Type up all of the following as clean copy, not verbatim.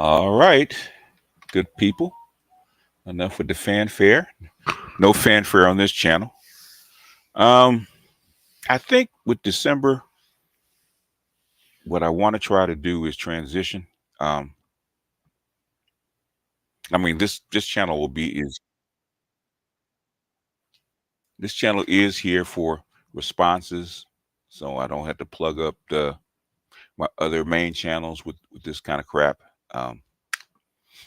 All right, good people. Enough with the fanfare. No fanfare on this channel. Um, I think with December, what I want to try to do is transition. Um, this channel will be is this channel is here for responses, so I don't have to plug up the my other main channels with this kind of crap. Um,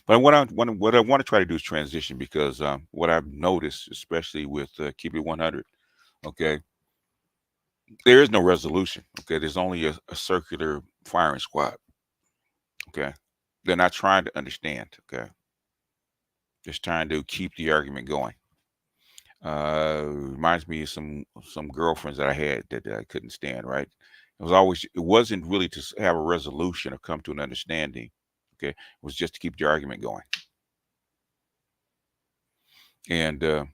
but what I want to try to do is transition because what I've noticed, especially with Keep It 100, okay, there is no resolution. Okay, there's only a circular firing squad. Okay, they're not trying to understand. Okay, just trying to keep the argument going. Reminds me of some girlfriends that I had that I couldn't stand. Right, it wasn't really to have a resolution or come to an understanding. Okay, it was just to keep the argument going. And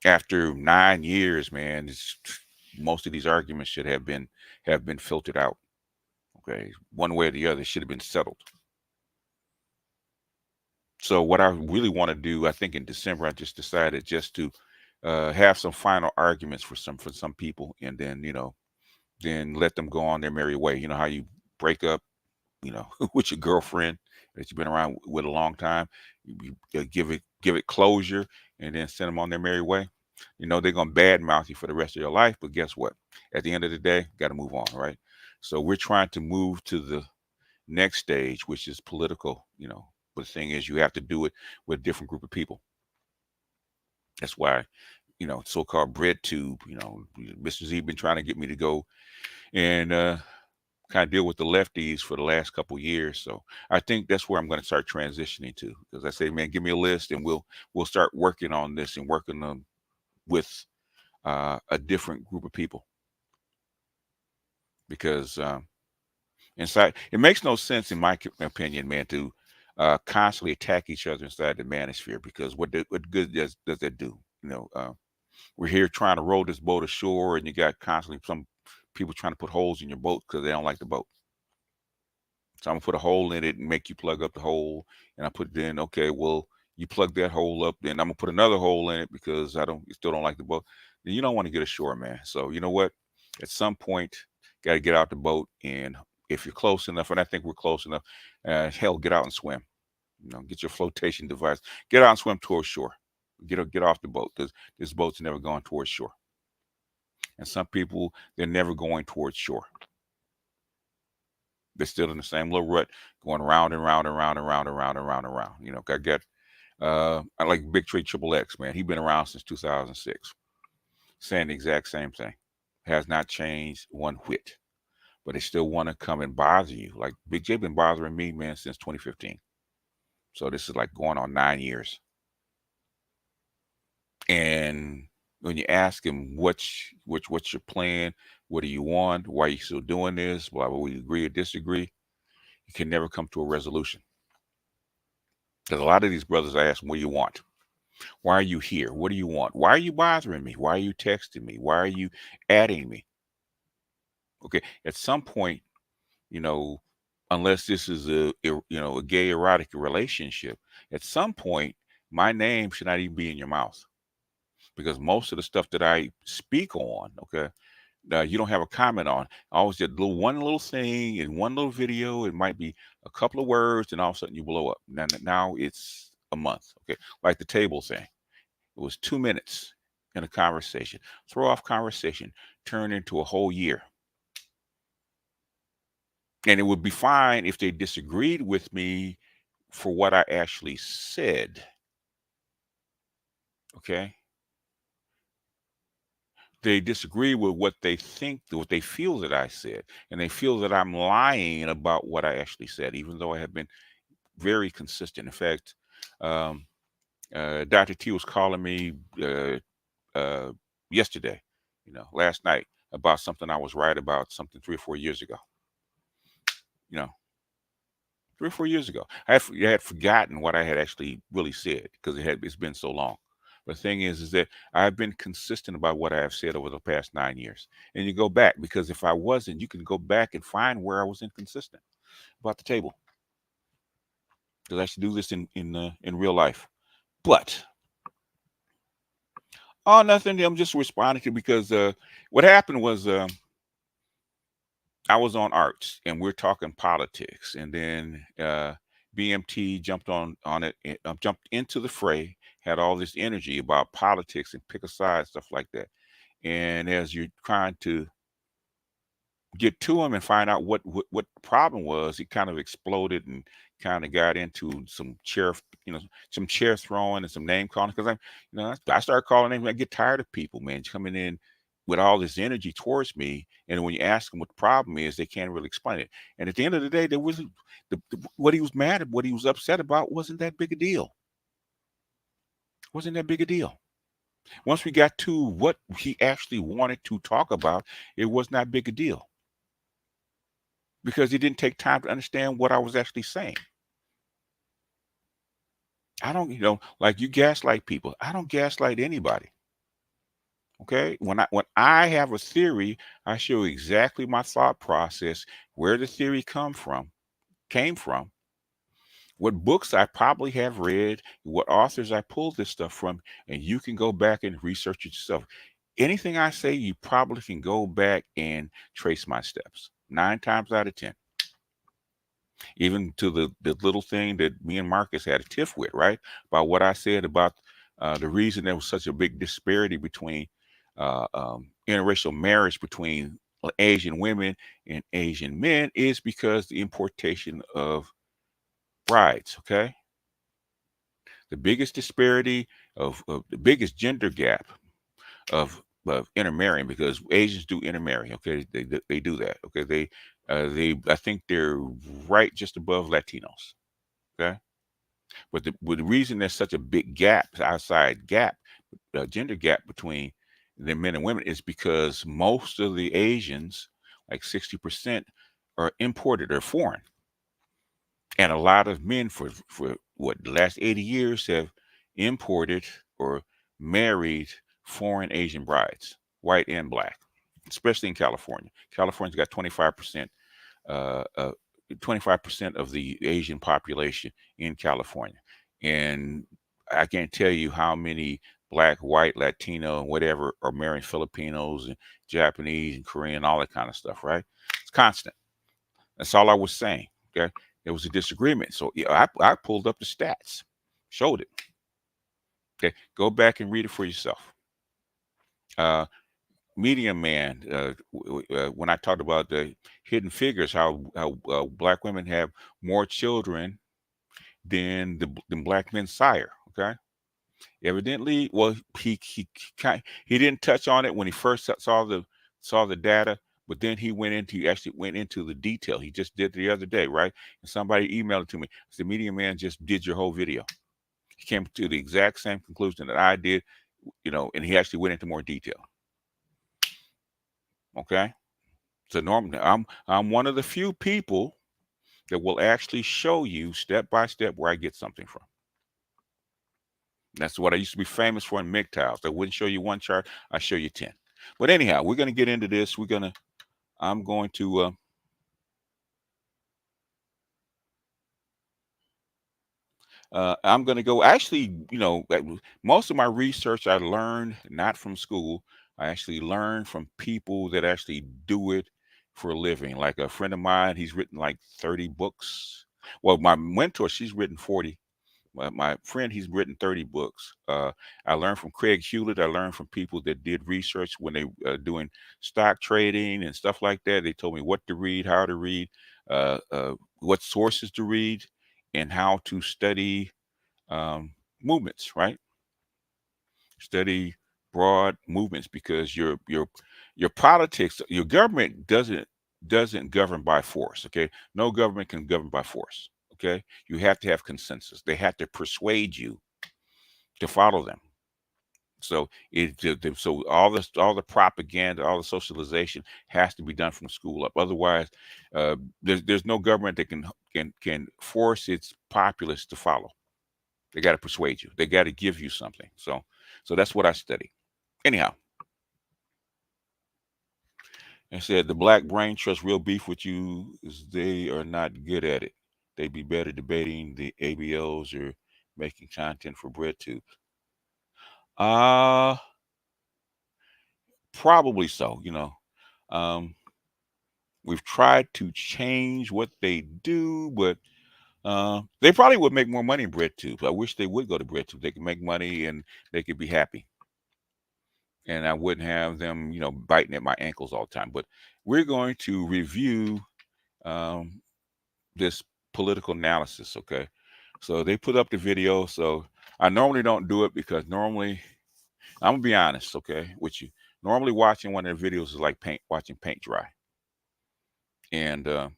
after 9 years, man, most of these arguments should have been filtered out. Okay, one way or the other, it should have been settled. So what I really want to do, I think in December, I just decided just to have some final arguments for some people, and then then let them go on their merry way. You know how you break up, you know, with your girlfriend that you've been around with a long time. You give it closure, and then send them on their merry way. You know they're gonna badmouth you for the rest of your life, but guess what? At the end of the day, got to move on, right? So we're trying to move to the next stage, which is political. But the thing is, you have to do it with a different group of people. That's why, so-called bread tube, Mr. Z been trying to get me to go and kind of deal with the lefties for the last couple years. So I think that's where I'm going to start transitioning to. Because I say, man, give me a list and we'll start working on this and working on with a different group of people. Because inside, it makes no sense, in my opinion, man, to constantly attack each other inside the manosphere. Because what good does that do? We're here trying to row this boat ashore, and you got constantly some people trying to put holes in your boat because they don't like the boat. So I'm gonna put a hole in it and make you plug up the hole, and I put it in. Okay, well, you plug that hole up, then I'm gonna put another hole in it because you still don't like the boat. Then you don't want to get ashore, man. So you know what? At some point, got to get out the boat, and if you're close enough, and I think we're close enough, hell, get out and swim. Get your flotation device, get out and swim towards shore. Get off the boat because this boat's never going towards shore. And some people, they're never going towards shore. They're still in the same little rut, going round and round and round and round and round and round and round. I like Big Tree Triple X, man. He's been around since 2006, saying the exact same thing. Has not changed one whit, but they still want to come and bother you. Like Big J been bothering me, man, since 2015. So this is like going on 9 years. And when you ask him what's your plan, what do you want, why are you still doing this, why will we agree or disagree, you can never come to a resolution. Because a lot of these brothers, I ask them, what do you want? Why are you here? What do you want? Why are you bothering me? Why are you texting me? Why are you adding me? Okay, at some point, you know, unless this is a gay erotic relationship, at some point, my name should not even be in your mouth because most of the stuff that I speak on, okay, you don't have a comment on. I always did one little thing in one little video. It might be a couple of words, and all of a sudden you blow up. Now it's a month. Okay, like the table thing. It was 2 minutes in a conversation. Throw off conversation, turn into a whole year. And it would be fine if they disagreed with me for what I actually said. Okay. They disagree with what they feel that I said. And they feel that I'm lying about what I actually said, even though I have been very consistent. In fact, um, Dr. T was calling me uh, yesterday, last night about something I was right about something 3 or 4 years ago. You know, 3 or 4 years ago, I had forgotten what I had actually really said because it's been so long. But the thing is that I've been consistent about what I have said over the past 9 years. And you go back because if I wasn't, you can go back and find where I was inconsistent about the table. because I should do this in real life. But oh, nothing. I'm just responding to because what happened was I was on arts and we're talking politics, and then BMT jumped on it, jumped into the fray, had all this energy about politics and pick a side stuff like that. And as you're trying to get to him and find out what the problem was, he kind of exploded and kind of got into some some chair throwing and some name calling. Because I started calling names. I get tired of people, man, coming in with all this energy towards me, and when you ask them what the problem is, they can't really explain it. And at the end of the day, there wasn't what he was mad at, what he was upset about, wasn't that big a deal. Wasn't that big a deal. Once we got to what he actually wanted to talk about, it was not big a deal because he didn't take time to understand what I was actually saying. I don't, like you gaslight people. I don't gaslight anybody. Okay. When I have a theory, I show exactly my thought process, where the theory came from, what books I probably have read, what authors I pulled this stuff from, and you can go back and research it yourself. Anything I say, you probably can go back and trace my steps. 9 times out of 10. Even to the little thing that me and Marcus had a tiff with, right? About what I said about the reason there was such a big disparity between interracial marriage between Asian women and Asian men is because the importation of brides. Okay, the biggest disparity of the biggest gender gap of intermarrying, because Asians do intermarry. Okay, they do that. Okay, they I think they're right just above Latinos. Okay, but the reason there's such a big gap, outside gap, gender gap between the men and women is because most of the Asians, like 60%, are imported or foreign, and a lot of men for what the last 80 years have imported or married foreign Asian brides, white and black, especially in California. California's got 25%, uh, uh, 25% of the Asian population in California. And I can't tell you how many black, white, Latino, and whatever are marrying Filipinos and Japanese and Korean, all that kind of stuff, right? It's constant. That's all I was saying. Okay. There was a disagreement. So yeah, I pulled up the stats, showed it. Okay. Go back and read it for yourself. Uh, Medium Man, when I talked about the hidden figures, how black women have more children than black men sire. Okay, evidently, well, he didn't touch on it when he first saw the data, but then he actually went into the detail. He just did the other day, right? And somebody emailed it to me. The Medium Man just did your whole video. He came to the exact same conclusion that I did, and he actually went into more detail. Okay. So normally, I'm one of the few people that will actually show you step by step where I get something from. That's what I used to be famous for in MGTOWs. I wouldn't show you one chart, I show you 10. But anyhow, we're gonna get into this. I'm going to I'm gonna go actually, most of my research I learned not from school. I actually learned from people that actually do it for a living. Like a friend of mine, he's written like 30 books. Well, my mentor, she's written 40. My friend, he's written 30 books. I learned from Craig Hewlett. I learned from people that did research when they doing stock trading and stuff like that. They told me what to read, how to read, what sources to read, and how to study movements. Right? Study broad movements, because your politics, your government doesn't govern by force. Okay, no government can govern by force. Okay, you have to have consensus. They have to persuade you to follow them. So so all the propaganda, all the socialization has to be done from school up. Otherwise, there's no government that can force its populace to follow. They got to persuade you. They got to give you something. So that's what I study. Anyhow, I said the black brain trusts real beef with you is they are not good at it. they'd be better debating the ABOs or making content for BreadTube. Uh, Probably so. Um, we've tried to change what they do, but they probably would make more money in BreadTube. I wish they would go to BreadTube. They could make money and they could be happy, and I wouldn't have them, biting at my ankles all the time. But we're going to review um, this political analysis. Okay, so they put up the video. So I normally don't do it because normally I'm gonna be honest, okay, with you. Normally watching one of their videos is like watching paint dry, and uh,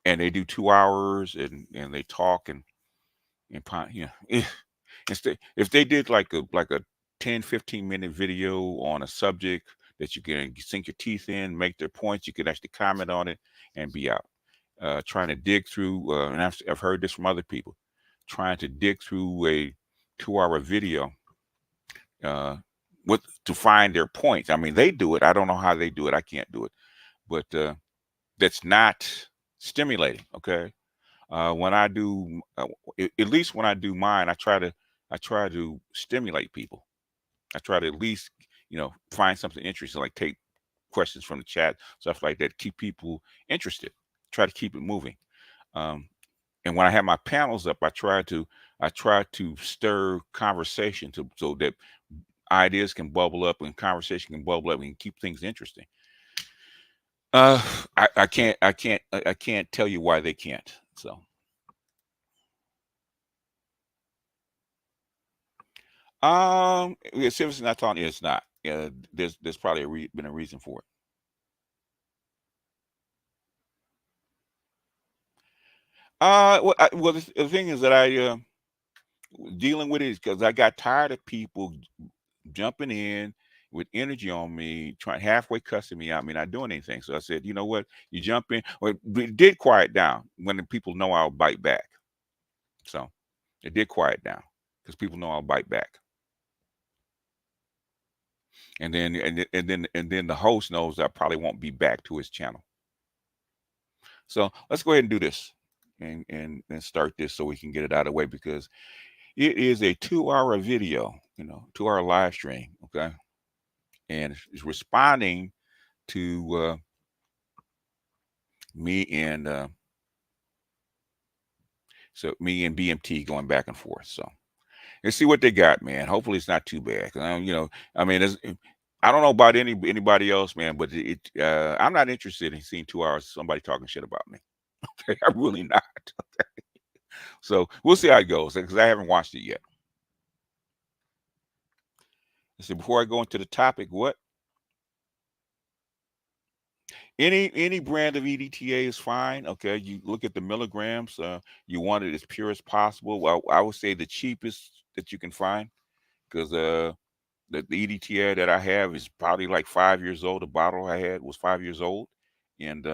and they do 2 hours and they talk instead if they did like a 10-15 minute video on a subject that you can sink your teeth in, make their points, you can actually comment on it and be out. Trying to dig through, and I've heard this from other people, trying to dig through a 2 hour video uh, with to find their points. I mean, they do it. I don't know how they do it. I can't do it, but that's not stimulating. Okay, when I do, at least when I do mine, I try to stimulate people. I try to at least find something interesting, like take questions from the chat, stuff like that, keep people interested. Try to keep it moving. Um, and when I have my panels up, I try to stir conversation so that ideas can bubble up and conversation can bubble up and keep things interesting. Uh, I can't tell you why they can't. So, yeah, if it's not talking, it's not. Yeah, there's probably been a reason for it. Well, the thing is that I dealing with it is because I got tired of people jumping in with energy on me, trying halfway cussing me out, me not doing anything. So I said, you know what? You jump in. Well, it did quiet down when the people know I'll bite back. So it did quiet down because people know I'll bite back. And then the host knows I probably won't be back to his channel. So let's go ahead and do this and start this so we can get it out of the way because it is a 2 hour video, 2 hour live stream. Okay. And it's responding to me and me and BMT going back and forth. So let's see what they got, man. Hopefully it's not too bad. 'Cause I mean, I don't know about anybody else, man, but I'm not interested in seeing 2 hours of somebody talking shit about me. I'm really not. So we'll see how it goes because I haven't watched it yet. So before I go into the topic, what any brand of EDTA is fine. Okay, you look at the milligrams. You want it as pure as possible. Well, I would say the cheapest that you can find because the EDTA that I have is probably like 5 years old. The bottle I had was 5 years old, and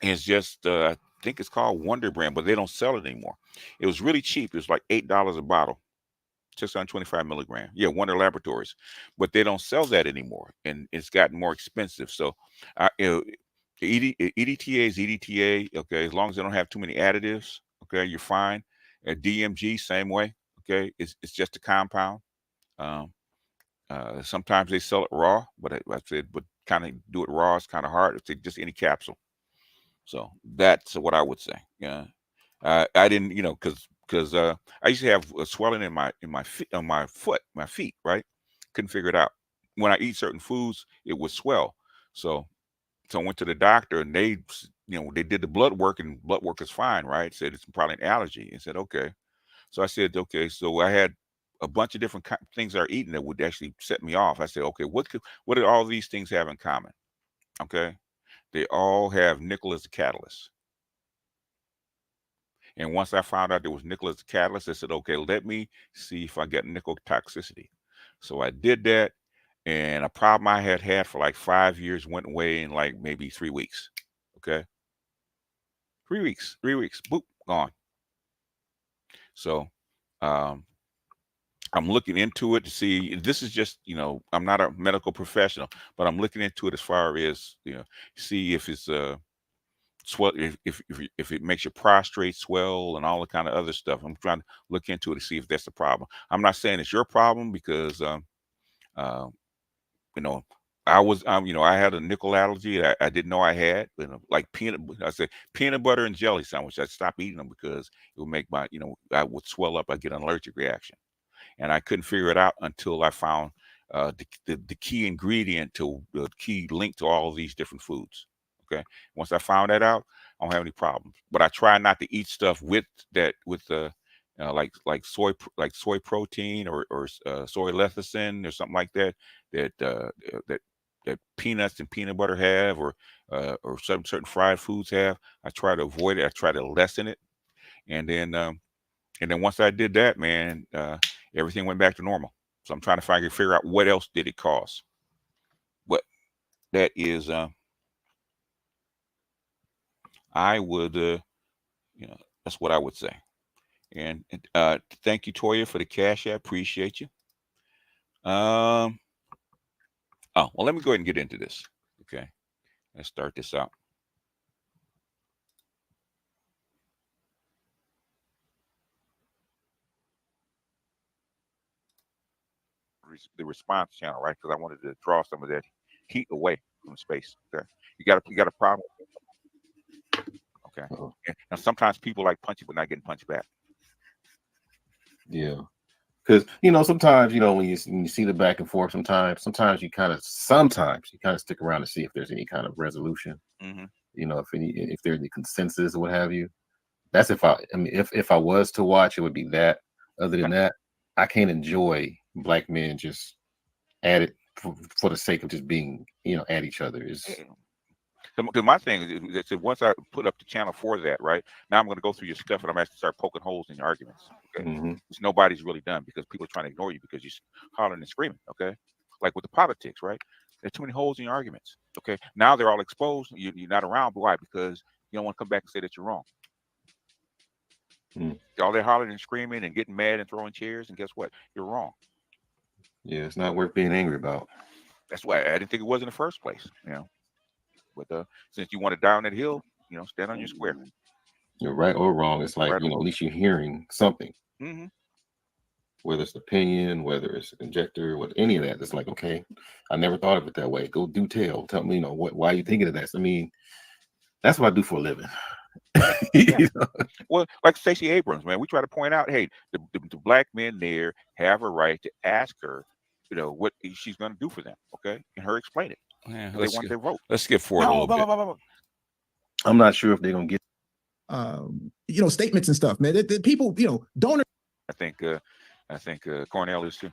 it's just I think it's called Wonder Brand, but they don't sell it anymore. It was really cheap. It was like $8 a bottle, 625 milligram. Yeah, Wonder Laboratories, but they don't sell that anymore, and it's gotten more expensive. So, EDTA is EDTA. Okay, as long as they don't have too many additives, okay, you're fine. DMG, same way. Okay, it's just a compound. Um, Sometimes they sell it raw, but I said, but kind of do it raw is kind of hard. It's just any capsule. So that's what I would say. Yeah, I didn't, because I used to have swelling in my feet, on my foot, my feet, right? Couldn't figure it out. When I eat certain foods, it would swell. So I went to the doctor and they did the blood work and blood work is fine, right? Said it's probably an allergy. And said okay. So I said okay. So I had a bunch of different things I are eating that would actually set me off. I said okay, what do all these things have in common? Okay, they all have nickel as a catalyst. And once I found out there was nickel as a catalyst, I said, okay, let me see if I get nickel toxicity. So I did that, and a problem I had had for like 5 years went away in like maybe 3 weeks. Okay, 3 weeks, 3 weeks, boop, gone. So um, I'm looking into it to see. This is just, I'm not a medical professional, but I'm looking into it as far as see if it's swell, if it makes you prostrate, swell, and all the kind of other stuff. I'm trying to look into it to see if that's the problem. I'm not saying it's your problem because uh, you know, I was, I had a nickel allergy. I didn't know I had, like I said peanut butter and jelly sandwich. I stopped eating them because it would make my, I would swell up. I get an allergic reaction, and I couldn't figure it out until I found the key ingredient to the key link to all of these different foods. Okay, once I found that out, I don't have any problems. But I try not to eat stuff with that with the like soy protein or soy lecithin or something like that that that that peanuts and peanut butter have or certain fried foods have. I try to avoid it. I try to lessen it, and then once I did that, man, everything went back to normal. So I'm trying to figure out what else did it cause. What that is, I would, that's what I would say. And thank you, Toya, for the cash. I appreciate you. Oh, well, let me go ahead and get into this. Okay, let's start this out. The response channel, right? Because I wanted to draw some of that heat away from space. Okay, you got a problem. Okay, and sometimes people like punching but not getting punched back. Yeah, because sometimes when you see the back and forth, sometimes you kind of stick around to see if there's any kind of resolution. Mm-hmm. If there's any consensus or what have you. That's if I was to watch, it would be that. Other than that, I can't enjoy black men just at it for the sake of just being at each other. Because my thing is that once I put up the channel for that, right now I'm going to go through your stuff and I'm going to start poking holes in your arguments. Okay, which nobody's really done because people are trying to ignore you because you're hollering and screaming. Okay, like with the politics, right? There's too many holes in your arguments. Okay, now they're all exposed. You're not around. Why? Because you don't want to come back and say that you're wrong. All they're hollering and screaming and getting mad and throwing chairs, and guess what? You're wrong. Yeah, it's not worth being angry about. That's why I didn't think it was in the first place. But since you want to die on that hill, stand on your square. You're right or wrong. It's like, right, at least you're hearing something. Mm-hmm. Whether it's opinion, whether it's a conjecture, what any of that. It's like, okay, I never thought of it that way. Go do tell. Tell me, why are you thinking of that? I mean, that's what I do for a living. Well, like Stacey Abrams, man, we try to point out, hey, the black men there have a right to ask her, what she's going to do for them. Okay, and her explain it. Yeah, they want their vote. Let's skip forward a little bit. I'm not sure if they're gonna get statements and stuff, man. The people, donors. I think Cornell is too.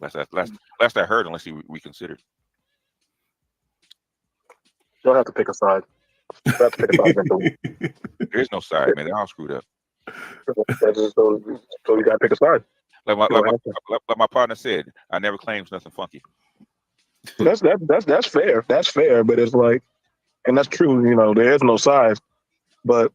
Last I heard, unless he reconsidered. You don't have to pick a side. There is no side, man. They're all screwed up. So you gotta pick a side. Like my partner said, I never claims nothing funky. That's fair. That's fair, but it's like, and that's true. There is no side, but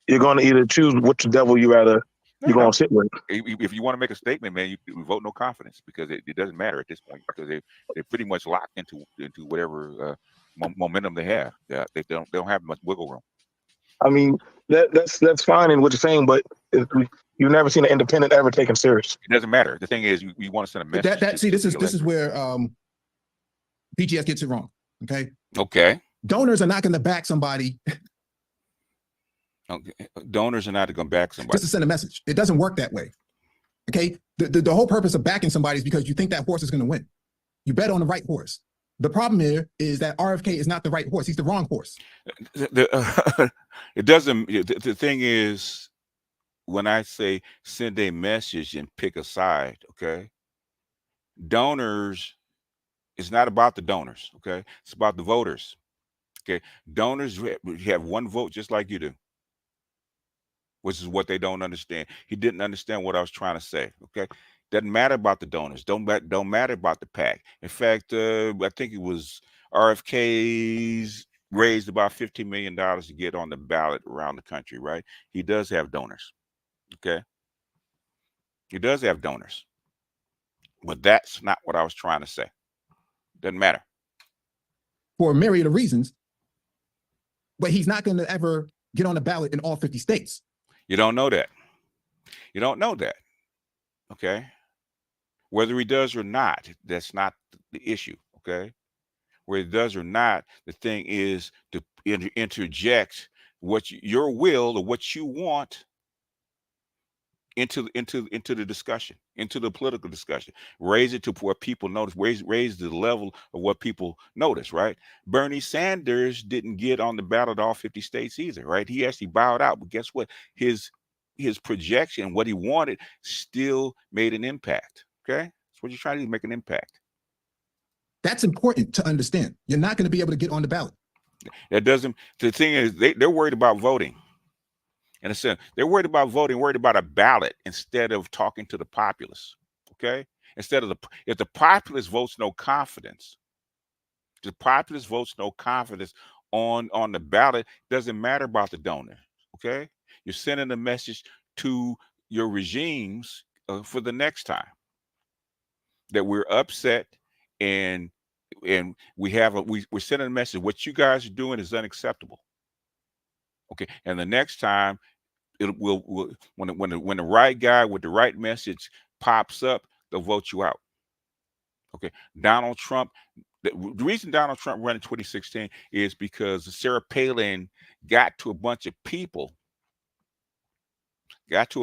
you're gonna either choose which devil you're gonna sit with. If you want to make a statement, man, you vote no confidence because it doesn't matter at this point because they're pretty much locked into whatever momentum they have. Yeah, they don't have much wiggle room. I mean, that's fine in what you're saying, but you've never seen an independent ever taken serious. It doesn't matter. The thing is, you want to send a message. This is where PGS gets it wrong. Okay. Donors are not going to back somebody. Okay. Donors are not going to back somebody just to send a message. It doesn't work that way. Okay. The whole purpose of backing somebody is because you think that horse is going to win. You bet on the right horse. The problem here is that RFK is not the right horse. He's the wrong horse. It doesn't. The thing is, when I say send a message and pick a side, okay, donors, it's not about the donors, okay? It's about the voters, okay? Donors have one vote just like you do, which is what they don't understand. He didn't understand what I was trying to say, okay? Doesn't matter about the donors. Don't matter about the PAC. In fact, I think it was RFK's raised about $15 million to get on the ballot around the country, right? He does have donors, okay? He does have donors. But that's not what I was trying to say. Doesn't matter. For a myriad of reasons. but he's not going to ever get on the ballot in all 50 states. You don't know that. You don't know that. Okay. Whether he does or not, that's not the issue. Okay. Whether he does or not, the thing is to interject what your will or what you want into the discussion, into the political discussion. Raise it to where people notice. Raise the level of what people notice. Right. Bernie Sanders didn't get on the ballot all 50 states either. Right. He actually bowed out. But guess what? His projection, what he wanted, still made an impact. Okay. That's what you're trying to do, make an impact. That's important to understand. You're not going to be able to get on the ballot. That doesn't. The thing is, they're worried about voting. In a sense, they're worried about voting, worried about a ballot instead of talking to the populace. Okay, instead of if the populace votes no confidence, the populace votes no confidence on the ballot. Doesn't matter about the donor. Okay, you're sending a message to your regimes for the next time that we're upset and we're sending a message. What you guys are doing is unacceptable. Okay, and the next time it will when the right guy with the right message pops up, they'll vote you out. Okay, Donald Trump. The reason Donald Trump ran in 2016 is because Sarah Palin got to a bunch of people. Like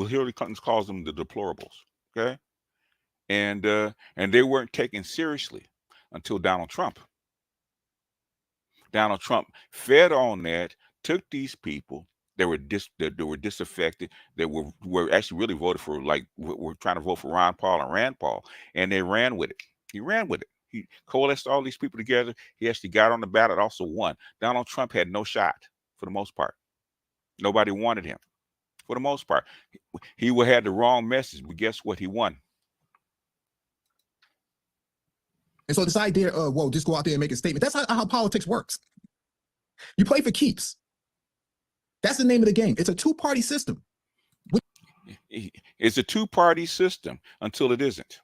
Hillary Clinton calls them the deplorables. Okay, and they weren't taken seriously until Donald Trump. Donald Trump fed on that, took these people that were disaffected, that were actually really voted for, like were trying to vote for Ron Paul and Rand Paul, and they ran with it. He ran with it. He coalesced all these people together. He actually got on the ballot, also won. Donald Trump had no shot for the most part. Nobody wanted him for the most part. He had the wrong message, but guess what? He won. And so this idea of, well, just go out there and make a statement, that's how politics works. You play for keeps. That's the name of the game. It's a two-party system. It's a two-party system until it isn't.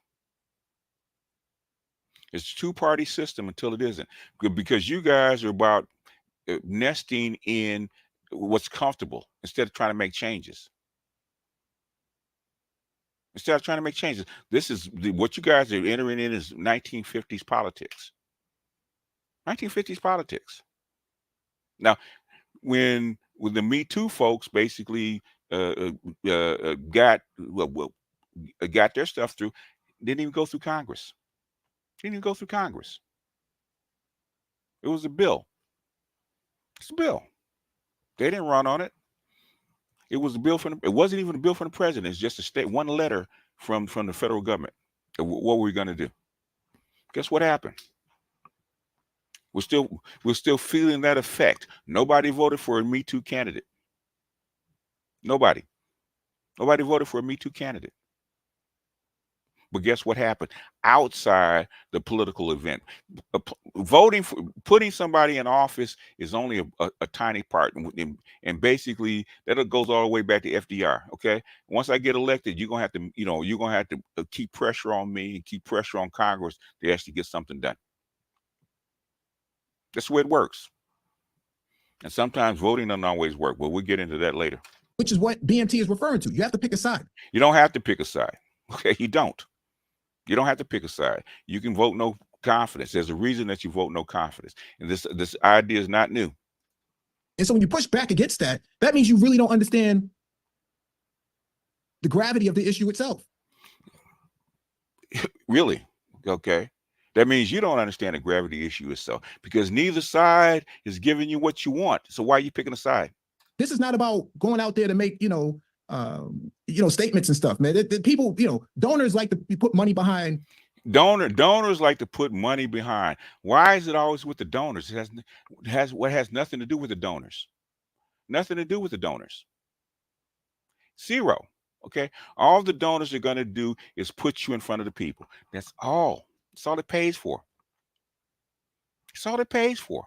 It's a two-party system until it isn't. Because you guys are about nesting in what's comfortable instead of trying to make changes. Instead of trying to make changes, this is what you guys are entering in is 1950s politics. 1950s politics. Now, when the Me Too folks basically got their stuff through, didn't even go through Congress. Didn't even go through Congress. It was a bill. It's a bill. They didn't run on it. It was a bill it wasn't even a bill from the president. It's just one letter from the federal government. What were we going to do? Guess what happened? We're still feeling that effect. Nobody voted for a Me Too candidate. Nobody voted for a Me Too candidate. But guess what happened outside the political event? Voting for putting somebody in office is only a tiny part, and basically that goes all the way back to FDR. Okay, once I get elected, you're gonna have to keep pressure on me and keep pressure on Congress to actually get something done. That's the way it works. And sometimes voting doesn't always work, but we'll get into that later. Which is what BMT is referring to. You have to pick a side. You don't have to pick a side. Okay, you don't. You don't have to pick a side. You can vote no confidence. There's a reason that you vote no confidence. And this idea is not new. And so when you push back against that, that means you really don't understand the gravity of the issue itself. Really? Okay. That means you don't understand the gravity issue itself because neither side is giving you what you want. So why are you picking a side? This is not about going out there to make, statements and stuff, man. The people, donors like to put money behind. Donors like to put money behind. Why is it always with the donors? It has nothing to do with the donors. Nothing to do with the donors. Zero. Okay. All the donors are going to do is put you in front of the people. That's all. That's all it pays for. That's all it pays for.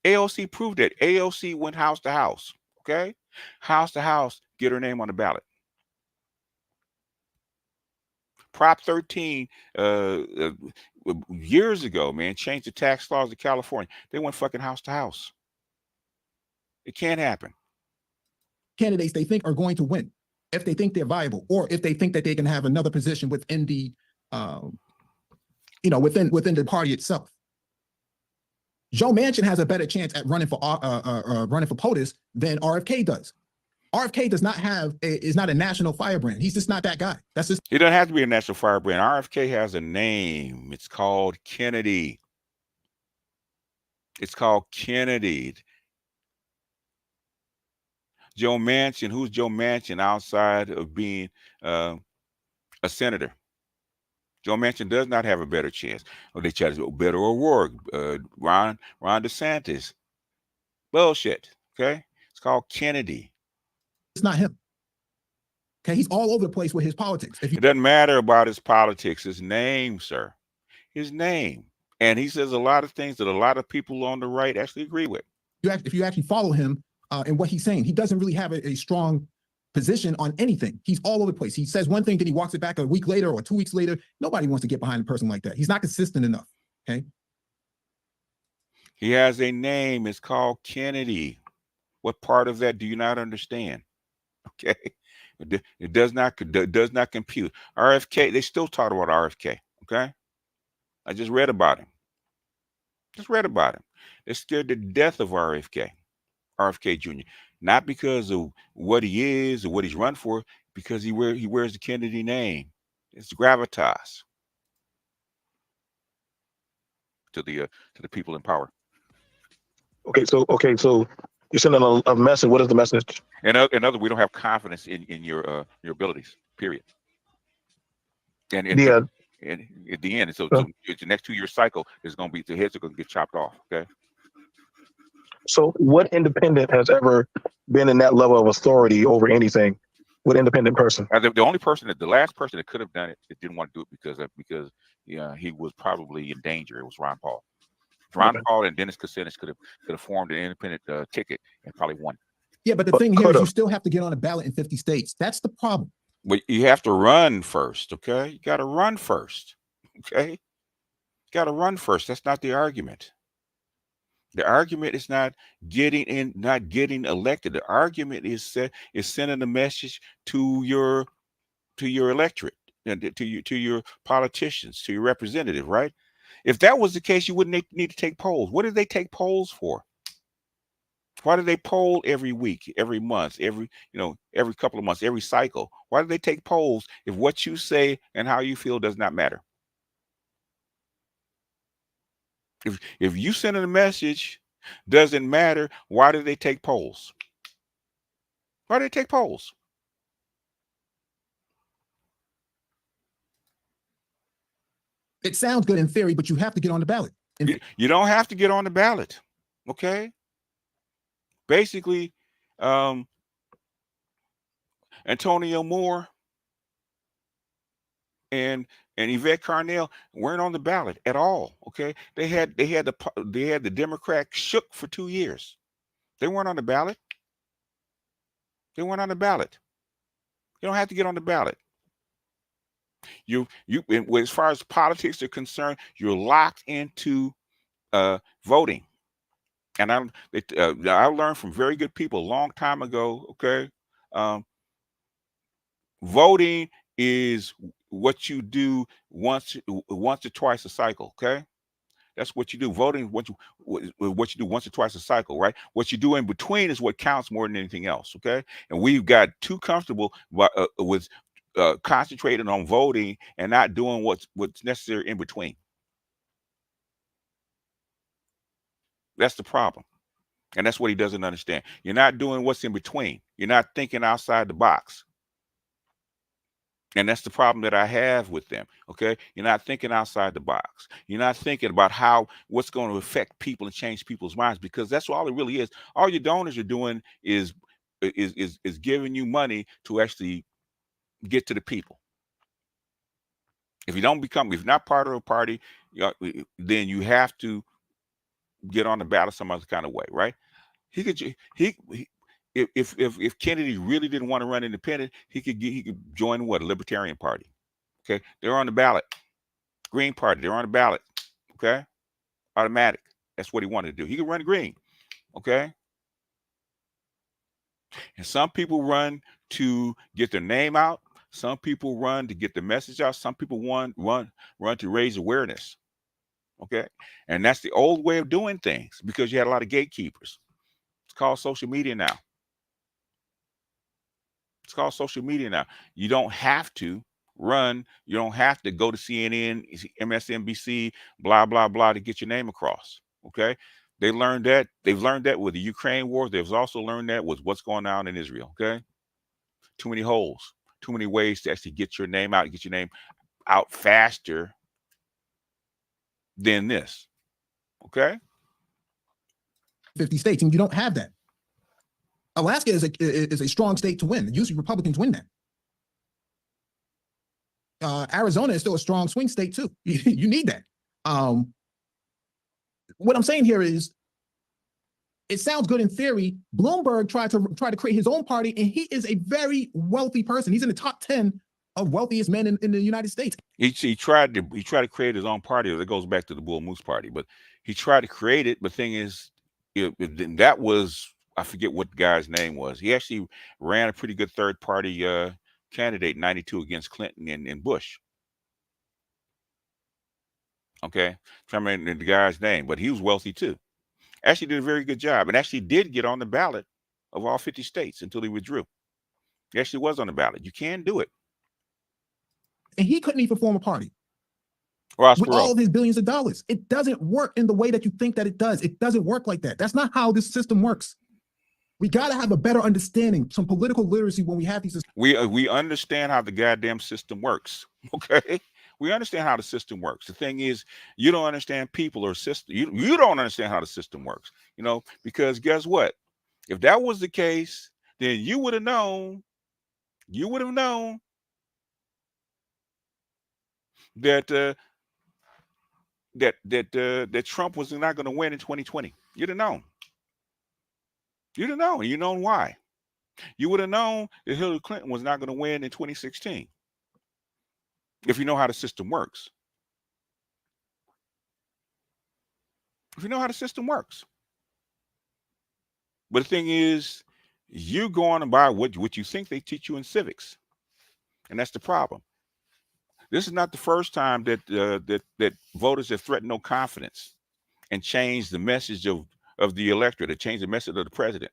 AOC proved that. AOC went house to house. Okay. House to house, get her name on the ballot. Prop 13 years ago, man, changed the tax laws of California. They went fucking house to house. It can't happen. Candidates they think are going to win, if they think they're viable, or if they think that they can have another position within the, within the party itself. Joe Manchin has a better chance at running for POTUS than RFK does. RFK does not have is not a national firebrand. He's just not that guy. That's just. He doesn't have to be a national firebrand. RFK has a name. It's called Kennedy. It's called Kennedy. Joe Manchin, who's Joe Manchin outside of being a senator? Joe Manchin does not have a better chance. Or they try to say Beto O'Rourke, Ron DeSantis. Bullshit. Okay, it's called Kennedy. It's not him. Okay, he's all over the place with his politics. It doesn't matter about his politics. His name, sir. His name. And he says a lot of things that a lot of people on the right actually agree with. If you actually follow him and what he's saying, he doesn't really have a strong position on anything. He's all over the place. He says one thing, then he walks it back a week later or 2 weeks later. Nobody wants to get behind a person like that. He's not consistent enough. Okay. He has a name. It's called Kennedy. What part of that do you not understand? Okay. It does not compute. RFK, they still talk about RFK. Okay. I just read about him. They're scared to death of RFK Jr. Not because of what he is or what he's run for, because he wears the Kennedy name. It's gravitas to the people in power. Okay, so you're sending a message. What is the message? In other, we don't have confidence in your abilities. Period. And Yeah. And at the end, so the next 2-year cycle is going to be, the heads are going to get chopped off. Okay. So what independent has ever been in that level of authority over anything? What independent person? The only person the last person that could have done it, that didn't want to do it because he was probably in danger. It was Ron Paul. Ron Paul and Dennis Kucinich could have formed an independent ticket and probably won. Yeah, but the thing here is you still have to get on a ballot in 50 states. That's the problem. But you have to run first, okay? You got to run first, okay? You got to run first. That's not the argument. The argument is not getting elected. The argument is sending a message to your electorate, to your politicians, to your representative, right? If that was the case, you wouldn't need to take polls. What did they take polls for? Why do they poll every week, every month, every couple of months, every cycle? Why do they take polls if what you say and how you feel does not matter? If you sending a message doesn't matter, why do they take polls? Why do they take polls? It sounds good in theory, but you have to get on the ballot. You don't have to get on the ballot, okay? Basically, Antonio Moore and Yvette Carnell weren't on the ballot at all. Okay, they had the Democrats shook for 2 years. They weren't on the ballot. They weren't on the ballot. You don't have to get on the ballot. As far as politics are concerned, you're locked into voting. And I learned from very good people a long time ago. Okay, voting is what you do once or twice a cycle. Okay, that's what you do. Voting what you do once or twice a cycle, right? What you do in between is what counts more than anything else. Okay, and we've got too comfortable with concentrating on voting and not doing what's necessary in between. That's the problem. And that's what he doesn't understand. You're not doing what's in between. You're not thinking outside the box. And that's the problem that I have with them. Okay. You're not thinking outside the box. You're not thinking about what's going to affect people and change people's minds, because that's all it really is. All your donors are doing is giving you money to actually get to the people. If you're not part of a party, then you have to get on the ballot some other kind of way, right? If Kennedy really didn't want to run independent, he could join a Libertarian Party. Okay, they're on the ballot. Green Party, they're on the ballot. Okay, automatic. That's what he wanted to do. He could run green. Okay, and some people run to get their name out. Some people run to get the message out. Some people run to raise awareness. Okay, and that's the old way of doing things because you had a lot of gatekeepers. It's called social media now. It's called social media now. You don't have to run. You don't have to go to CNN, MSNBC, blah, blah, blah to get your name across. Okay. They learned that. They've learned that with the Ukraine war. They've also learned that with what's going on in Israel. Okay. Too many holes, too many ways to actually get your name out, get your name out faster than this. Okay. 50 states, and you don't have that. Alaska is a strong state to win. Usually Republicans win that. Arizona is still a strong swing state too. You need that. What I'm saying here is, it sounds good in theory. Bloomberg tried to create his own party, and he is a very wealthy person. He's in the top 10 of wealthiest men in the United States. He tried to create his own party. That goes back to the Bull Moose Party, but he tried to create it. But the thing is, that was, I forget what the guy's name was. He actually ran a pretty good third party candidate in '92 against Clinton and Bush. Okay, I remember the guy's name, but he was wealthy too. Actually did a very good job and actually did get on the ballot of all 50 states until he withdrew. He actually was on the ballot. You can do it. And he couldn't even form a party. Ross with Perot. all of his billions of dollars. It doesn't work in the way that you think that it does. It doesn't work like that. That's not how this system works. We got to have a better understanding, some political literacy when we have these. We understand how the goddamn system works. Okay, we understand how the system works. The thing is, you don't understand people or system. You don't understand how the system works. You know, because guess what? If that was the case, then you would have known. You would have known that that Trump was not going to win in 2020. You'd have known. You'd have known. You know why? You would have known that Hillary Clinton was not going to win in 2016. If you know how the system works. If you know how the system works. But the thing is, you go on and buy what you think they teach you in civics. And that's the problem. This is not the first time that that voters have threatened no confidence and changed the message of the electorate, to change the message of the president,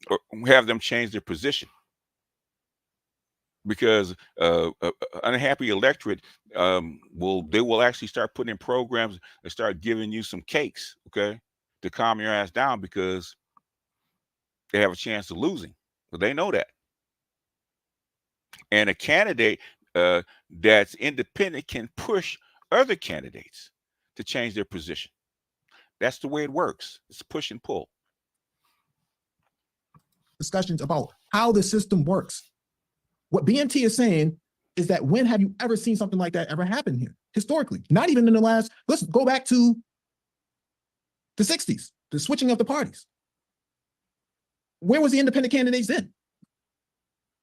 or have them change their position. Because unhappy electorate will actually start putting in programs and start giving you some cakes, okay, to calm your ass down because they have a chance of losing. But they know that. And a candidate that's independent can push other candidates to change their position. That's the way it works. It's push and pull. Discussions about how the system works. What BNT is saying is that when have you ever seen something like that ever happen here? Historically, not even in the last, let's go back to the 60s, the switching of the parties. Where was the independent candidates then?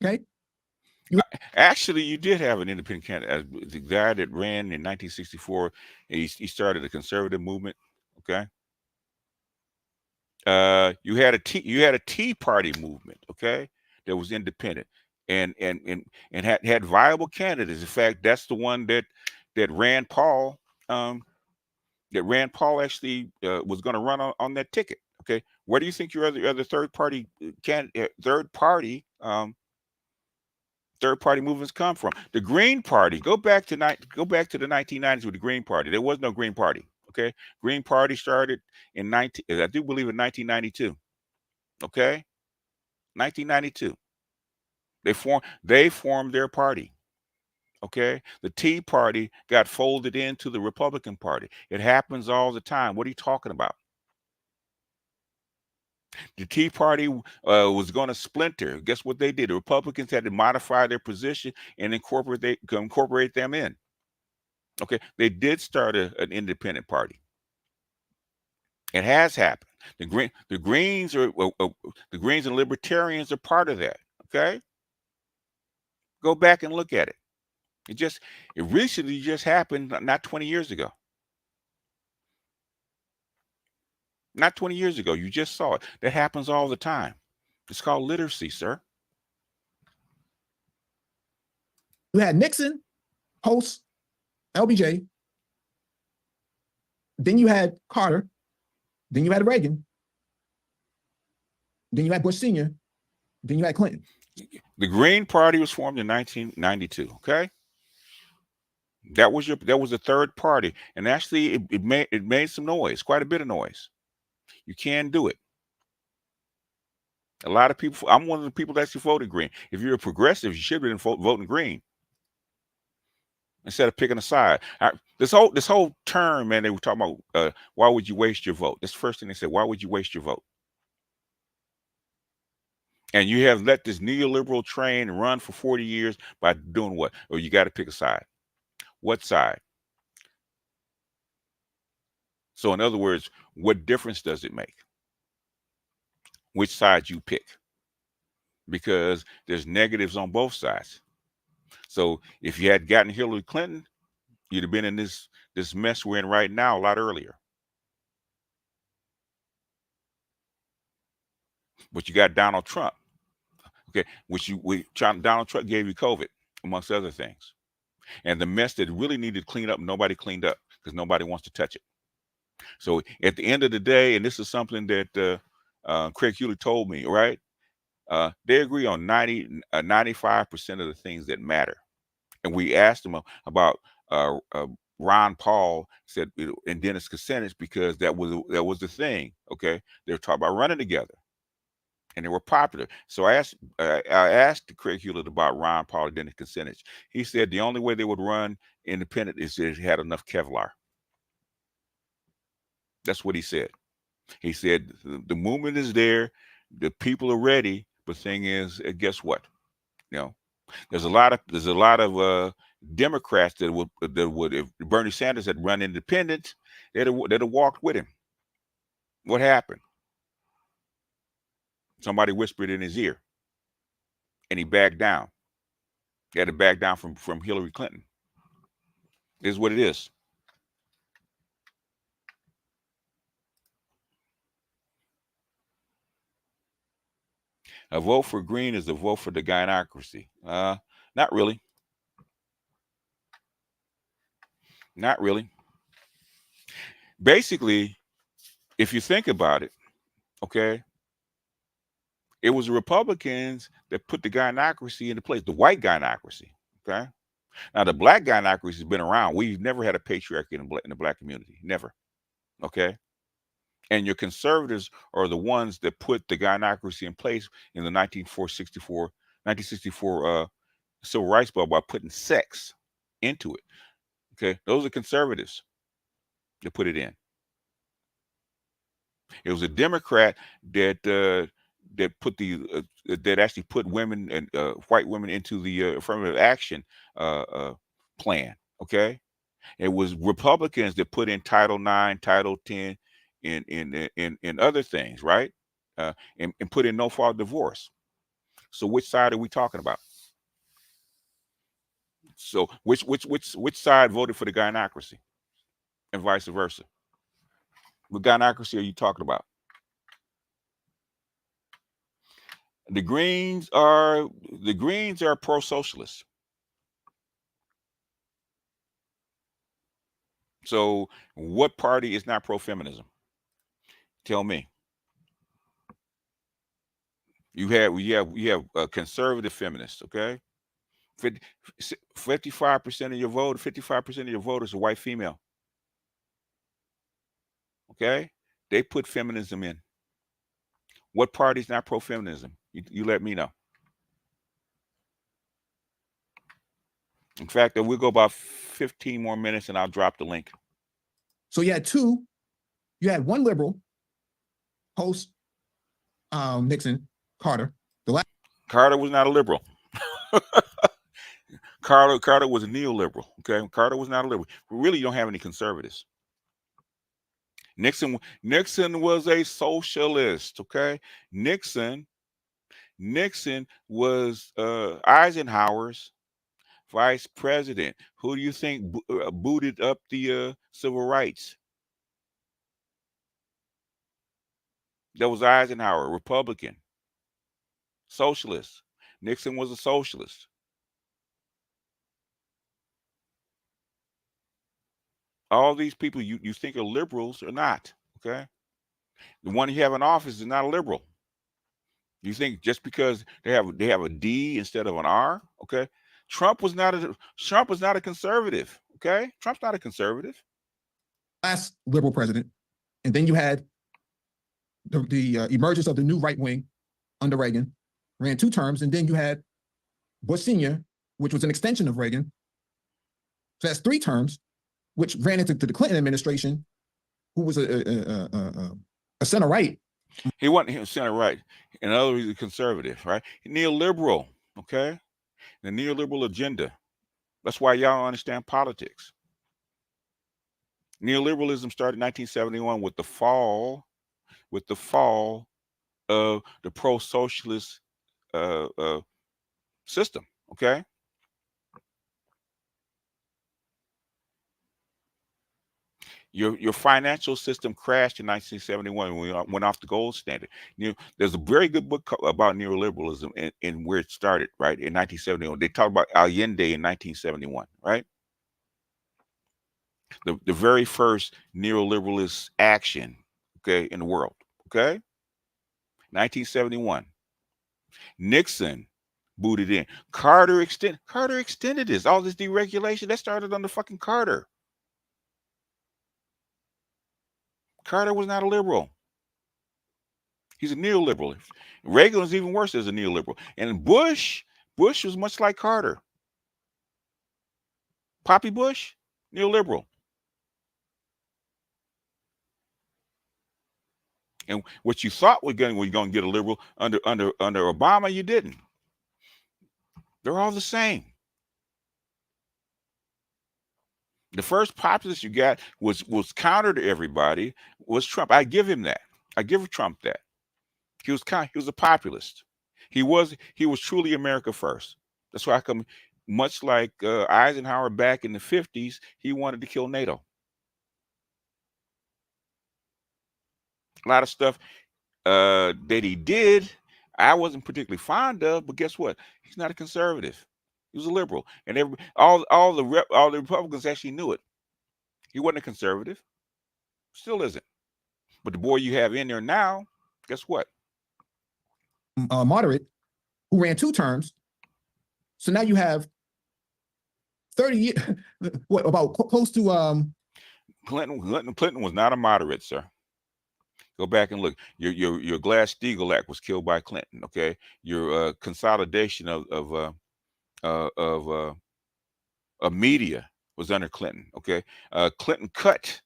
Okay. Actually, you did have an independent candidate. The guy that ran in 1964, he started a conservative movement. Okay. You had a Tea Party movement. Okay, that was independent and had viable candidates. In fact, that's the one that Rand Paul actually was going to run on that ticket. Okay, where do you think your other third party movements come from? The Green Party. Go back to the 1990s with the Green Party. There was no Green Party. Okay, Green Party started in I do believe in 1992. Okay, 1992. They formed their party. Okay, the Tea Party got folded into the Republican Party. It happens all the time. What are you talking about? The Tea Party was going to splinter. Guess what they did? The Republicans had to modify their position and incorporate them in. Okay, they did start an independent party. It has happened. The Greens and Libertarians are part of that. Okay, go back and look at it. It recently just happened not 20 years ago. Not 20 years ago. You just saw it. That happens all the time. It's called literacy, sir. You had Nixon post LBJ. Then you had Carter. Then you had Reagan. Then you had Bush Sr. Then you had Clinton. The Green Party was formed in 1992. Okay, that was the third party, and actually it made some noise, quite a bit of noise. You can do it. A lot of people. I'm one of the people that actually voted Green. If you're a progressive, you should have been voting Green instead of picking a side. This whole term, man, they were talking about why would you waste your vote? That's the first thing they said. Why would you waste your vote? And you have let this neoliberal train run for 40 years by doing what? Or you got to pick a side. What side? So in other words, what difference does it make? Which side you pick? Because there's negatives on both sides. So if you had gotten Hillary Clinton, you'd have been in this mess we're in right now a lot earlier. But you got Donald Trump, okay, Donald Trump gave you COVID, amongst other things. And the mess that really needed clean up, nobody cleaned up because nobody wants to touch it. So at the end of the day, and this is something that Craig Hewlett told me, right? They agree on 95% of the things that matter. And we asked them about Ron Paul, said, and Dennis Kucinich, because that was the thing. Okay, they were talking about running together, and they were popular. So I asked Craig Hewlett about Ron Paul and Dennis Kucinich. He said the only way they would run independent is if they had enough Kevlar. That's what he said. He said the movement is there, the people are ready, but the thing is, guess what? You know, there's a lot of Democrats that would if Bernie Sanders had run independent, they'd have walked with him. What happened? Somebody whispered in his ear, and he backed down. He had to back down from Hillary Clinton. This is what it is. A vote for Green is a vote for the gynocracy. Not really. Not really. Basically, if you think about it, okay, it was the Republicans that put the gynocracy into place, the white gynocracy. Okay. Now the black gynocracy has been around. We've never had a patriarchy in the black community. Never. Okay. And your conservatives are the ones that put the gynocracy in place in the 1964 civil rights bill by putting sex into it. Okay, those are conservatives that put it in. It was a Democrat that put that actually put women and white women into the affirmative action plan. Okay, it was Republicans that put in Title IX, Title X, in other things, right? And put in no fault divorce. So which side are we talking about? So which side voted for the gynocracy, and vice versa? What gynocracy are you talking about? The Greens are pro-socialist. So what party is not pro-feminism? Tell me. You have conservative feminists, okay? 55% of your vote, 55% of your voters are white female. Okay? They put feminism in. What party is not pro-feminism? You let me know. In fact, we'll go about 15 more minutes and I'll drop the link. So you had one liberal post Nixon, Carter. Carter was not a liberal. Carter was a neoliberal. Okay, Carter was not a liberal. We really don't have any conservatives. Nixon was a socialist. Okay, Nixon was Eisenhower's vice president. Who do you think booted up the civil rights? That was Eisenhower, Republican, socialist. Nixon was a socialist. All these people you think are liberals are not, okay? The one you have in office is not a liberal. You think just because they have a D instead of an R, okay? Trump was not a conservative, okay? Trump's not a conservative. Last liberal president, and then you had the emergence of the new right wing under Reagan, ran 2 terms, and then you had Bush Sr., which was an extension of Reagan. So that's 3 terms, which ran into the Clinton administration, who was a center right. He wasn't center right. In other words, he's a conservative, right? Neoliberal, okay? The neoliberal agenda. That's why y'all don't understand politics. Neoliberalism started in 1971 with the fall of the pro-socialist system, okay? Your financial system crashed in 1971 when we went off the gold standard. There's a very good book about neoliberalism and where it started, right, in 1971. They talk about Allende in 1971, right? The very first neoliberalist action, okay, in the world, okay? 1971. Nixon booted in. Carter extended this. All this deregulation, that started under fucking Carter. Carter was not a liberal. He's a neoliberal. Reagan was even worse as a neoliberal. And Bush was much like Carter. Poppy Bush, neoliberal. And what you thought we're going to get a liberal under Obama, you didn't. They're all the same. The first populist you got was counter to everybody was Trump. I give him that. I give Trump that. He was a populist. He was truly America first. That's why I come, much like Eisenhower back in the 50s, he wanted to kill NATO. A lot of stuff that he did, I wasn't particularly fond of, but guess what? He's not a conservative. He was a liberal, and all the Republicans actually knew it. He wasn't a conservative, still isn't. But the boy you have in there now, guess what? Moderate, who ran 2 terms. So now you have 30 years. What about close to Clinton was not a moderate, sir. Go back and look. Your Glass-Steagall Act was killed by Clinton. Okay, your consolidation of media was under Clinton. Okay, Clinton cut.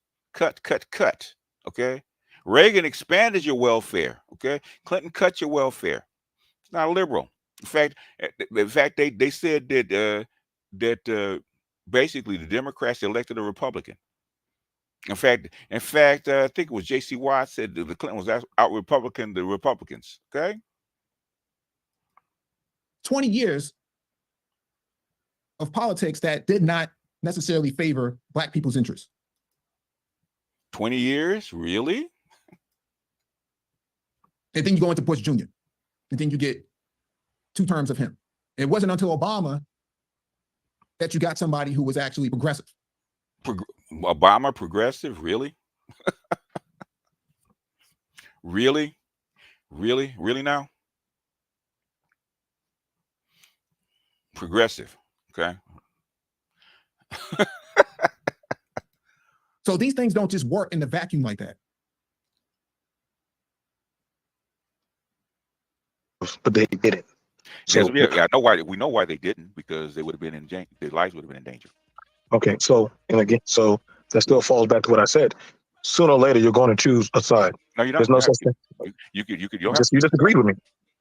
Okay, Reagan expanded your welfare. Okay, Clinton cut your welfare. It's not a liberal. In fact, they said that basically the Democrats elected a Republican. In fact, I think it was J.C. Watt said that the Clinton was out Republican the Republicans. Okay, 20 years of politics that did not necessarily favor Black people's interests. 20 years, really? And then you go into Bush Jr. And then you get 2 terms of him. It wasn't until Obama that you got somebody who was actually progressive. Obama progressive, really? Really now? Progressive, okay? So these things don't just work in the vacuum like that. But they didn't. So I know why. We know why they didn't, because they would have been in danger. Their lives would have been in danger. okay, so that still falls back to what I said. Sooner or later, you're going to choose a side. No, you're not. There's no such thing. You could. You You just agreed with me.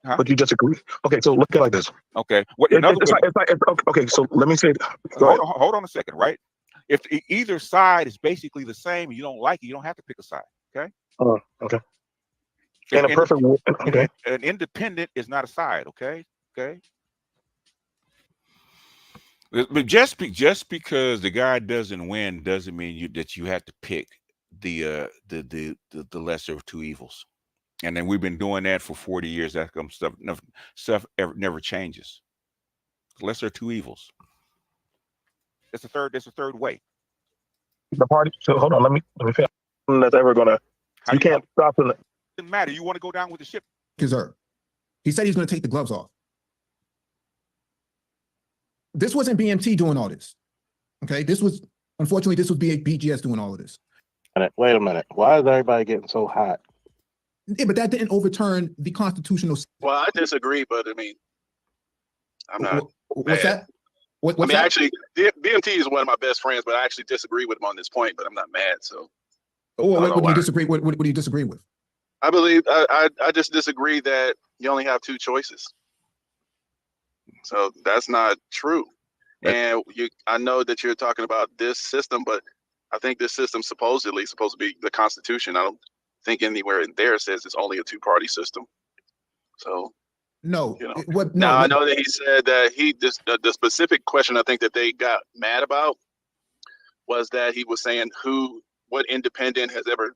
Huh? But you just agreed. Okay, so look at it like this. Okay. Okay, so let me say. Hold on a second, right? If either side is basically the same and you don't like it, you don't have to pick a side. Okay. Okay. In a perfect world, okay. An independent is not a side. Okay. Okay. But just because the guy doesn't win doesn't mean that you have to pick the lesser of two evils. And then we've been doing that for 40 years. That comes stuff never changes. Lesser of two evils. It's a third way. The party. So hold on, let me finish. That's ever gonna. How You do can't stop it. doesn't matter. You want to go down with the ship. Deserve. He said he's going to take the gloves off. This wasn't BMT doing all this. Okay, unfortunately this was BGS doing all of this. Wait a minute. Why is everybody getting so hot? Yeah, but that didn't overturn the constitutional. Well, I disagree, but I mean, I'm not. What's mad. that? What's I mean, that? actually, BMT is one of my best friends, but I actually disagree with him on this point. But I'm not mad. So, What do why. you disagree? What do you disagree with? I believe I just disagree that you only have two choices. So that's not true. And I know that you're talking about this system, but I think this system supposedly supposed to be the Constitution. I don't think anywhere in there says it's only a two-party system. So No. You know. What? now No. I know that he said that the specific question I think that they got mad about was that he was saying what independent has ever,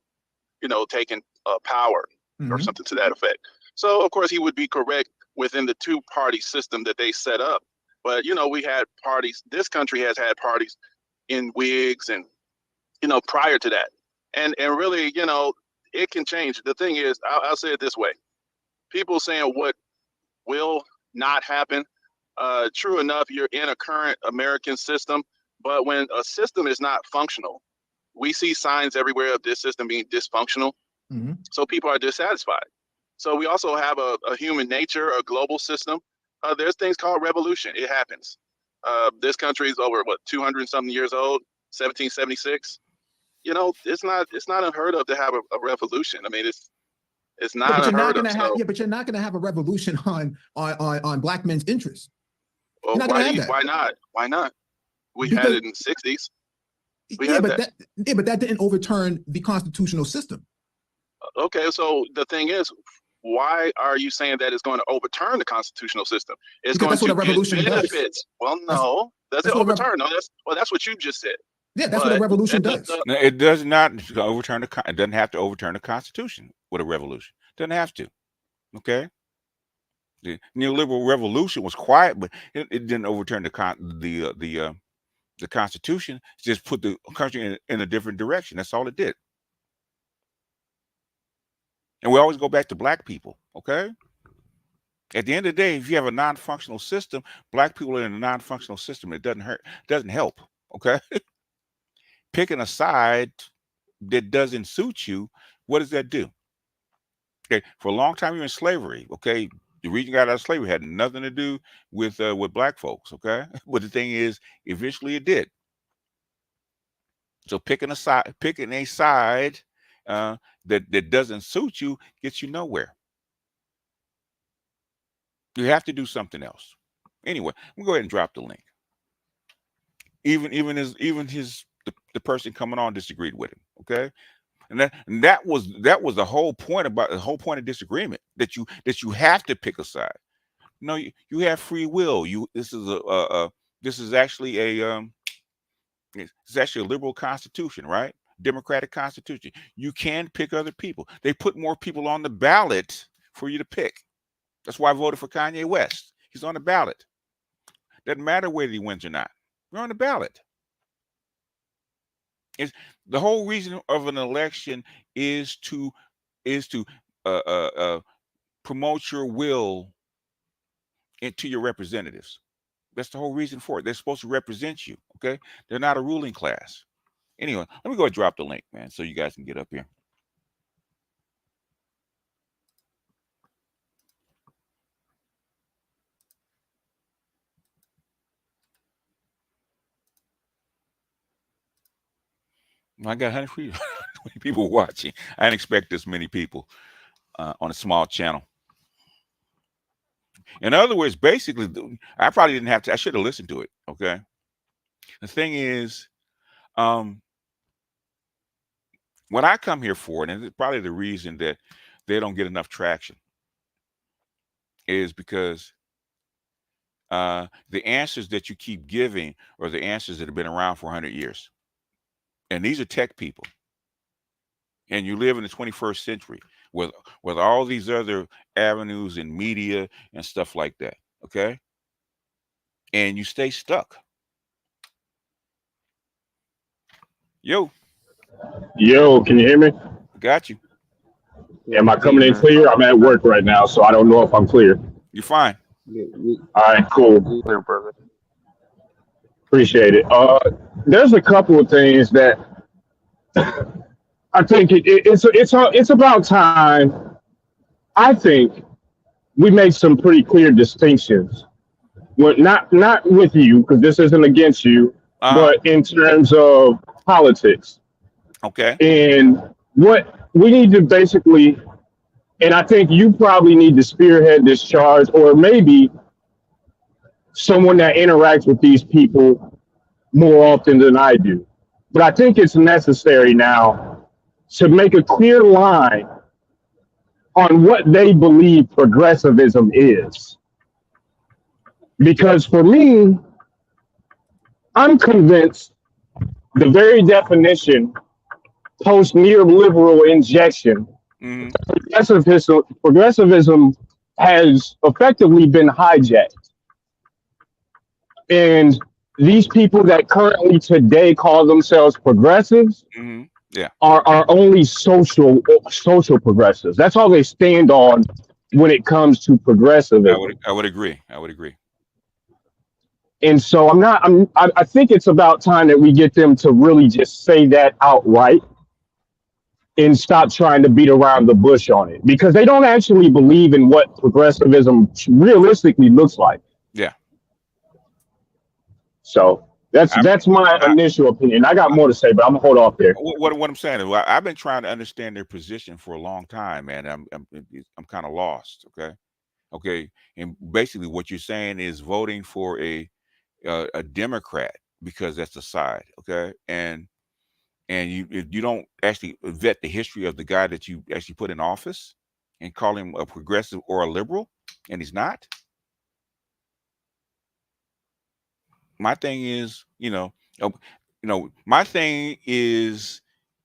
taken power or Mhm. something to that effect. So of course he would be correct within the two-party system that they set up. But we had parties. This country has had parties in wigs and prior to that, and really it can change. The thing is, I'll say it this way: people saying what will not happen. True enough, you're in a current American system, but when a system is not functional, we see signs everywhere of this system being dysfunctional. Mhm. So people are dissatisfied. So we also have a human nature, a global system. There's things called revolution. It happens. This country is over 200 something years old, 1776. It's not unheard of to have a revolution. I mean, it's Yeah, not but you're not unheard of. gonna have. So, Yeah, but you're not gonna have a revolution on black men's interests. well, not gonna have that. why not? Why not? We Because- had it in the 60s. We Yeah, had but that. that didn't overturn the constitutional system. Okay, so the thing is, why are you saying that it's going to overturn the constitutional system? It's Because going that's what to a revolution give does. benefits. Well, no. Does it that's what a rev- overturn? No, that's what you just said. Yeah, that's what a But revolution the- does. the- No, it does not overturn it doesn't have to overturn the Constitution with a revolution. Doesn't have to. Okay. The neoliberal revolution was quiet, but it didn't overturn the Constitution. It just put the country in a different direction. That's all it did. And we always go back to black people. Okay. At the end of the day, if you have a non-functional system, black people are in a non-functional system. It doesn't help. Okay. Picking a side that doesn't suit you, what does that do? Okay, for a long time you're in slavery. Okay, the reason you got out of slavery had nothing to do with black folks. Okay, but the thing is, eventually it did. So picking a side that doesn't suit you gets you nowhere. You have to do something else. Anyway, we'll go ahead and drop the link. Even the person coming on disagreed with him. Okay. And that was the whole point of disagreement, that you have to pick a side. No, you have free will. This is actually it's actually a liberal constitution, right? Democratic constitution. You can pick other people. They put more people on the ballot for you to pick. That's why I voted for Kanye West. He's on the ballot. Doesn't matter whether he wins or not. You're on the ballot. The whole reason of an election is to promote your will into your representatives. That's the whole reason for it. They're supposed to represent you. Okay, they're not a ruling class. Anyway, let me go and drop the link, man, so you guys can get up here. I got 100 people watching. I didn't expect this many people on a small channel. In other words, basically, I probably didn't have to. I should have listened to it. Okay. The thing is, what I come here for, and it's probably the reason that they don't get enough traction, is because the answers that you keep giving are the answers that have been around for 100 years. And these are tech people. And you live in the 21st century with all these other avenues and media and stuff like that. Okay. And you stay stuck. Yo, Yo, can you hear me? got you. Am I coming in clear? I'm at work right now, so I don't know if I'm clear. You're fine. All right, cool. Clear, brother. Appreciate it. There's a couple of things that I think it's about time. I think we make some pretty clear distinctions. Well, not with you, because this isn't against you, but in terms of politics. Okay. And what we need to basically, and I think you probably need to spearhead this charge, or maybe someone that interacts with these people more often than I do. But I think it's necessary now to make a clear line on what they believe progressivism is. Because for me, I'm convinced the very definition post neoliberal injection, progressivism has effectively been hijacked. And these people that currently today call themselves progressives are only social progressives. That's all they stand on when it comes to progressivism. I would agree. I would agree. And so I think it's about time that we get them to really just say that outright and stop trying to beat around the bush on it, because they don't actually believe in what progressivism realistically looks like. Yeah. So that's my initial opinion. I got more to say, but I'm gonna hold off there. What I'm saying is, I've been trying to understand their position for a long time, man. I'm kind of lost. Okay. And basically, what you're saying is voting for a Democrat because that's the side. Okay. And you don't actually vet the history of the guy that you actually put in office and call him a progressive or a liberal, and he's not. My thing is, my thing is,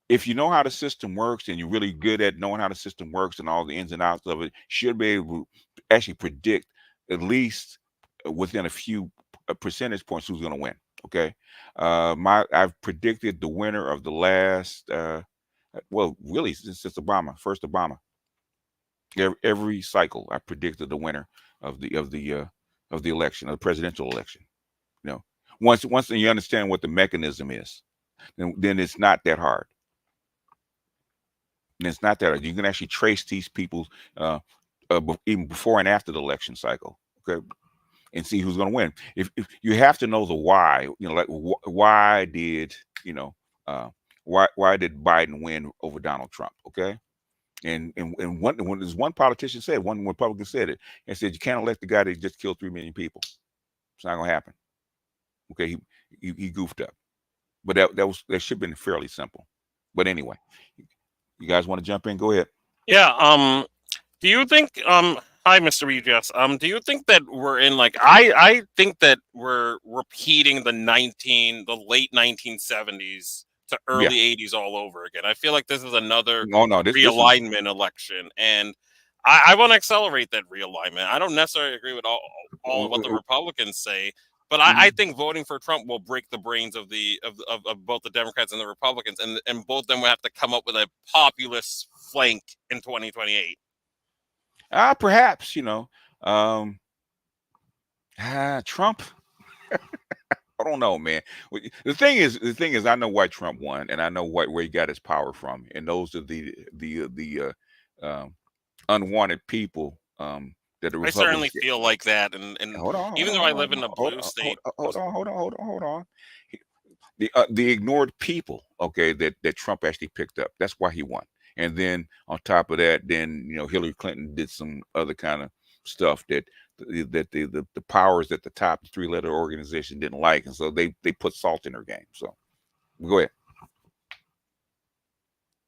if you know how the system works and you're really good at knowing how the system works and all the ins and outs of it, should be able to actually predict at least within a few percentage points who's going to win. Okay. I've predicted the winner of the last, really since first Obama. Every cycle, I predicted the winner of the election, of the presidential election. Once you understand what the mechanism is, then it's not that hard. And it's not that hard. You can actually trace these people even before and after the election cycle. Okay. And see who's going to win. If you have to know the why, like why did Biden win over Donald Trump? Okay, and when there's one politician said, one Republican said it, and said you can't elect the guy that just killed 3 million people. It's not going to happen. Okay, he goofed up, but that should have been fairly simple. But anyway, you guys want to jump in? Go ahead. Yeah. Do you think Hi, Mr. BGS. Do you think that we're in I think that we're repeating the late 1970s to early 80s all over again. I feel like this is another realignment election, and I want to accelerate that realignment. I don't necessarily agree with all of what the Republicans say, but I think voting for Trump will break the brains of both the Democrats and the Republicans, and both of them will have to come up with a populist flank in 2028. Perhaps, Trump. I don't know, man. The thing is, I know why Trump won, and I know where he got his power from, and those are the unwanted people that the Republicans. I certainly feel like that, and even though I live in a blue state. Hold on. The ignored people, okay, that Trump actually picked up. That's why he won. And then on top of that, Hillary Clinton did some other kind of stuff that the powers at the top, the 3-letter organization, didn't like, and so they put salt in her game. So go ahead.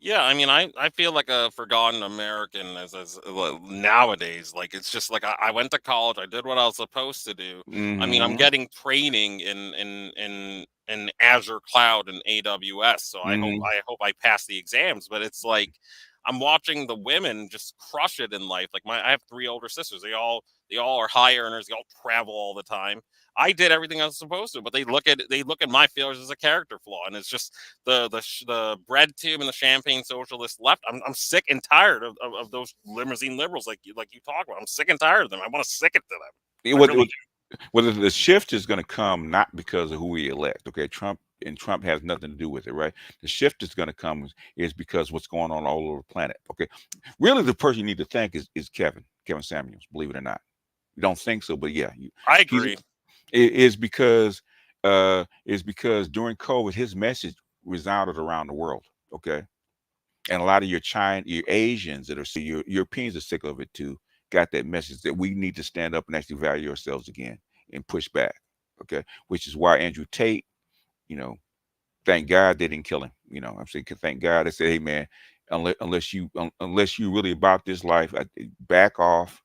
Yeah, I mean, I feel like a forgotten American as nowadays. Like it's just like I went to college, I did what I was supposed to do. I mean, I'm Mm-hmm. getting training in Azure Cloud and AWS, so Mm-hmm. I hope I pass the exams. But it's like I'm watching the women just crush it in life. Like I have 3 older sisters. They all are high earners. They all travel all the time. I did everything I was supposed to, but they look at my failures as a character flaw, and it's just the bread tube and the champagne socialist left. I'm sick and tired of those limousine liberals like you talk about. I'm sick and tired of them. I want to sick it to them. It I was, really do. well, the shift is going to come not because of who we elect. Okay, Trump has nothing to do with it, right? The shift is going to come is because what's going on all over the planet. Okay, really, the person you need to thank is Kevin Samuels. Believe it or not, you don't think so, but yeah, I he's agree. it is because during COVID, his message resounded around the world. Okay, and a lot of your Asians that are your Europeans are sick of it too. Got that message that we need to stand up and actually value ourselves again and push back. Okay, which is why Andrew Tate, you know, thank God they didn't kill him. I'm saying thank God they said, hey man, unless you really about this life, back off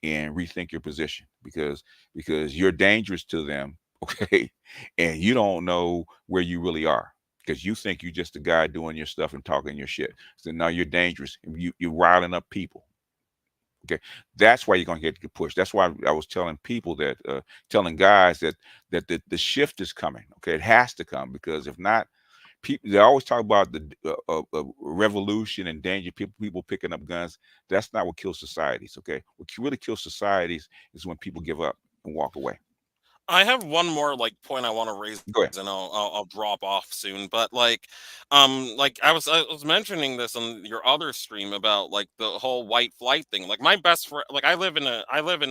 and rethink your position because you're dangerous to them. Okay, and you don't know where you really are because you think you're just a guy doing your stuff and talking your shit. So now you're dangerous. You're riling up people. Okay, that's why you're gonna get pushed. That's why I was telling people that, telling guys that the shift is coming. Okay, it has to come because if not, people they always talk about the revolution and danger. People picking up guns. That's not what kills societies. Okay, what really kills societies is when people give up and walk away. I have one more like point I want to raise, Go ahead. and I'll drop off soon. But like I was mentioning this on your other stream about like the whole white flight thing. Like my best friend, like I live in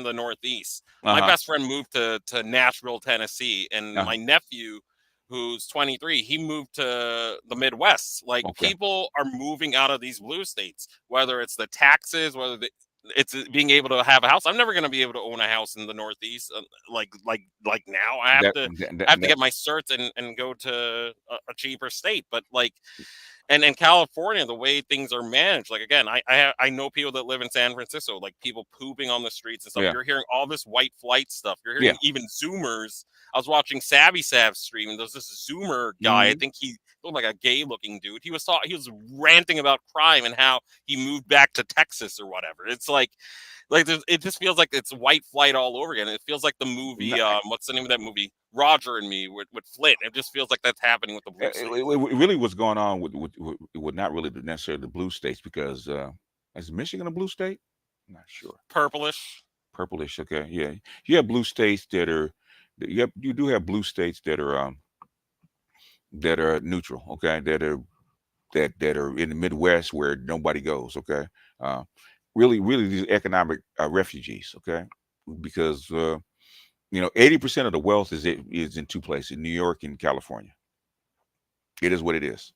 the Northeast. Uh My huh. best friend moved to Nashville, Tennessee, and Uh-huh. my nephew, who's 23, he moved to the Midwest. Like Okay. people are moving out of these blue states, whether it's the taxes, it's being able to have a house. I'm never going to be able to own a house in the Northeast, like now. That, I have to that get my certs and go to a cheaper state. But like, and in California, the way things are managed, like again, I know people that live in San Francisco, like people pooping on the streets and stuff. yeah You're hearing all this white flight stuff. You're yeah. hearing even Zoomers. I was watching Savvy Sav stream, and there's this Zoomer guy. I Hmm. think he looked like a gay looking dude. He was ranting about crime and how he moved back to Texas or whatever. It's like it just feels like it's white flight all over again. It feels like the movie. What's the name of that movie? Roger and Me with Flint. It just feels like that's happening with the blue states. Really what's going on with not really necessarily the blue states because is Michigan a blue state? I'm not sure. Purplish. Purplish. Okay, yeah. You have blue states that are you do have blue states that are neutral. Okay, that are in the Midwest where nobody goes. Okay, uh, really these economic refugees. Okay, because 80% of the wealth is in two places: New York and California. It is what it is.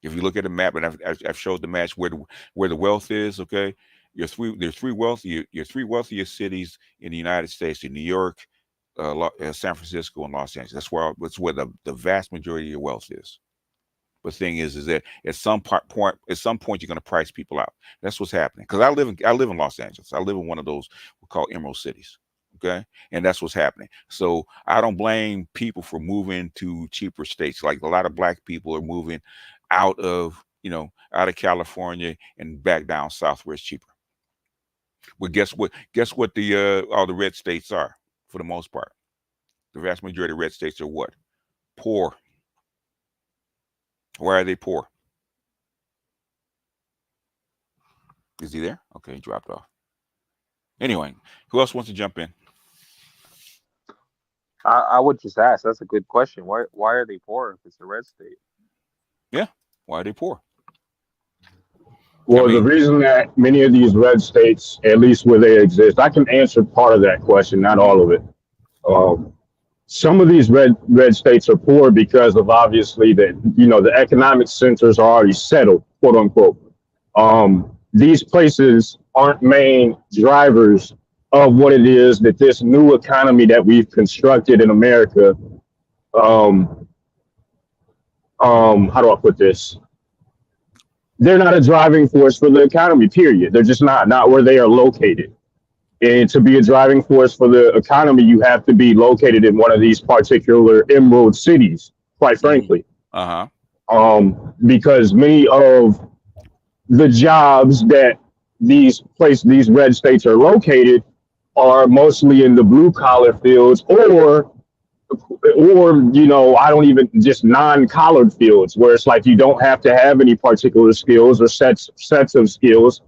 If you look at the map, and I've showed the match where the wealth is. Okay, there's your three wealthiest cities in the United States: in New York, San Francisco, and Los Angeles. That's where the vast majority of your wealth is. But the thing is that at some point, you're going to price people out. That's what's happening. Because I live in Los Angeles. I live in one of those we call emerald cities. Okay, and that's what's happening. So I don't blame people for moving to cheaper states. Like a lot of black people are moving out of California and back down south where it's cheaper. Well, guess what? Guess what all the red states are for the most part. The vast majority of red states are what? Poor. Why are they poor? Is he there? Okay, he dropped off. Anyway, who else wants to jump in? I would just ask. That's a good question. Why are they poor if it's a red state? Yeah, why are they poor? Well, the reason that many of these red states, at least where they exist, I can answer part of that question, not all of it. Some of these red states are poor because of obviously that the economic centers are already settled, quote unquote. These places aren't main drivers of what it is that this new economy that we've constructed in America. How do I put this? they're not a driving force for the economy, period. They're just not where they are located. And to be a driving force for the economy, you have to be located in one of these particular emerald cities, quite frankly. Uh-huh. Because many of the jobs that these red states are located are mostly in the blue collar fields or I don't even just non-collared fields where it's like you don't have to have any particular skills or sets of skills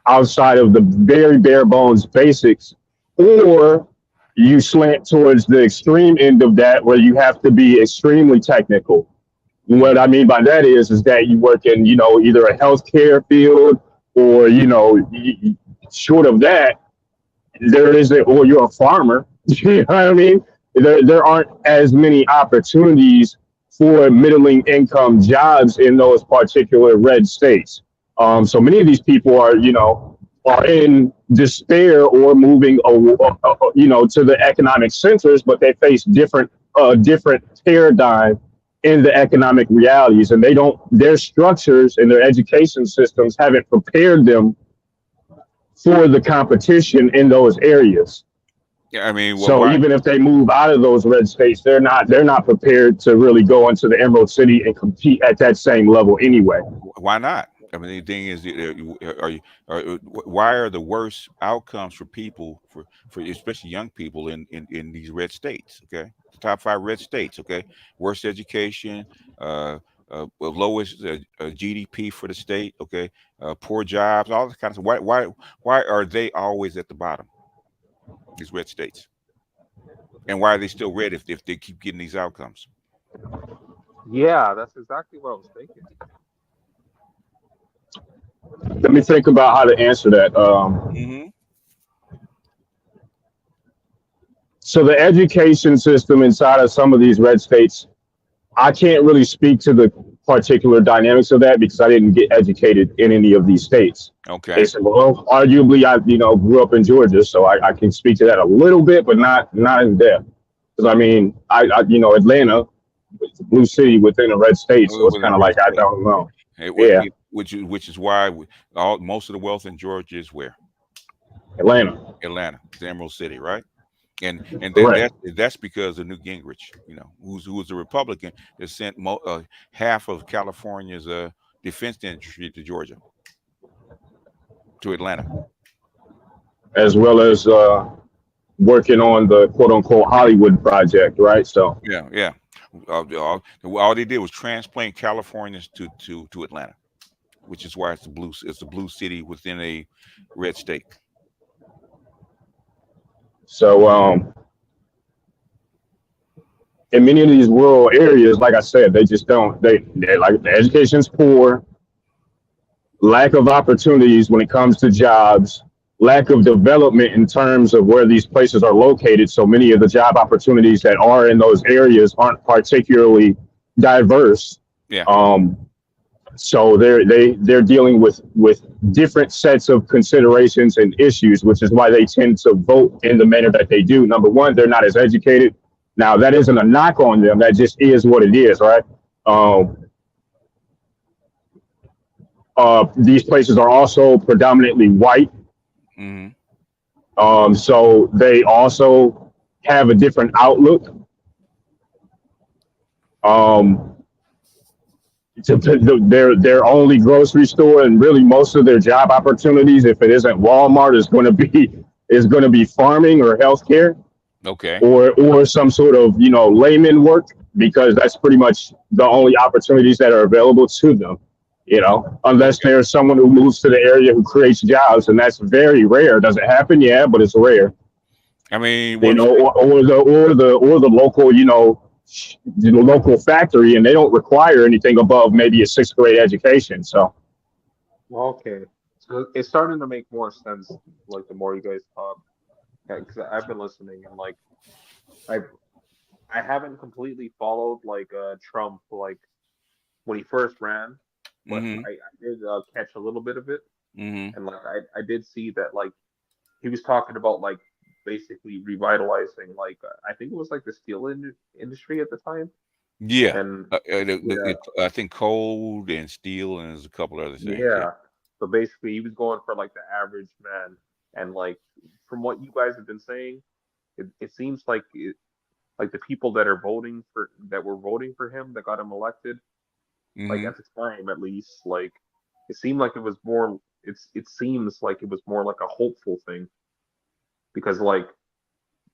outside of the very bare bones basics, or you slant towards the extreme end of that where you have to be extremely technical. What I mean by that is that you work in, either a healthcare field or, short of that, or you're a farmer. You know what I mean? There aren't as many opportunities for middling income jobs in those particular red states. So many of these people are in despair or moving, to the economic centers, but they face different paradigm in the economic realities, and their structures and their education systems haven't prepared them for the competition in those areas. Yeah, I mean, so even if they move out of those red states, they're not prepared to really go into the Emerald City and compete at that same level anyway. Why not? I mean, the thing is, why are the worst outcomes for people, for especially young people in these red states? Okay, the top 5 red states. Okay, worst education, lowest GDP for the state. Okay, poor jobs, all this kind of stuff. Why are they always at the bottom? These red states, and why are they still red if they keep getting these outcomes? Yeah, that's exactly what I was thinking. Let me think about how to answer that. So the education system inside of some of these red states, I can't really speak to the particular dynamics of that because I didn't get educated in any of these states. Okay. Well, arguably, I grew up in Georgia, so I can speak to that a little bit, but not in depth. Because I mean, Atlanta, it's a blue city within a red state, so it's kind of like I don't know. Which is why most of the wealth in Georgia is where? Atlanta, the Emerald City, right? And that's because of Newt Gingrich, who was a Republican that sent half of California's defense industry to Georgia, to Atlanta, as well as working on the quote unquote Hollywood project, right? So yeah. All they did was transplant Californians to Atlanta, which is why it's a blue city within a red state. So in many of these rural areas, like I said, they just don't. They like the education's poor, lack of opportunities when it comes to jobs, lack of development in terms of where these places are located. So many of the job opportunities that are in those areas aren't particularly diverse. Yeah. So they're dealing with different sets of considerations and issues, which is why they tend to vote in the manner that they do. Number one, they're not as educated. Now, that isn't a knock on them. That just is what it is, right? These places are also predominantly white. So they also have a different outlook. Their only grocery store and really most of their job opportunities, if it isn't Walmart, is going to be farming or healthcare. Okay. Or some sort of layman work, because that's pretty much the only opportunities that are available to them. Unless there's someone who moves to the area who creates jobs, and that's very rare. Does it happen? Yeah, but it's rare. I mean, or the local, the local factory, and they don't require anything above maybe a 6th grade education. So, okay, so it's starting to make more sense. Like the more you guys talk, because I've been listening, and like I haven't completely followed like Trump like when he first ran, but I did catch a little bit of it, and like I did see that like he was talking about like basically revitalizing like I think it was like the steel industry at the time. Yeah. And yeah, I think cold and steel, and there's a couple other things. Yeah. yeah. So basically, he was going for like the average man, and like from what you guys have been saying, it seems like like the people that were voting for him that got him elected, like Hmm. at the time at least, like it seemed like it was more. It seems like it was more like a hopeful thing because like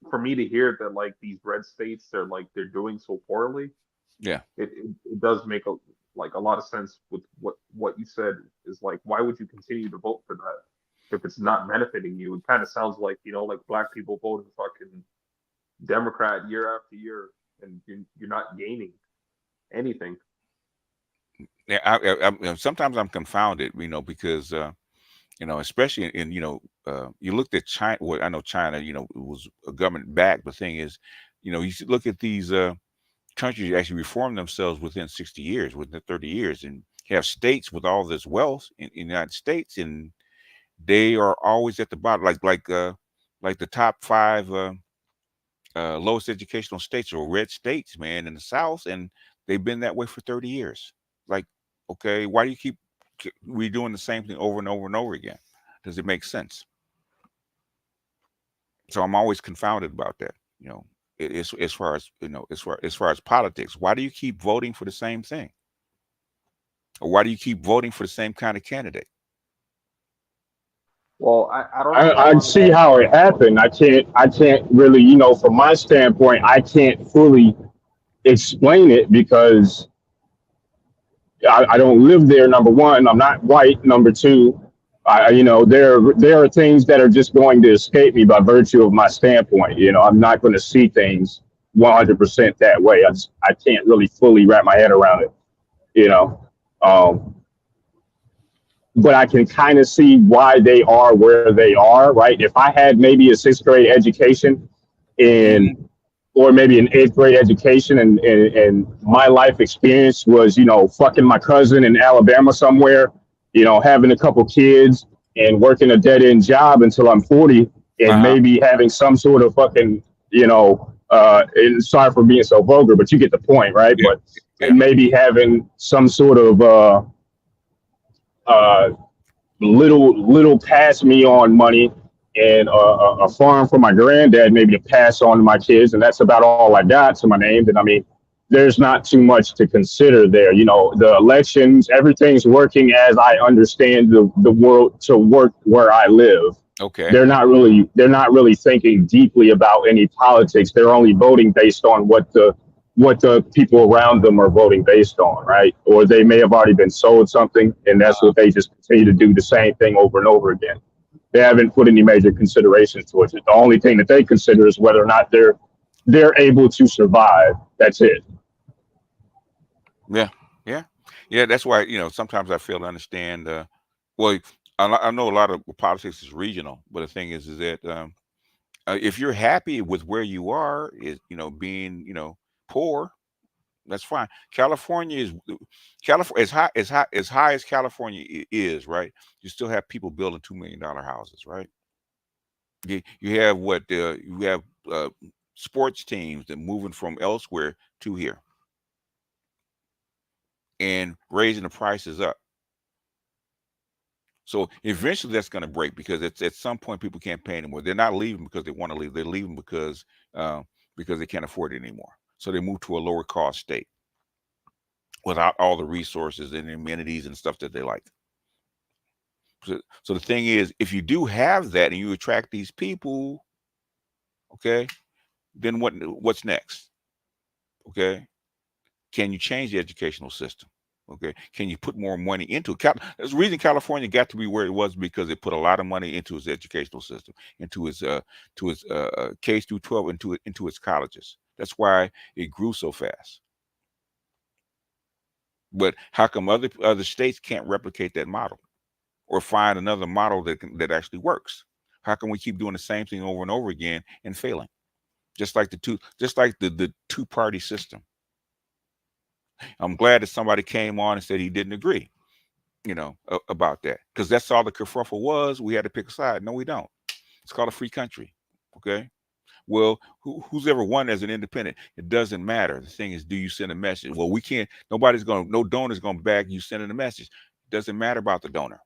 for me to hear that like these red states they're doing so poorly, Yeah. it does make a lot of sense with what you said is like why would you continue to vote for that if it's not benefiting you? It kind of sounds like like black people voting fucking Democrat year after year and you're not gaining anything. Yeah. Sometimes I'm confounded, because especially in you looked at China. Well, I know China, it was a government backed. The thing is, you should look at these countries that actually reform themselves within 60 years, within 30 years, and you have states with all this wealth in the United States, and they are always at the bottom, like the top five lowest educational states are red states, man, in the South, and they've been that way for 30 years. Like, okay, why do you keep redoing the same thing over and over and over again? Does it make sense? So I'm always confounded about that. As far as as far as politics, why do you keep voting for the same thing, or why do you keep voting for the same kind of candidate? Well, I don't know if you I want to see how it happened. I can't really, from my standpoint, I can't fully explain it because I don't live there. Number one, I'm not white. Number two, there are things that are just going to escape me by virtue of my standpoint. I'm not going to see things 100% that way. I can't really fully wrap my head around it. You know, um, but I can kind of see why they are where they are. Right? If I had maybe a sixth grade education Hmm. in or maybe an eighth grade education and my life experience was, fucking my cousin in Alabama somewhere, having a couple kids and working a dead end job until I'm 40 and Uh-huh. maybe having some sort of fucking, and sorry for being so vulgar, but you get the point, right? Yeah. But Yeah. and maybe having some sort of uh, little pass me on money and a farm for my granddad maybe to pass on to my kids, and that's about all I got to my name. Then I mean, there's not too much to consider there. The elections, everything's working as I understand the world to work where I live. Okay. They're not really thinking deeply about any politics. They're only voting based on what the people around them are voting based on, right? Or they may have already been sold something, and that's what they just continue to do the same thing over and over again. They haven't put any major considerations towards it. The only thing that they consider is whether or not they're able to survive. That's it. Yeah. Yeah. Yeah. That's why sometimes I fail to understand. Well, I know a lot of politics is regional, but the thing is that if you're happy with where you are, is being poor, that's fine. California, as high as California is, right? You still have people building $2 million houses, right? You have you have sports teams that moving from elsewhere to here and raising the prices up. So eventually that's going to break because it's at some point people can't pay anymore. They're not leaving because they want to leave. They're leaving because they can't afford it anymore. So they move to a lower cost state without all the resources and amenities and stuff that they like. So the thing is, if you do have that and you attract these people, okay, then what's next? Okay, can you change the educational system? Okay, can you put more money into it? There's the reason California got to be where it was because it put a lot of money into its educational system, into its K through 12, into its colleges. That's why it grew so fast. But how come other states can't replicate that model or find another model that actually works? How come we keep doing the same thing over and over again and failing? Just like the two-party system. I'm glad that somebody came on and said he didn't agree, about that, because that's all the kerfuffle was. We had to pick a side. No, we don't. It's called a free country, okay? Well, who's ever won as an independent? It doesn't matter. The thing is, do you send a message? Well, we can't. No donor's going to back you sending a message. It doesn't matter about the donor.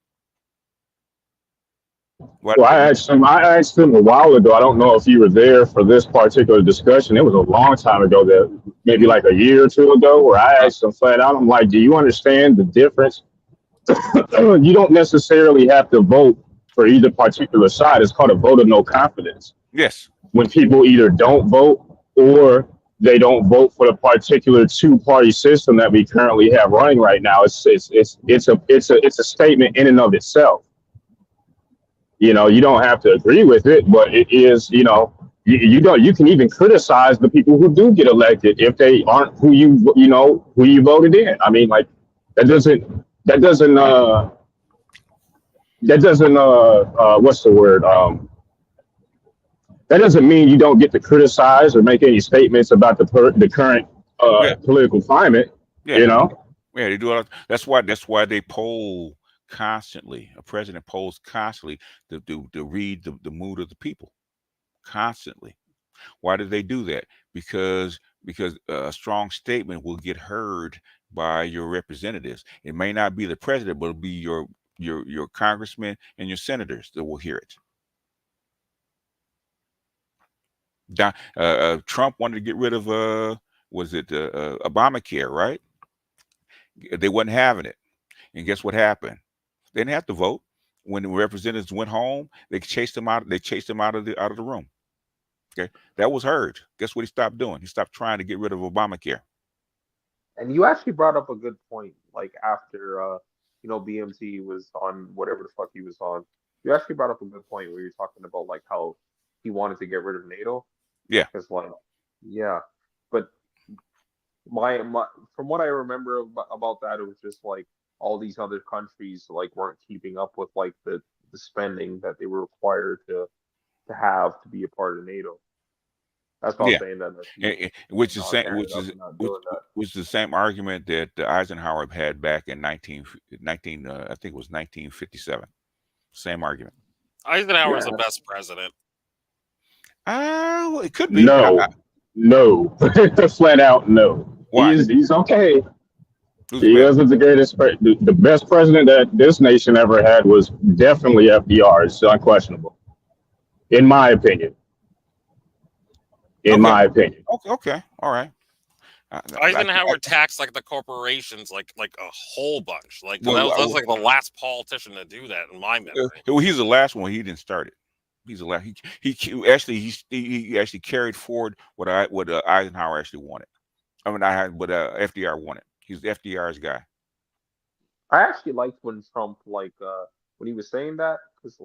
Well, I asked him a while ago. I don't know if you were there for this particular discussion. It was a long time ago, that maybe like a year or two ago, where I asked him flat out, I'm like, do you understand the difference? You don't necessarily have to vote for either particular side. It's called a vote of no confidence. Yes. When people either don't vote or they don't vote for the particular two-party system that we currently have running right now, it's a statement in and of itself. You know, you don't have to agree with it, but it is, you know, you can even criticize the people who do get elected if they aren't who you voted in. I mean, like that doesn't what's the word? That doesn't mean you don't get to criticize or make any statements about the current political climate. Yeah. You know. Yeah, they do it. That's why they poll constantly. A president polls constantly to read the mood of the people constantly. Why do they do that? Because a strong statement will get heard by your representatives. It may not be the president, but it'll be your congressmen and your senators that will hear it. Trump wanted to get rid of Obamacare, right? They wasn't having it, and guess what happened? They didn't have to vote. When the representatives went home, they chased them out. They chased them out of the room. Okay, that was heard. Guess what he stopped doing? He stopped trying to get rid of Obamacare. And you actually brought up a good point. Like after BMT was on whatever the fuck he was on, you actually brought up a good point where you're talking about like how he wanted to get rid of NATO. Yeah. Because but my from what I remember about that, it was just like all these other countries like weren't keeping up with like the spending that they were required to have to be a part of NATO. That's what I'm saying. Which is the same argument that Eisenhower had back in 1957. Same argument. Eisenhower's the best president. It could be. No, flat out no. Why? He's okay. He wasn't the greatest. The best president that this nation ever had was definitely FDR. It's unquestionable, in my opinion. My opinion. Okay. All right. Eisenhower taxed like the corporations like a whole bunch. Like that was like the last politician to do that in my memory. Well, he's the last one. He didn't start it. He's the last. He actually carried forward what Eisenhower actually wanted. I mean, what FDR wanted. He's FDR's guy. I actually liked when Trump when he was saying that because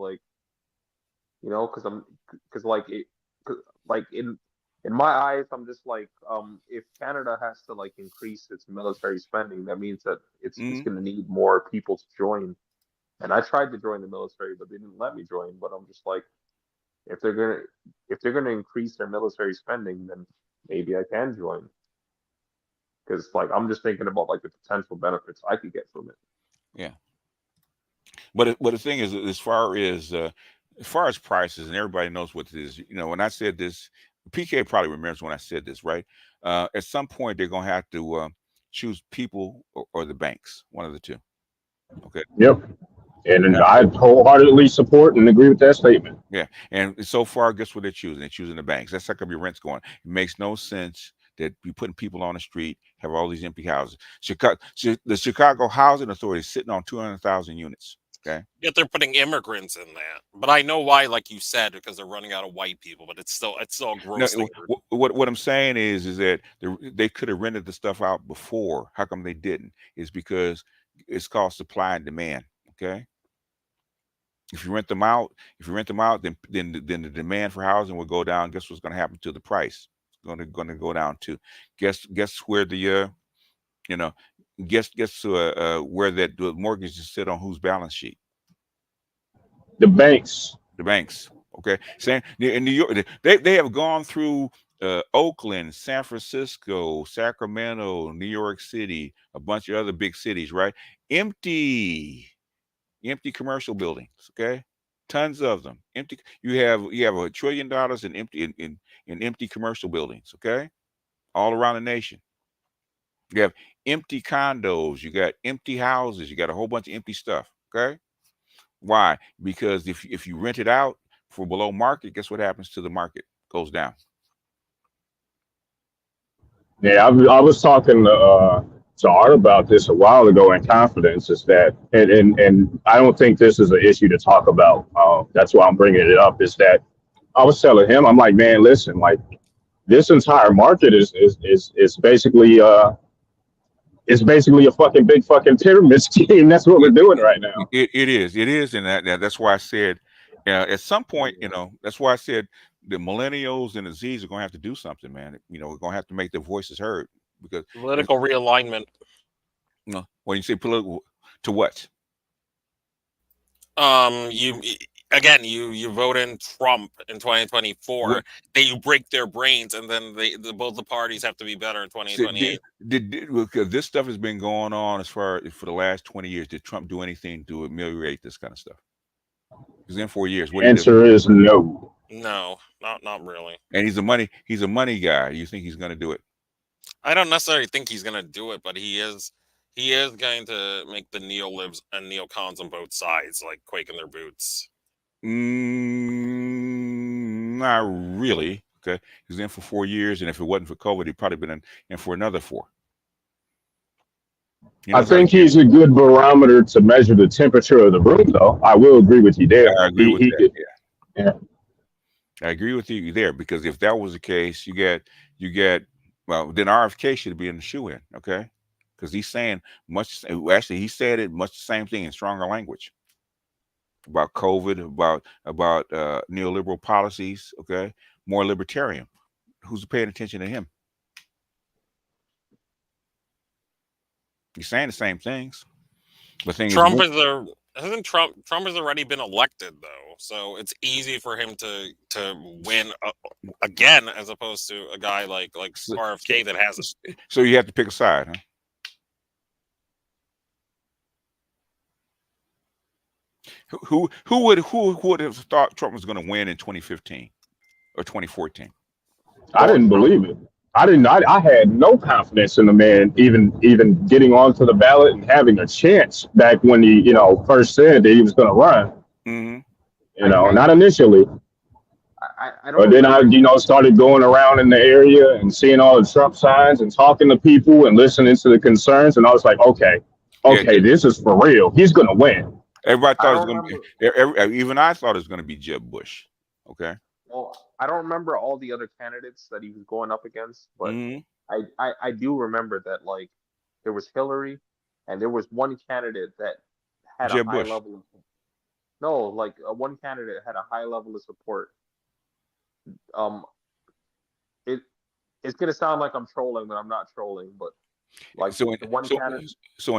in my eyes, I'm just like, if Canada has to like increase its military spending, that means that it's going to need more people to join. And I tried to join the military, but they didn't let me join. But I'm just like, if they're gonna increase their military spending, then maybe I can join. Because like I'm just thinking about like the potential benefits I could get from it. Yeah. But the thing is, as far as prices, and everybody knows what it is. You know, when I said this, PK probably remembers when I said this, right? At some point, they're gonna have to choose people or the banks, one of the two. Okay. Yep. And I wholeheartedly support and agree with that statement. Yeah. And so far, guess what they're choosing? They're choosing the banks. That's how come your rent's going. It makes no sense that you're putting people on the street, have all these empty houses. The Chicago Housing Authority is sitting on 200,000 units. Okay. Yet they're putting immigrants in that. But I know why, like you said, because they're running out of white people. But it's still gross. No, what I'm saying is that they could have rented the stuff out before. How come they didn't? Is because it's called supply and demand. Okay. If you rent them out, then the demand for housing will go down. Guess what's going to happen to the price? It's going to go down too. Guess where the where the mortgages sit on whose balance sheet? The banks. The banks. Okay. Same in New York. They have gone through Oakland, San Francisco, Sacramento, New York City, a bunch of other big cities, right? Empty commercial buildings, okay? tons of them. Empty. You have $1 trillion in empty commercial buildings. Okay, all around the nation. You have empty condos. You got empty houses. You got a whole bunch of empty stuff. Okay, why? Because if you rent it out for below market, guess what happens to the market? Goes down. Yeah, I was talking to Art about this a while ago in confidence. Is that and I don't think this is an issue to talk about. That's why I'm bringing it up. Is that I was telling him, I'm like, man, listen, like this entire market is basically it's basically a fucking big fucking pyramid scheme. That's what we're doing right now. It is, and that's why I said at some point, that's why I said the millennials and the Z's are going to have to do something, man. We're going to have to make their voices heard because Political realignment. When you say political, to what? You vote in Trump in 2024, you break their brains, and then both the parties have to be better in 2028. Because this stuff has been going on for the last 20 years. Did Trump do anything to ameliorate this kind of stuff? Because in 4 years, what answer is no. No, not really. And he's a money guy. You think he's going to do it? I don't necessarily think he's going to do it, but he is going to make the neolibs and neocons on both sides like quake in their boots. Not really. Okay, he's in for 4 years, and if it wasn't for COVID, he'd probably been in for another 4. I think he's a good barometer to measure the temperature of the room, though. I will agree with you there. I agree with that. Yeah. I agree with you there, because if that was the case, you get well, then RFK should be in the shoe in, okay? Because he's saying he said it much the same thing in stronger language about COVID, about neoliberal policies, okay? More libertarian. Who's paying attention to him? He's saying the same things. The thing Trump has already been elected, though, so it's easy for him to win again, as opposed to a guy like RFK that hasn't. So you have to pick a side, huh? Who would have thought Trump was going to win in 2015 or 2014? I didn't believe it. I had no confidence in the man even getting onto the ballot and having a chance back when he first said that he was going to run. Mm-hmm. Not initially. But then I started going around in the area and seeing all the Trump signs and talking to people and listening to the concerns, and I was like, okay, this is for real. He's going to win. Everybody thought it was going to be. Even I thought it was going to be Jeb Bush. Okay. Well, I don't remember all the other candidates that he was going up against, but I do remember that there was Hillary, and there was one candidate that had Jeb a high Bush. level. One candidate had a high level of support. It's gonna sound like I'm trolling, but I'm not trolling. But so in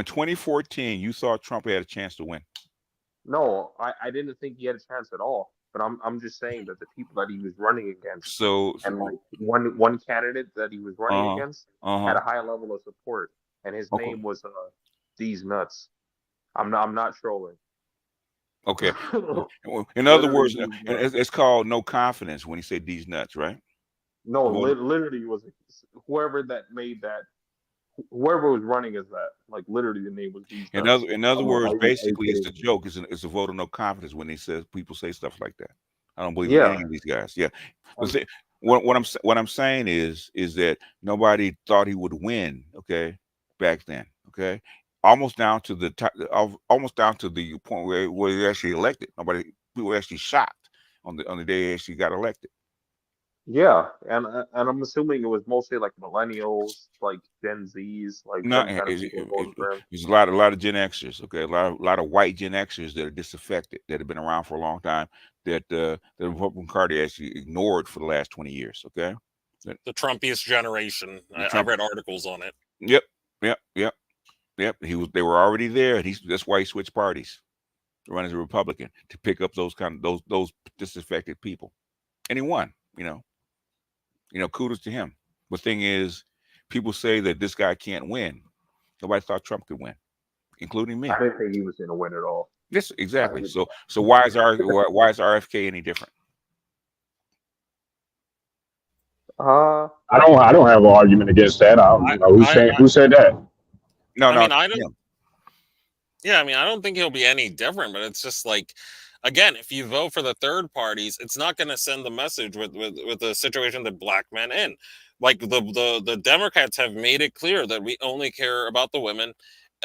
2014, you thought Trump had a chance to win? No, I didn't think he had a chance at all. But I'm just saying that the people that he was running against, one candidate that he was running against had a high level of support, and his name was These Nuts. I'm not trolling. Okay. In other words, it's called no confidence when he said These Nuts, right? No, literally was whoever that made that. Whoever was running as that, literally the name was These Nuts. In other words, basically, it's a joke. It's a vote of no confidence when people say stuff like that. I don't believe in any of these guys. Yeah. What I'm saying is that nobody thought he would win. Okay, back then. Okay, almost down to the point where he actually elected. People were actually shocked on the day he actually got elected. Yeah, and I'm assuming it was mostly millennials, Gen Zs, there's a lot of Gen Xers, okay, a lot of white Gen Xers that are disaffected, that have been around for a long time, that the Republican Party actually ignored for the last 20 years, okay. The Trumpiest generation. I read articles on it. Yep. They were already there. That's why he switched parties to run as a Republican, to pick up those disaffected people, and he won. Kudos to him. The thing is, people say that this guy can't win. Nobody thought Trump could win, including me. I didn't think he was going to win at all. Yes, exactly. So why is RFK any different? Uh, I don't have an argument against that. You know, who said that? No, I no. mean, I don't. Yeah, I mean, I don't think he'll be any different, but it's just like, again, if you vote for the third parties, it's not going to send the message with the situation that black men in. Like the Democrats have made it clear that we only care about the women.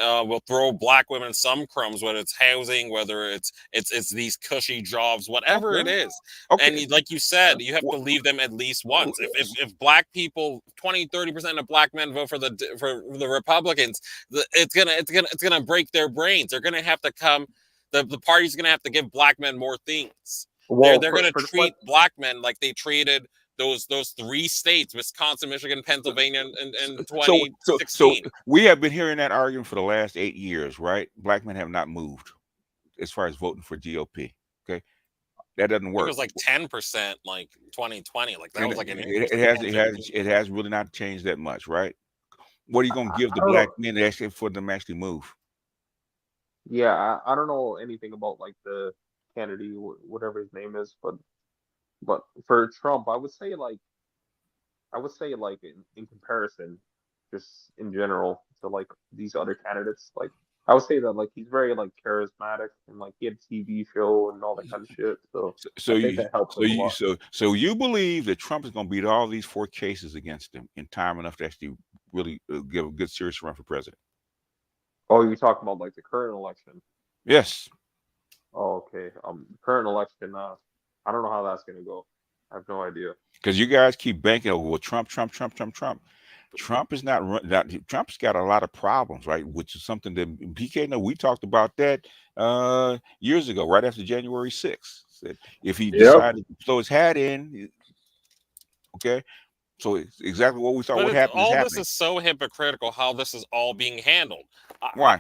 We'll throw black women some crumbs, whether it's housing, whether it's these cushy jobs, whatever it is. Okay. And like you said, you have to leave them at least once. If black people, 20-30% of black men vote for the Republicans, it's gonna break their brains. They're gonna have to come. The party's gonna have to give black men more things. well, They're gonna treat black men like they treated those 3 states, Wisconsin, Michigan, Pennsylvania, in 2016. So we have been hearing that argument for the last 8 years, right? Black men have not moved as far as voting for GOP. Okay, that doesn't work. It was like 10%, like 2020. Like that And was like an it has really not changed that much, right? What are you going to give the don't black know. men for them to actually move? Yeah, I don't know anything about like the Kennedy, whatever his name is, but for Trump, I would say like in comparison, just in general to like these other candidates, like I would say that like he's very like charismatic and like he had a TV show and all that kind of shit. So I think that helps him a lot. So you believe that Trump is going to beat all these 4 cases against him in time enough to actually really give a good serious run for president? Oh, you're talking about like the current election? Yes. Oh, okay. Current election. I don't know how that's gonna go. I have no idea. Because you guys keep banking over, well, Trump. Trump is not Trump's got a lot of problems, right? Which is something that PK we talked about that years ago, right after January 6th. Said if he decided to throw his hat in, okay. So it's exactly what we thought would happen. All this is so hypocritical. How this is all being handled. Why?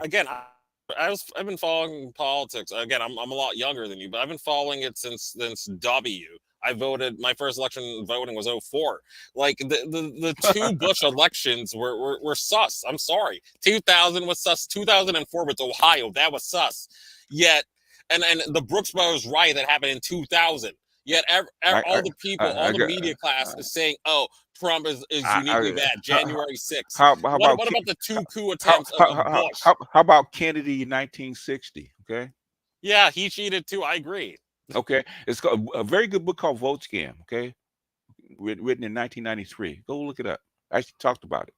I've been following politics. Again, I'm a lot younger than you, but I've been following it since W. I voted. My first election voting was 2004. Like the 2 Bush elections were sus. I'm sorry. 2000 was sus. 2004 with Ohio, that was sus. Yet, and the Brooks Brothers riot that happened in 2000. Yet all the people, all the media class is saying, "Oh, Trump is uniquely bad." January 6th. What about the 2 coup attempts of Bush? How about Kennedy in 1960? Okay. Yeah, he cheated too. I agree. Okay, it's called a very good book called Vote Scam. Okay, written in 1993. Go look it up. I actually talked about it.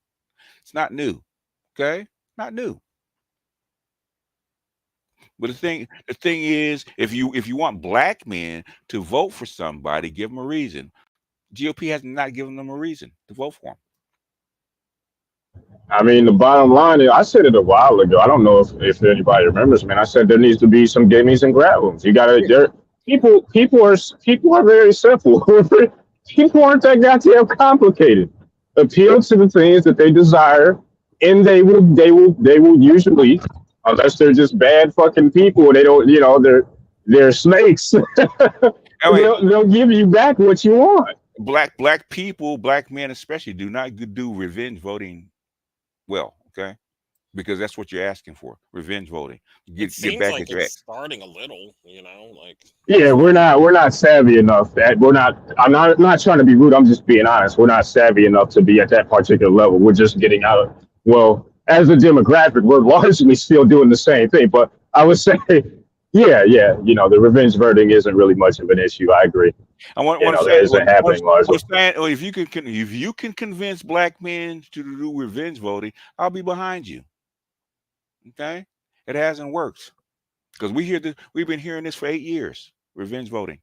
It's not new. Okay, not new. But the thing is, if you want black men to vote for somebody, give them a reason. GOP has not given them a reason to vote for him. I mean, the bottom line is, I said it a while ago. I don't know if anybody remembers, man. I said there needs to be some gimmies and grabs. You got to. People are very simple. People aren't that goddamn complicated. Appeal to the things that they desire, and they will usually, unless they're just bad fucking people, they don't, they're snakes. They'll give you back what you want. Black people, black men especially, do not do revenge voting well. Okay. Because that's what you're asking for, revenge voting. It seems back like at your it's ex. starting a little, like. Yeah, we're not savvy enough. I'm not trying to be rude. I'm just being honest. We're not savvy enough to be at that particular level. We're just getting out. Well, as a demographic, we're largely still doing the same thing. But I would say, yeah, the revenge voting isn't really much of an issue. I agree. I want to say, if you can convince black men to do revenge voting, I'll be behind you. Okay, it hasn't worked because we've been hearing this for 8 years. Revenge voting.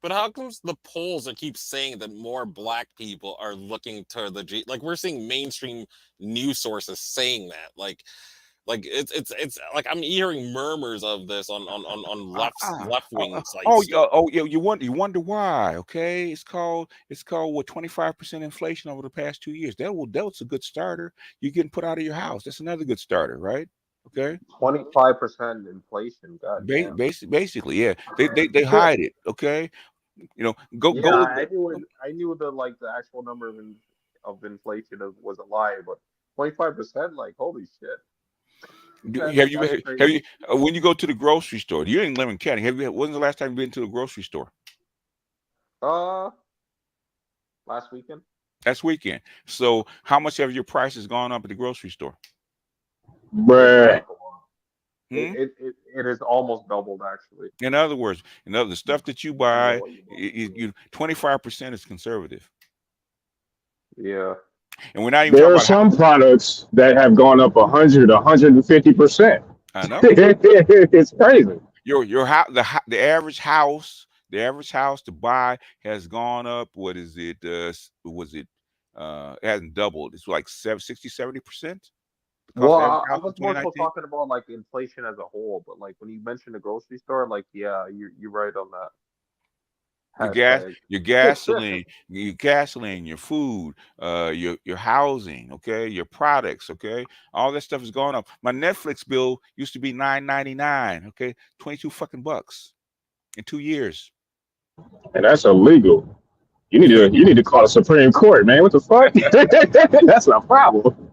But how comes the polls that keep saying that more black people are looking to like we're seeing mainstream news sources saying that like it's like I'm hearing murmurs of this on left wing sites. You wonder why? Okay, it's called what 25% inflation over the past 2 years. That's a good starter. You're getting put out of your house. That's another good starter, right? Okay. 25% inflation. God. Basically, yeah. They hide it. Okay. Go. I knew the actual number of inflation was a lie, but 25%, like holy shit. Have you That's have crazy. you when you go to the grocery store? You're in Lemon County. When's the last time you've been to the grocery store? Uh, last weekend. That's weekend. So how much have your prices gone up at the grocery store? Bruh. Hmm? It is almost doubled actually. In other words, the stuff that you Depends on buy, what you buy. you 25% is conservative, Yeah. and we're not even There talking are about some products that have gone up 100, 150%. I know It's crazy. your house, the average house, to buy has gone up. What is it? Was it? It hasn't doubled. It's like 60-70%. The cost Well, of average I house in was more so 2019. talking about like inflation as a whole, but like when you mentioned the grocery store, like yeah, you're right on that. Hashtag. Your gasoline, your food, your housing, okay, your products, okay, all that stuff is going up. My Netflix bill used to be $9.99, okay, 22 fucking bucks in 2 years. And that's illegal. You need to call the Supreme Court, man. What the fuck? That's a problem.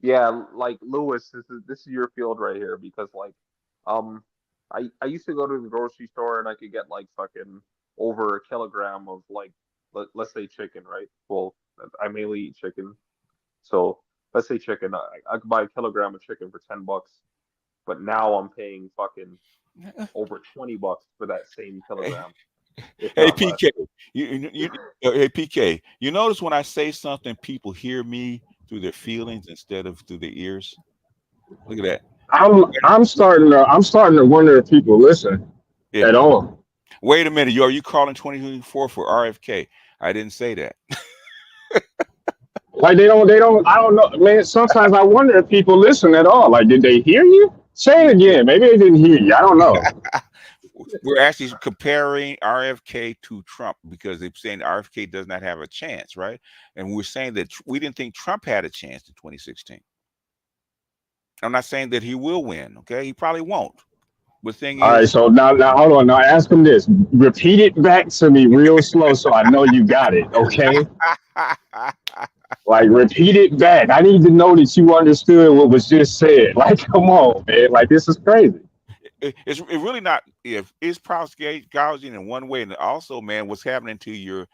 Yeah, like Lewis, this is your field right here because like, I used to go to the grocery store and I could get like fucking over a kilogram of like let's say chicken, right? Well, I mainly eat chicken, so let's say chicken. I could buy a kilogram of chicken for $10, but now I'm paying fucking over $20 for that same kilogram. If Hey not less. PK, hey PK, you notice when I say something, people hear me through their feelings instead of through their ears. Look at that. I'm starting to wonder if people listen Yeah. at all. Wait a minute, are you calling 2024 for RFK? I didn't say that. Like they don't. I don't know, man. Sometimes I wonder if people listen at all. Like, did they hear you? Say it again. Maybe they didn't hear you. I don't know. We're actually comparing RFK to Trump because they're saying RFK does not have a chance, right? And we're saying that we didn't think Trump had a chance in 2016. I'm not saying that he will win, okay? He probably won't. The thing All right. is, So now hold on. Now ask him this. Repeat it back to me real slow so I know you got it. Okay. Like repeat it back. I need to know that you understood what was just said. Like, come on, man. Like this is crazy. it's really not. If it's price gouging in one way, and also, man, what's happening to your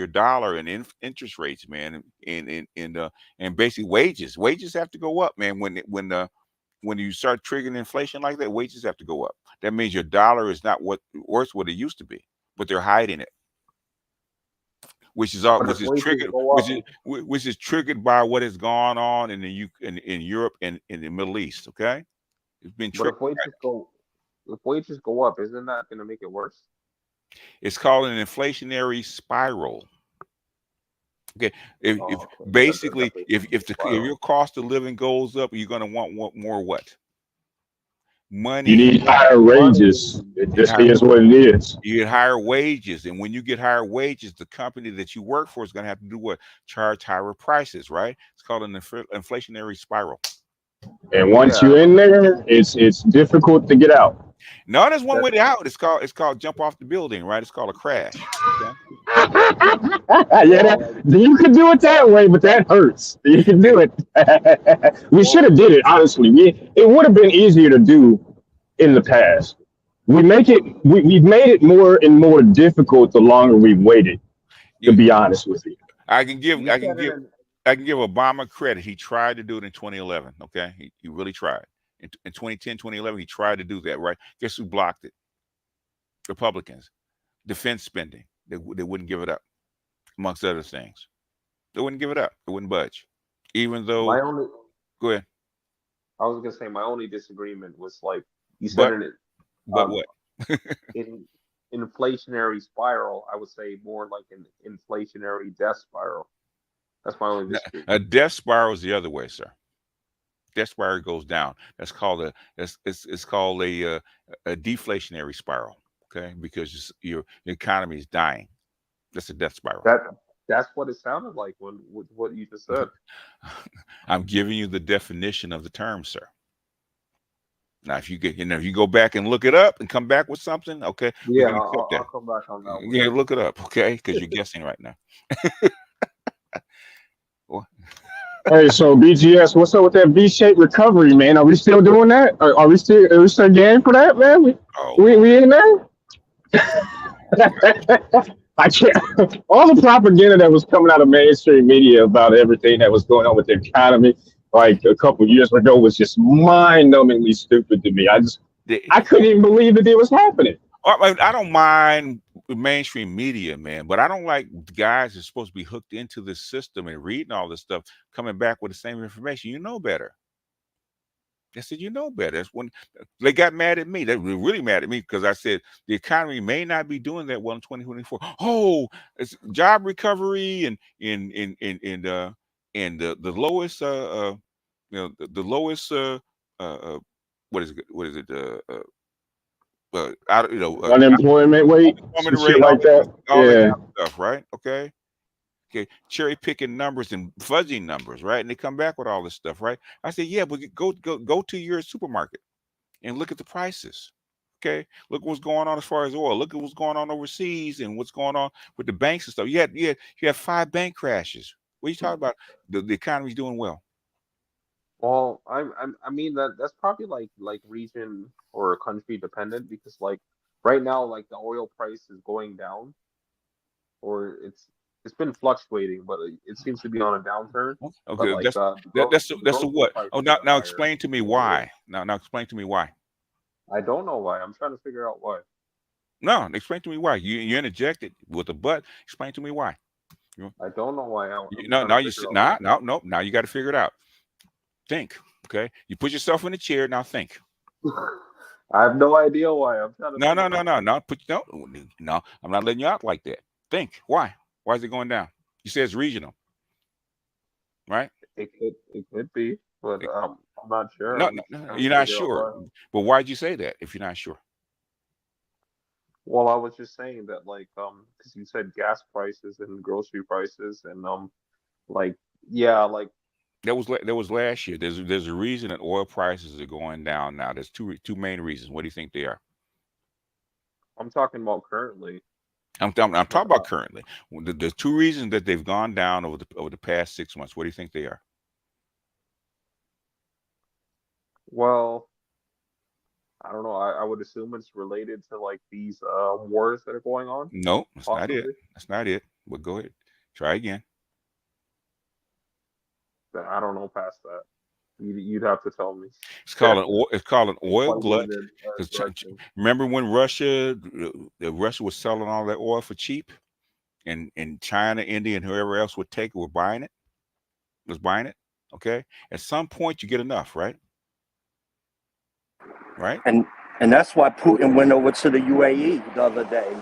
dollar and interest rates, man, and basically wages. Wages have to go up, man. When you start triggering inflation like that, wages have to go up. That means your dollar is not what it used to be, but they're hiding it, which is triggered by what has gone on in Europe and in the Middle East. Okay, it's been But triggered. if wages go up, isn't that going to make it worse? It's called an inflationary spiral. Okay, if your cost of living goes up, you're going to want more what? Money. You need higher wages. It just is what it is. You get higher wages, and when you get higher wages, the company that you work for is going to have to do what? Charge higher prices, right? It's called an inflationary spiral. And once you're in there, it's difficult to get out. No, there's one way out. It's called jump off the building, right? It's called a crash. Okay? Yeah, you can do it that way, but that hurts. You can do it. We should have did it, honestly. It would have been easier to do in the past. We've made it more and more difficult the longer we've waited, to be honest with you. I can give Obama credit. He tried to do it in 2011. Okay, he really tried. In 2010, 2011, he tried to do that, right? Guess who blocked it? Republicans. Defense spending. They wouldn't give it up, amongst other things. They wouldn't give it up. They wouldn't budge. Even though... Go ahead. I was going to say my only disagreement was like, you said what? In inflationary spiral, I would say more like an inflationary death spiral. That's my only disagreement. A death spiral is the other way, sir. Death spiral goes down. That's called it's called a deflationary spiral. Okay, because your economy is dying. That's a death spiral. That's what it sounded like with what you just said. I'm giving you the definition of the term, sir. Now, if you go back and look it up and come back with something, okay? Yeah, I'll come back on that one. Yeah, look it up, okay? Because you're guessing right now. Hey, so BGS, what's up with that V-shaped recovery, man? Are we still doing that? Are we still game for that, man? Oh, We in there? I can't. All the propaganda that was coming out of mainstream media about everything that was going on with the economy, like a couple years ago, was just mind-numbingly stupid to me. I couldn't even believe that it was happening. I don't mind mainstream media, man, but I don't like guys that's supposed to be hooked into this system and reading all this stuff coming back with the same information. You know better. I said, you know better. That's when they got mad at me. They were really mad at me because I said the economy may not be doing that well in 2024. Oh, it's job recovery and the lowest the lowest what is it out Unemployment rate, some shit like that. all Yeah. that stuff, right? Okay, cherry picking numbers and fuzzy numbers, right? And they come back with all this stuff, right? I said, yeah, but go to your supermarket and look at the prices. Okay, look what's going on as far as oil. Look at what's going on overseas and what's going on with the banks and stuff. You had 5 bank crashes. What are you talking about? The economy's doing well. Well, I mean that's probably like region or country dependent because like right now like the oil price is going down, or it's been fluctuating, but it seems to be on a downturn. But Okay, like that's the grocery what? prices Oh, now are higher. explain to me why. Now explain to me why. I don't know why. I'm trying to figure out why. No, explain to me why. You interjected with a but. Explain to me why. I don't know why. Now you said no. Now you got to figure it out. Think. Okay. You put yourself in the chair. Now think. I have no idea why. I'm trying to. No. No. I'm not letting you out like that. Think. Why? Why is it going down? You say it's regional, right? It could be, but I'm not sure. No, you're not sure. But why'd you say that if you're not sure? Well, I was just saying that like because you said gas prices and grocery prices and like yeah like That was last year. There's a reason that oil prices are going down now. There's two main reasons. What do you think they are? I'm talking about currently. I'm talking about currently. The 2 reasons that they've gone down over the past 6 months. What do you think they are? Well, I don't know. I would assume it's related to like these wars that are going on. No, that's possibly. not it. That's not it. But go ahead. Try again. I don't know past that. You'd have to tell me. It's called an oil glut. Direction. Remember when Russia was selling all that oil for cheap, and China, India, and whoever else would take it was buying it. Okay, at some point you get enough, right? Right. And that's why Putin went over to the UAE the other day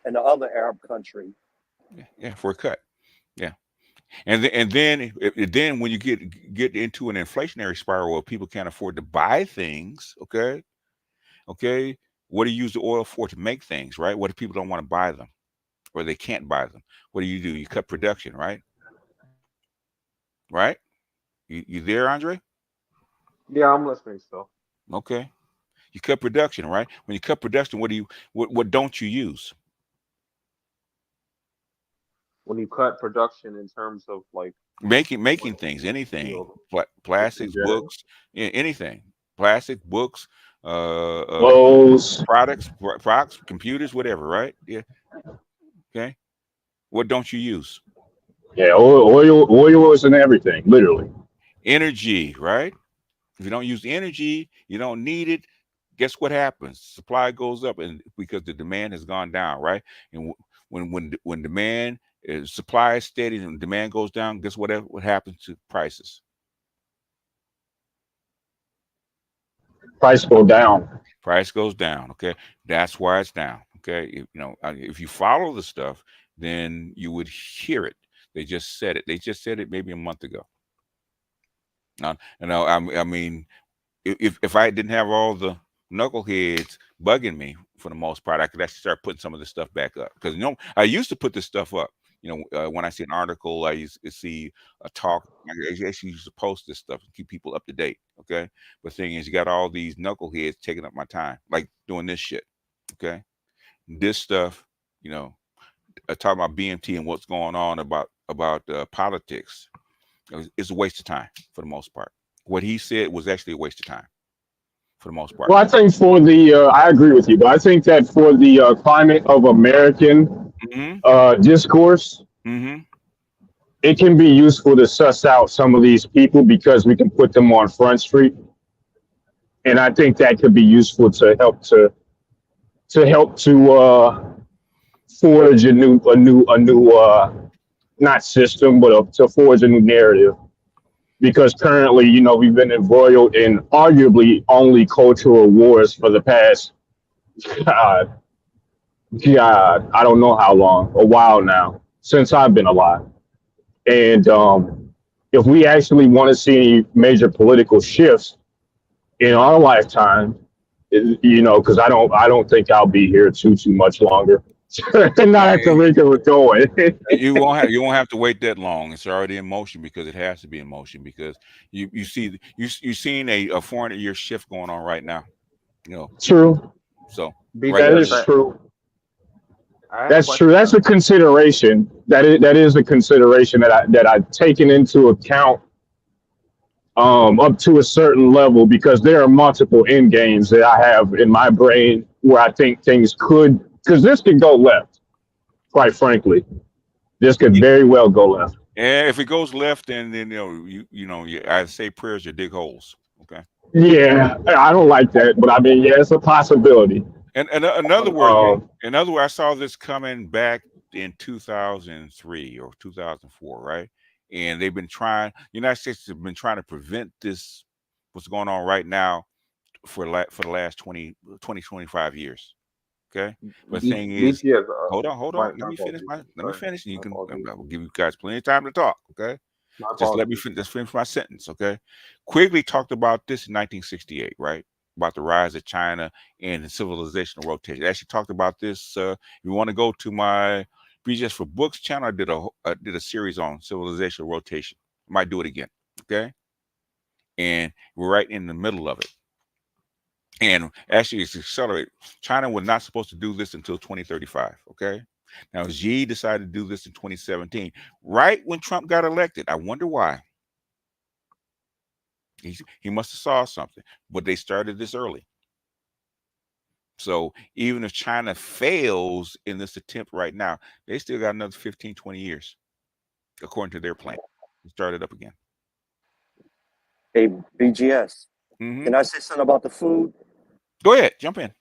and the other Arab country. Yeah, for a cut. Yeah. And then when you get into an inflationary spiral where people can't afford to buy things, okay, what do you use the oil for? To make things, right? What if people don't want to buy them or they can't buy them? What do? You cut production, right? Right? You there, Andre? Yeah, I'm listening still. Okay. You cut production, right? When you cut production, what don't you use? When you cut production in terms of like making things, anything, plastics, books, anything, plastic, books, clothes, products, computers, whatever, right? Yeah. Okay. What don't you use? Yeah, oil is in everything, literally. Energy, right? If you don't use energy, you don't need it. Guess what happens? Supply goes up, and because the demand has gone down, right? And when demand supply is steady and demand goes down, guess what happens to prices? Price go down. Price goes down. Okay, that's why it's down. Okay, if you follow the stuff, then you would hear it. They just said it. They just said it maybe a month ago. I mean, if I didn't have all the knuckleheads bugging me for the most part, I could actually start putting some of this stuff back up, because I used to put this stuff up. When I see an article, I used to see a talk. I actually used to post this stuff and keep people up to date. Okay, but the thing is, you got all these knuckleheads taking up my time, like doing this shit. Okay, this stuff, talking about BMT and what's going on about politics. It's a waste of time for the most part. What he said was actually a waste of time for the most part. Well, I think for the, I agree with you, but I think that for the climate of American discourse, it can be useful to suss out some of these people because we can put them on Front Street, and I think that could be useful to help to forge a new not system, but to forge a new narrative. Because currently, you know, we've been embroiled in arguably only cultural wars for the past, God, I don't know how long, a while now, since I've been alive. And if we actually want to see any major political shifts in our lifetime, you know, because I don't think I'll be here too much longer. Not at the rate of it going. you won't have to wait that long. It's already in motion because it has to be in motion because you're seeing a 400-year shift going on right now. You know. True. So that is true. That's true. That's a consideration. That is a consideration that I've taken into account up to a certain level because there are multiple end games that I have in my brain where I think things could. Because this could go left, quite frankly. This could very well go left. And if it goes left, then you I say prayers or dig holes. Okay. Yeah, I don't like that, but I mean, yeah, it's a possibility. And another word, I saw this coming back in 2003 or 2004, right? And they've been trying. United States have been trying to prevent this. What's going on right now for the last 25 years. Okay, but the thing is, hold on. Let me finish. And you can. I will give you guys plenty of time to talk. Okay, just let me finish my sentence. Okay, Quigley talked about this in 1968, right? About the rise of China and the civilizational rotation. I actually talked about this. If you want to go to my BGS for Books channel, I did a series on civilizational rotation. I might do it again. Okay, and we're right in the middle of it. And actually, it's accelerated. China was not supposed to do this until 2035. Okay. Now, Xi decided to do this in 2017, right when Trump got elected. I wonder why. He must have saw something, but they started this early. So even if China fails in this attempt right now, they still got another 15, 20 years, according to their plan, to start it up again. Hey, BGS. Can I say something about the food? Go ahead, jump in.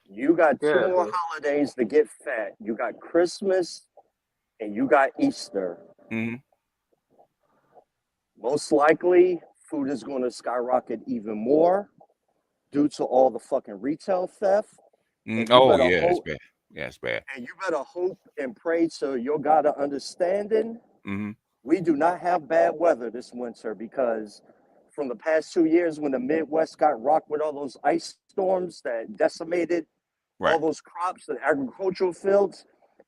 You got two more holidays to get fat. You got Christmas and you got Easter. Most likely, food is going to skyrocket even more due to all the fucking retail theft. Oh, yeah, it's bad. Yeah, it's bad. And you better hope and pray to your God of understanding. We do not have bad weather this winter because from the past 2 years when the Midwest got rocked with all those ice storms that decimated all those crops and agricultural fields.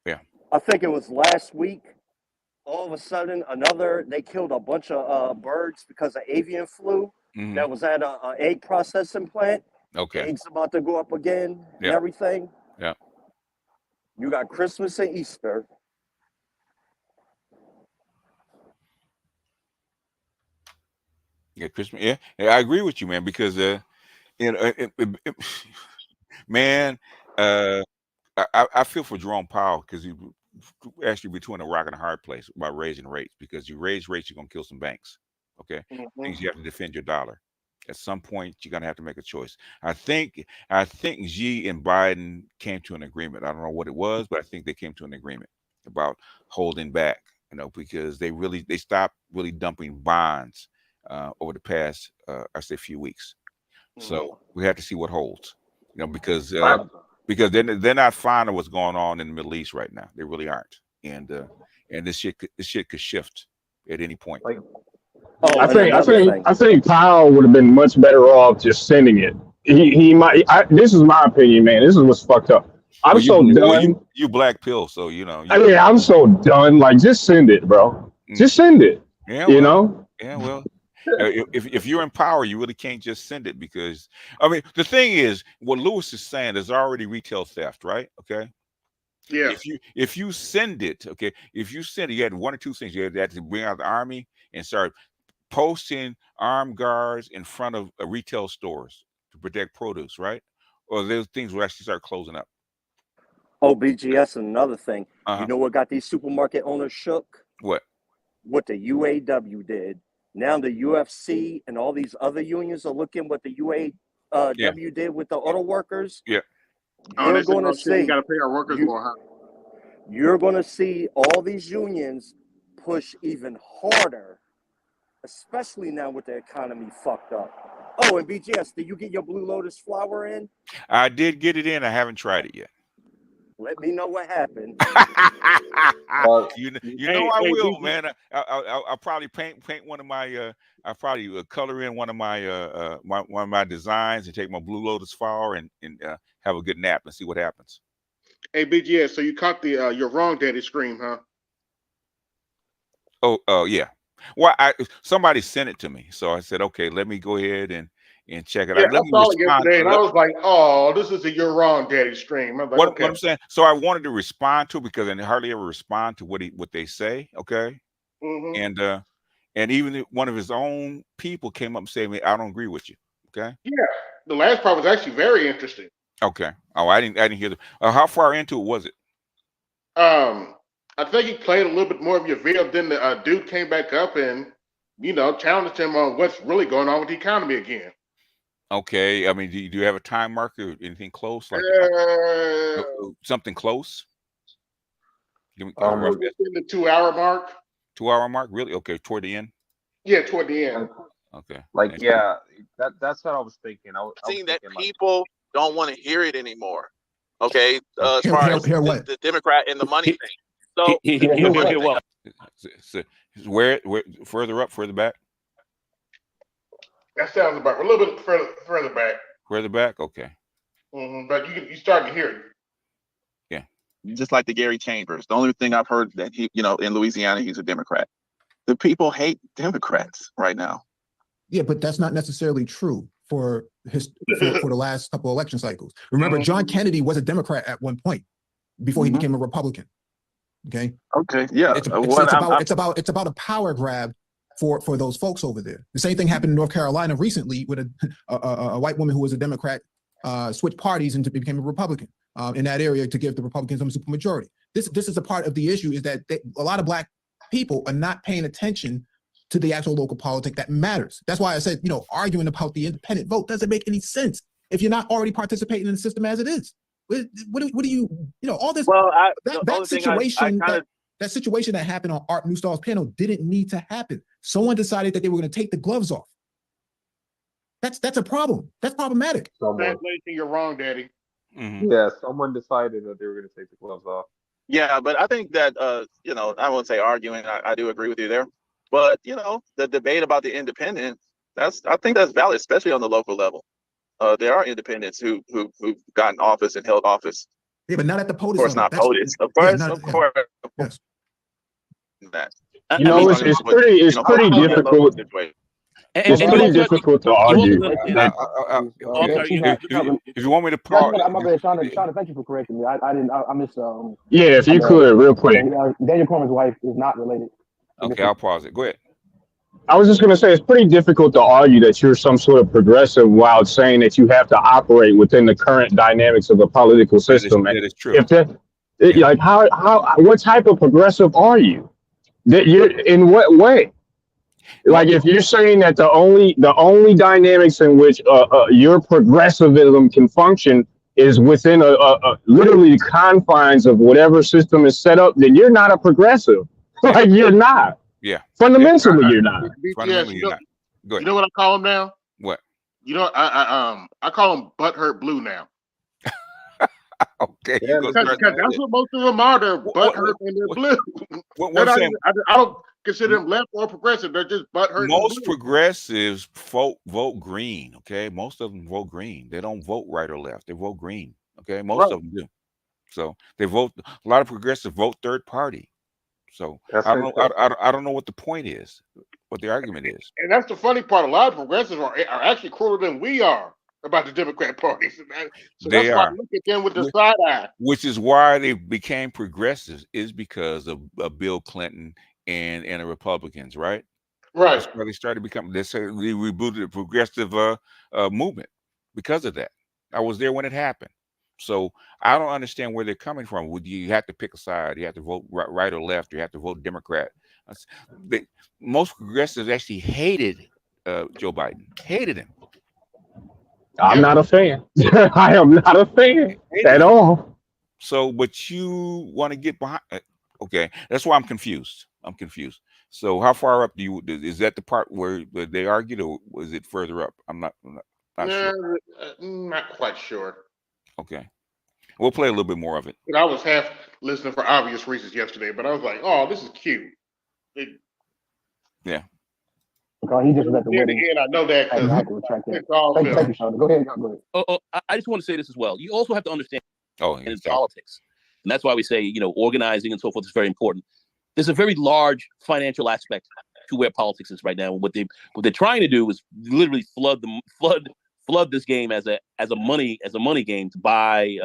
Yeah. I think it was last week. All of a sudden, they killed a bunch of birds because of avian flu that was at an egg processing plant. Okay. Eggs about to go up again and everything. Yeah. You got Christmas and Easter. Yeah, Christmas. Yeah, I agree with you, man. Because man, I feel for Jerome Powell because he actually between a rock and a hard place about raising rates. Because you raise rates, you're gonna kill some banks. Okay, things you have to defend your dollar. At some point, you're gonna have to make a choice. I think Xi and Biden came to an agreement. I don't know what it was, but I think they came to an agreement about holding back. Because they stopped really dumping bonds over the past, I say, few weeks. So we have to see what holds. Because they're not fond of what's going on in the Middle East right now. They really aren't. And this shit could shift at any point. I think Powell would have been much better off just sending it. He might. This is my opinion, man. This is what's fucked up. I'm so done. You black pill, so I'm so done. Like, just send it, bro. Just send it. Yeah, Yeah, well, if you're in power, you really can't just send it because the thing is, what Lewis is saying is already retail theft, right? Okay, Yeah. If you send it, okay, if you send it, you had one or two things. You had to bring out the army and start posting armed guards in front of retail stores to protect produce, right? Or those things will actually start closing up. Oh, BGS, another thing. Uh-huh. You know what got these supermarket owners shook? What? What the UAW did. Now the UFC and all these other unions are looking what the UAW did with the auto workers. Yeah. You're going to see. We got to pay our workers more, huh? You're going to see all these unions push even harder, especially now with the economy fucked up. Oh, and BGS, did you get your Blue Lotus flour in? I did get it in. I haven't tried it yet. Let me know what happened. You know I will, man. I'll probably paint one of my. I'll probably color in one of my one of my designs and take my Blue Lotus flower and have a good nap and see what happens. Hey, BGS, so you caught the "You're Wrong, Daddy" scream, huh? Oh yeah. Well, somebody sent it to me, so I said, okay, let me go ahead and check it out. I saw it yesterday, and I was like, "Oh, this is a "You're Wrong, Daddy" stream." I'm like, what okay. I'm saying. So I wanted to respond to it because I hardly ever respond to what they say. Okay, and even one of his own people came up and said, "I don't agree with you." Okay. Yeah, the last part was actually very interesting. Okay. Oh, I didn't hear the. How far into it was it? I think he played a little bit more of your video. Then the dude came back up and challenged him on what's really going on with the economy again. Okay. I mean, do you have a time marker or anything close? Like something close? Give me a rough in the 2-hour mark. 2-hour mark? Really? Okay. Toward the end? Yeah, toward the end. Okay. Like, yeah, that's what I was thinking. I was Seeing that thinking, people don't want to hear it anymore. Okay. As far as the Democrat and the money thing. So where further up, further back? That sounds about a little bit further back. Further back, okay. But you start to hear it. Yeah. Just like the Gary Chambers. The only thing I've heard that he, in Louisiana, he's a Democrat. The people hate Democrats right now. Yeah, but that's not necessarily true for the last couple of election cycles. Remember, John Kennedy was a Democrat at one point before he became a Republican. Okay. Okay. Yeah. It's about a power grab for those folks over there. The same thing happened in North Carolina recently with a white woman who was a Democrat switched parties and became a Republican in that area to give the Republicans a supermajority. This is a part of the issue is that a lot of Black people are not paying attention to the actual local politics that matters. That's why I said, arguing about the independent vote doesn't make any sense if you're not already participating in the system as it is. What do you all this? Well, that situation that happened on Art Newstall's panel didn't need to happen. Someone decided that they were going to take the gloves off. That's a problem. That's problematic. You're wrong, Daddy. Yeah, someone decided that they were going to take the gloves off. Yeah, but I think that I won't say arguing. I do agree with you there. But the debate about the independence, I think that's valid, especially on the local level. There are independents who've gotten office and held office. Yeah, but not at the POTUS. Of course, not POTUS. Of course, of course. Yes. That. It's pretty difficult. It's pretty difficult to argue. If you want me to pause, Shauna, thank you for correcting me. I missed. Yeah, if you could, real quick. Daniel Corman's wife is not related. Okay, I'll pause it. Go ahead. I was just going to say, it's pretty difficult to argue that you're some sort of progressive while saying that you have to operate within the current dynamics of the political system. That is true. Like what type of progressive are you? That you're in what way? Like if you're saying that the only dynamics in which your progressivism can function is within literally the confines of whatever system is set up, then you're not a progressive. Like you're not. Yeah. Fundamentally, you're not. Fundamentally, you're not. Go ahead. You know what I call him now? What? I call him Butthurt Blue now. Okay. Yeah, because that's what most of them are. They're butthurt and they're blue. I don't consider them left or progressive. They're just butthurt. Most progressives vote green. Okay, most of them vote green. They don't vote right or left. They vote green. Okay, most of them do. So they vote. A lot of progressives vote third party. So I don't know what the point is, what the argument is. And that's the funny part. A lot of progressives are actually crueler than we are. about the Democrat Party. So They that's why I are. look at them with the side eye. Which is why they became progressives, is because of Bill Clinton and the Republicans, right? Right. That's why they started becoming. They said they rebooted the progressive movement because of that. I was there when it happened, so I don't understand where they're coming from. Would you have to pick a side? You have to vote right or left. Or you have to vote Democrat. Most progressives actually hated Joe Biden. Hated him. I'm not a fan. I am not a fan at all. So, but you want to get behind? Okay, that's why I'm confused. I'm confused. So, how far up do you? Is that the part where they argued, or was it further up? I'm not sure. Not quite sure. Okay, we'll play a little bit more of it. I was half listening for obvious reasons yesterday, but I was like, "Oh, this is cute." Yeah. Because he just let the Near wedding. the end, I know that I because had to retract that. it's all Thank you, film. Sean. Go ahead, y'all. Go ahead. I just want to say this as well. You also have to understand Oh, in politics, and that's why we say, you know, organizing and so forth is very important. There's a very large financial aspect to where politics is right now. What they're trying to do is literally flood this game as a money game to buy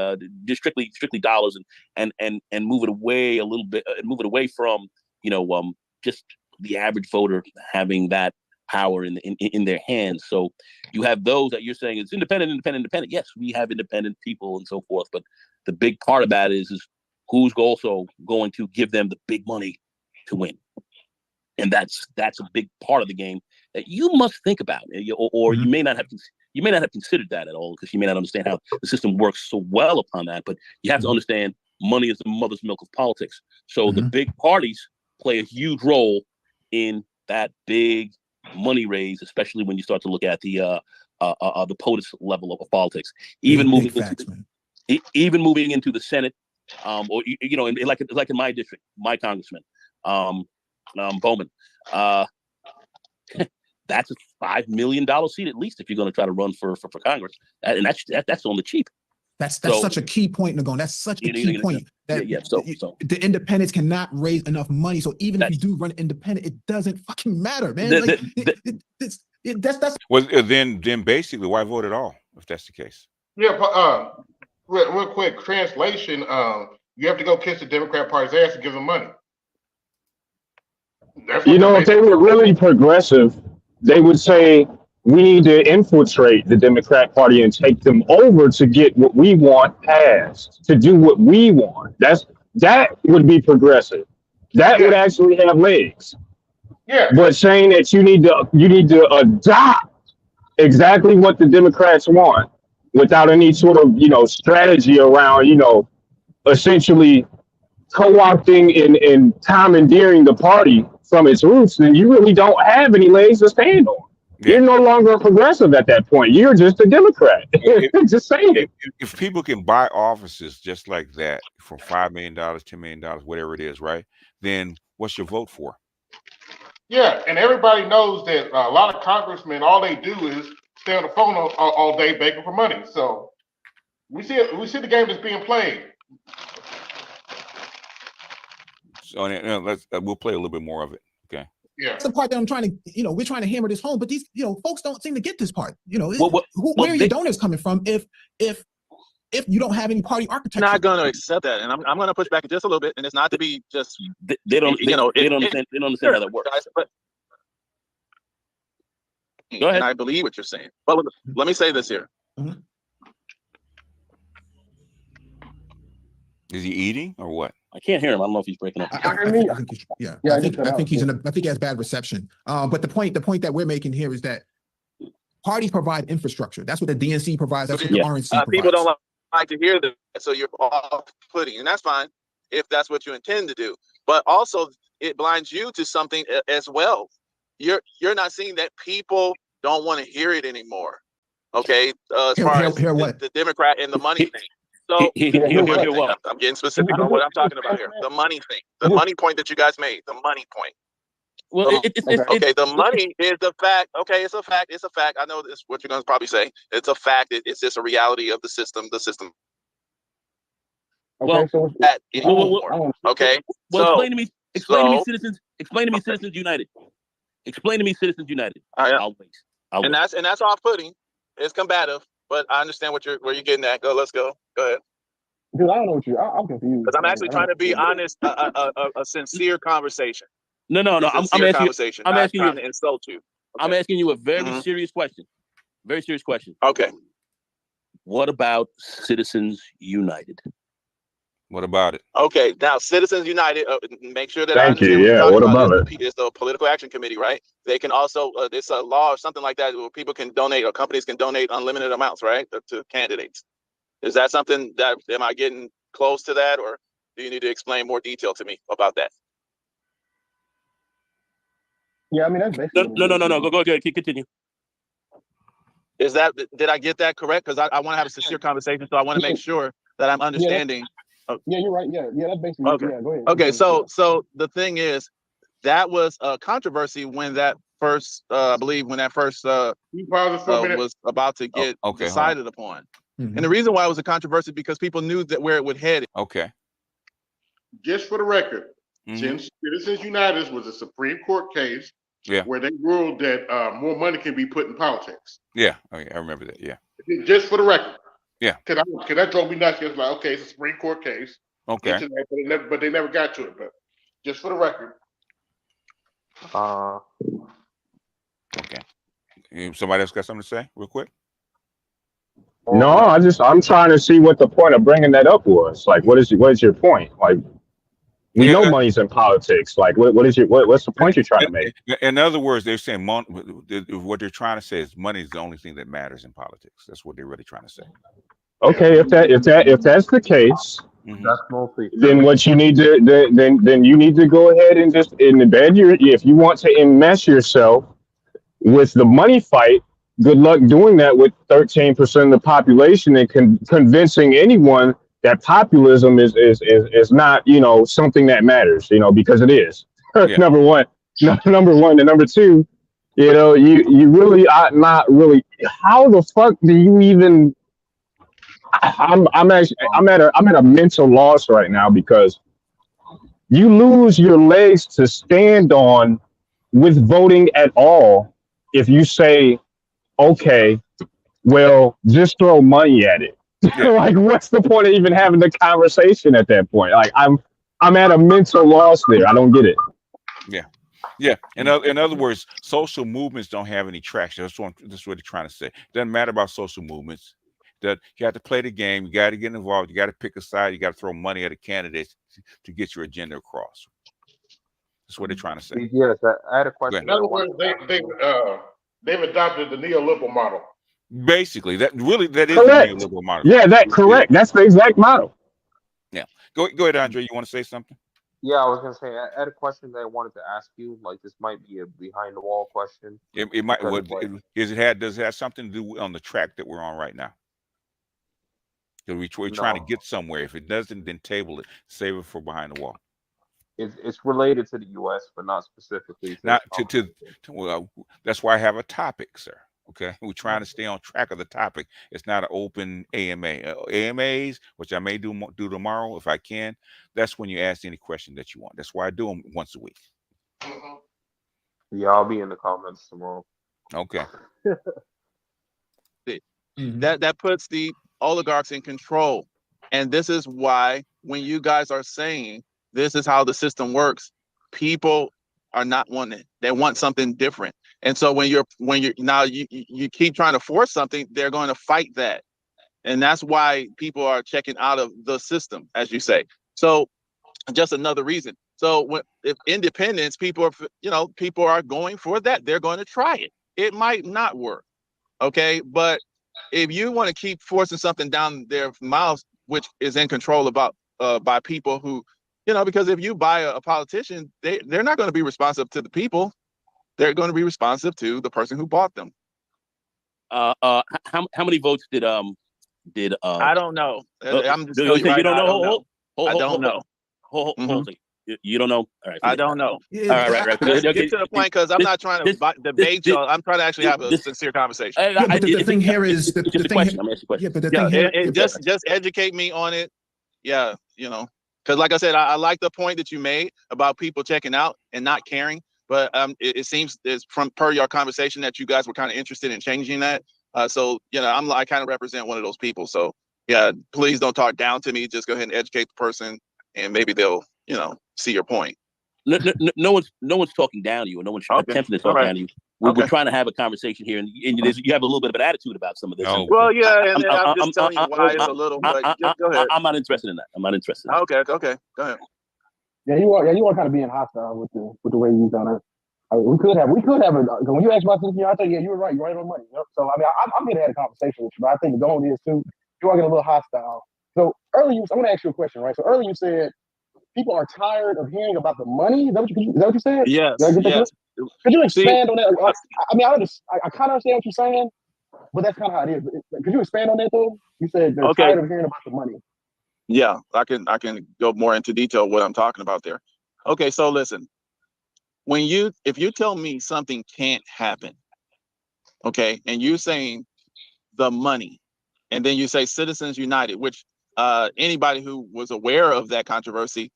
just strictly dollars and move it away a little bit, move it away from, you know, just the average voter having that power in their hands. So you have those that you're saying it's independent. Yes, we have independent people and so forth, but the big part of that is who's also going to give them the big money to win. And that's a big part of the game that you must think about, or you may not have considered that at all, because you may not understand how the system works so well upon that. But you have to understand money is the mother's milk of politics. So the big parties play a huge role in that big money raise, especially when you start to look at the POTUS level of politics. Even moving into the Senate, or you know, like in my district, my congressman, Bowman, that's a $5 million seat at least if you're going to try to run for Congress, and that's on the cheap. That's such a key point, Nagone. That's such a key point. That the independents cannot raise enough money. So even if you do run independent, it doesn't fucking matter, man. That's well, then basically, why vote at all if that's the case? Yeah, but real quick translation. You have to go kiss the Democrat Party's ass and give them money. You know, if they were really progressive, they would say we need to infiltrate the Democrat Party and take them over to get what we want passed, to do what we want. That would be progressive. That would actually have legs. Yeah. But saying that you need to adopt exactly what the Democrats want without any sort of, you know, strategy around, you know, essentially co-opting and commandeering the party from its roots, then you really don't have any legs to stand on. Yeah. You're no longer a progressive at that point. You're just a Democrat. Just saying. If people can buy offices just like that for $5 million, $10 million, whatever it is, right? Then what's your vote for? Yeah, and everybody knows that a lot of congressmen, all they do is stay on the phone all day begging for money. So we see the game that's being played. So we'll play a little bit more of it. Okay. Yeah. That's the part that I'm trying to, we're trying to hammer this home, but these, folks don't seem to get this part. Where are your donors coming from if you don't have any party architecture? Not going to accept that, and I'm going to push back just a little bit, and it's not to be just they don't understand how that works. But go ahead. And I believe what you're saying. Well, let me say this here. Mm-hmm. Is he eating or what? I can't hear him. I don't know if he's breaking up. I think he has bad reception. But the point that we're making here is that parties provide infrastructure. That's what the DNC provides. That's what the RNC provides. People don't like to hear that, so you're off-putting, and that's fine if that's what you intend to do. But also, it blinds you to something as well. You're not seeing that people don't want to hear it anymore. Okay, as far as the Democrat and the money thing. So I'm getting specific on what I'm talking about here. The money thing, the money point that you guys made, the money point. Well, the money is the fact. Okay, it's a fact. It's a fact. I know this. What you're going to probably say. It's a fact. It's just a reality of the system. The system. Okay. Okay. Explain to me, citizens. Explain to me, Citizens United. Explain to me, Citizens United. And that's off-putting. It's combative. but I understand where you're getting at. Let's go. Go ahead. Dude, I don't know what I'm confused. Because I'm actually trying to be honest, a sincere conversation. No. I'm Sincere asking. conversation. I'm not asking trying you. to insult you. I'm Okay. asking you a very serious question. Very serious question. Okay. What about Citizens United? What about it? Okay. Now, Citizens United. Make sure that I Thank you. understand what you're Yeah. talking What about. about it? It's the Political Action Committee, right? They can also. It's a law or something like that where people can donate or companies can donate unlimited amounts, right, to candidates. Is that something that am I getting close to that, or do you need to explain more detail to me about that? Yeah, I mean that's basically. No. Go ahead. Continue. Is that, did I get that correct? Because I want to have a sincere conversation, so I want to make sure that I'm understanding. Yeah, you're right. Yeah, that's basically. Okay. Yeah, go ahead. Okay, so the thing is, that was a controversy when that first, I believe, when that first was about to get decided upon. And the reason why it was a controversy because people knew that where it would head. Okay. Just for the record, since Citizens United was a Supreme Court case where they ruled that more money can be put in politics. Yeah. Okay, I remember that. Yeah. Just for the record. Yeah. Cause that drove me nuts. It's like, okay, it's a Supreme Court case. Okay. That, but they never got to it. But just for the record. Okay. Somebody else got something to say real quick? No, I'm trying to see what the point of bringing that up was. Like, what is your point? Like, we know money's in politics. Like, what's the point you're trying to make? In other words, they're saying what they're trying to say is money is the only thing that matters in politics. That's what they're really trying to say. Okay, if that's the case, that's mostly. Then what you need to then you need to go ahead and just embed if you want to enmesh yourself with the money fight. Good luck doing that with 13% of the population and convincing anyone that populism is not, something that matters, because it is. Number one, and number two, you really ought not really. How the fuck do you even? I'm at a mental loss right now because you lose your legs to stand on with voting at all if you say, okay, well, just throw money at it. Like, what's the point of even having the conversation at that point? Like, I'm at a mental loss there. I don't get it. Yeah. In other words, social movements don't have any traction. That's what they're trying to say. Doesn't matter about social movements. That you have to play the game. You got to get involved. You got to pick a side. You got to throw money at a candidate to get your agenda across. That's what they're trying to say. Yes, I had a question. In other words, they've adopted the neoliberal model. Basically, that is the neoliberal model. Yeah, correct. That's the exact model. Yeah. Go ahead, Andre. You want to say something? Yeah, I was gonna say I had a question that I wanted to ask you. Like, this might be a behind the wall question. It might. Does it have something to do on the track that we're on right now? We're trying to get somewhere. If it doesn't, then table it. Save it for behind the wall. It's related to the U.S., but not specifically. Well, that's why I have a topic, sir. Okay, we're trying to stay on track of the topic. It's not an open AMA. AMAs, which I may do tomorrow if I can. That's when you ask any question that you want. That's why I do them once a week. Yeah, I'll be in the comments tomorrow. Okay. That puts the oligarchs in control, and this is why when you guys are saying this is how the system works, people are not wanting it. They want something different. And so when you keep trying to force something, they're going to fight that. And that's why people are checking out of the system, as you say. So just another reason. So if independence, people are going for that. They're going to try it. It might not work. Okay. But if you want to keep forcing something down their mouths, which is in control by people who, because if you buy a politician, they're not going to be responsive to the people. They're going to be responsive to the person who bought them. How many votes did I don't know. I'm just telling you right now, I don't know. Hold on. You don't know? All right. I don't know. All right. Get to the point, because I'm not trying to debate y'all. I'm trying to actually have a sincere conversation. But the thing here is the thing. Yeah, but the thing here, just educate me on it. Yeah, because like I said, I like the point that you made about people checking out and not caring. But it seems from per your conversation that you guys were kind of interested in changing that. So I kind of represent one of those people. So yeah, please don't talk down to me. Just go ahead and educate the person, and maybe they'll see your point. No one's talking down to you, or no one's attempting to talk down to you. We're trying to have a conversation here, and you have a little bit of an attitude about some of this. Well, yeah, and I'm just telling you why it's a little. But go ahead. I'm not interested in that. I'm not interested. Okay, go ahead. Yeah, you are kind of being hostile with the way you done it. We could have when you asked about this, I think you were right. You're right on money. So I mean, I'm going to have a conversation with you, but I think the goal is too. You are getting a little hostile. So earlier, I'm going to ask you a question, right? So earlier you said people are tired of hearing about the money. Is that what you said? Yes. Yes. Could you expand on that? I mean, I kind of understand what you're saying, but that's kind of how it is. Could you expand on that though? You said they're tired of hearing about the money. Yeah, I can go more into detail what I'm talking about there. Okay, so listen, if you tell me something can't happen, okay, and you're saying the money, and then you say Citizens United, which anybody who was aware of that controversy,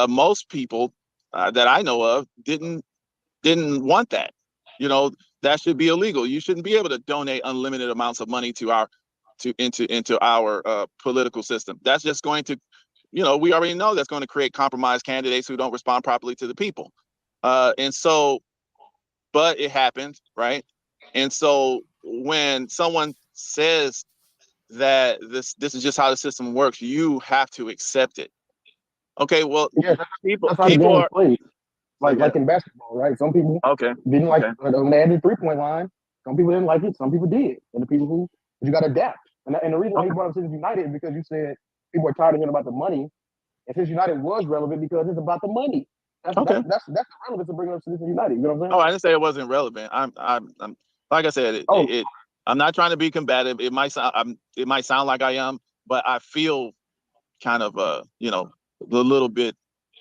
most people that I know of didn't want that. That should be illegal. You shouldn't be able to donate unlimited amounts of money to our political system. That's just going to, we already know that's going to create compromised candidates who don't respond properly to the people. And so, but it happened, right? And so when someone says that this is just how the system works, you have to accept it. Okay, well, yeah, people are played. Like in basketball, right? Some people didn't like when they had the 3-point line. Some people didn't like it. Some people did. And the people who you got to adapt. And the reason why you brought up Citizens United is because you said people are tired of hearing about the money. And Citizens United was relevant because it's about the money. That's the relevance of bringing up Citizens United. You know what I'm saying? Oh, I didn't say it wasn't relevant. I'm like I said, I'm not trying to be combative. It might sound like I am, but I feel kind of a little bit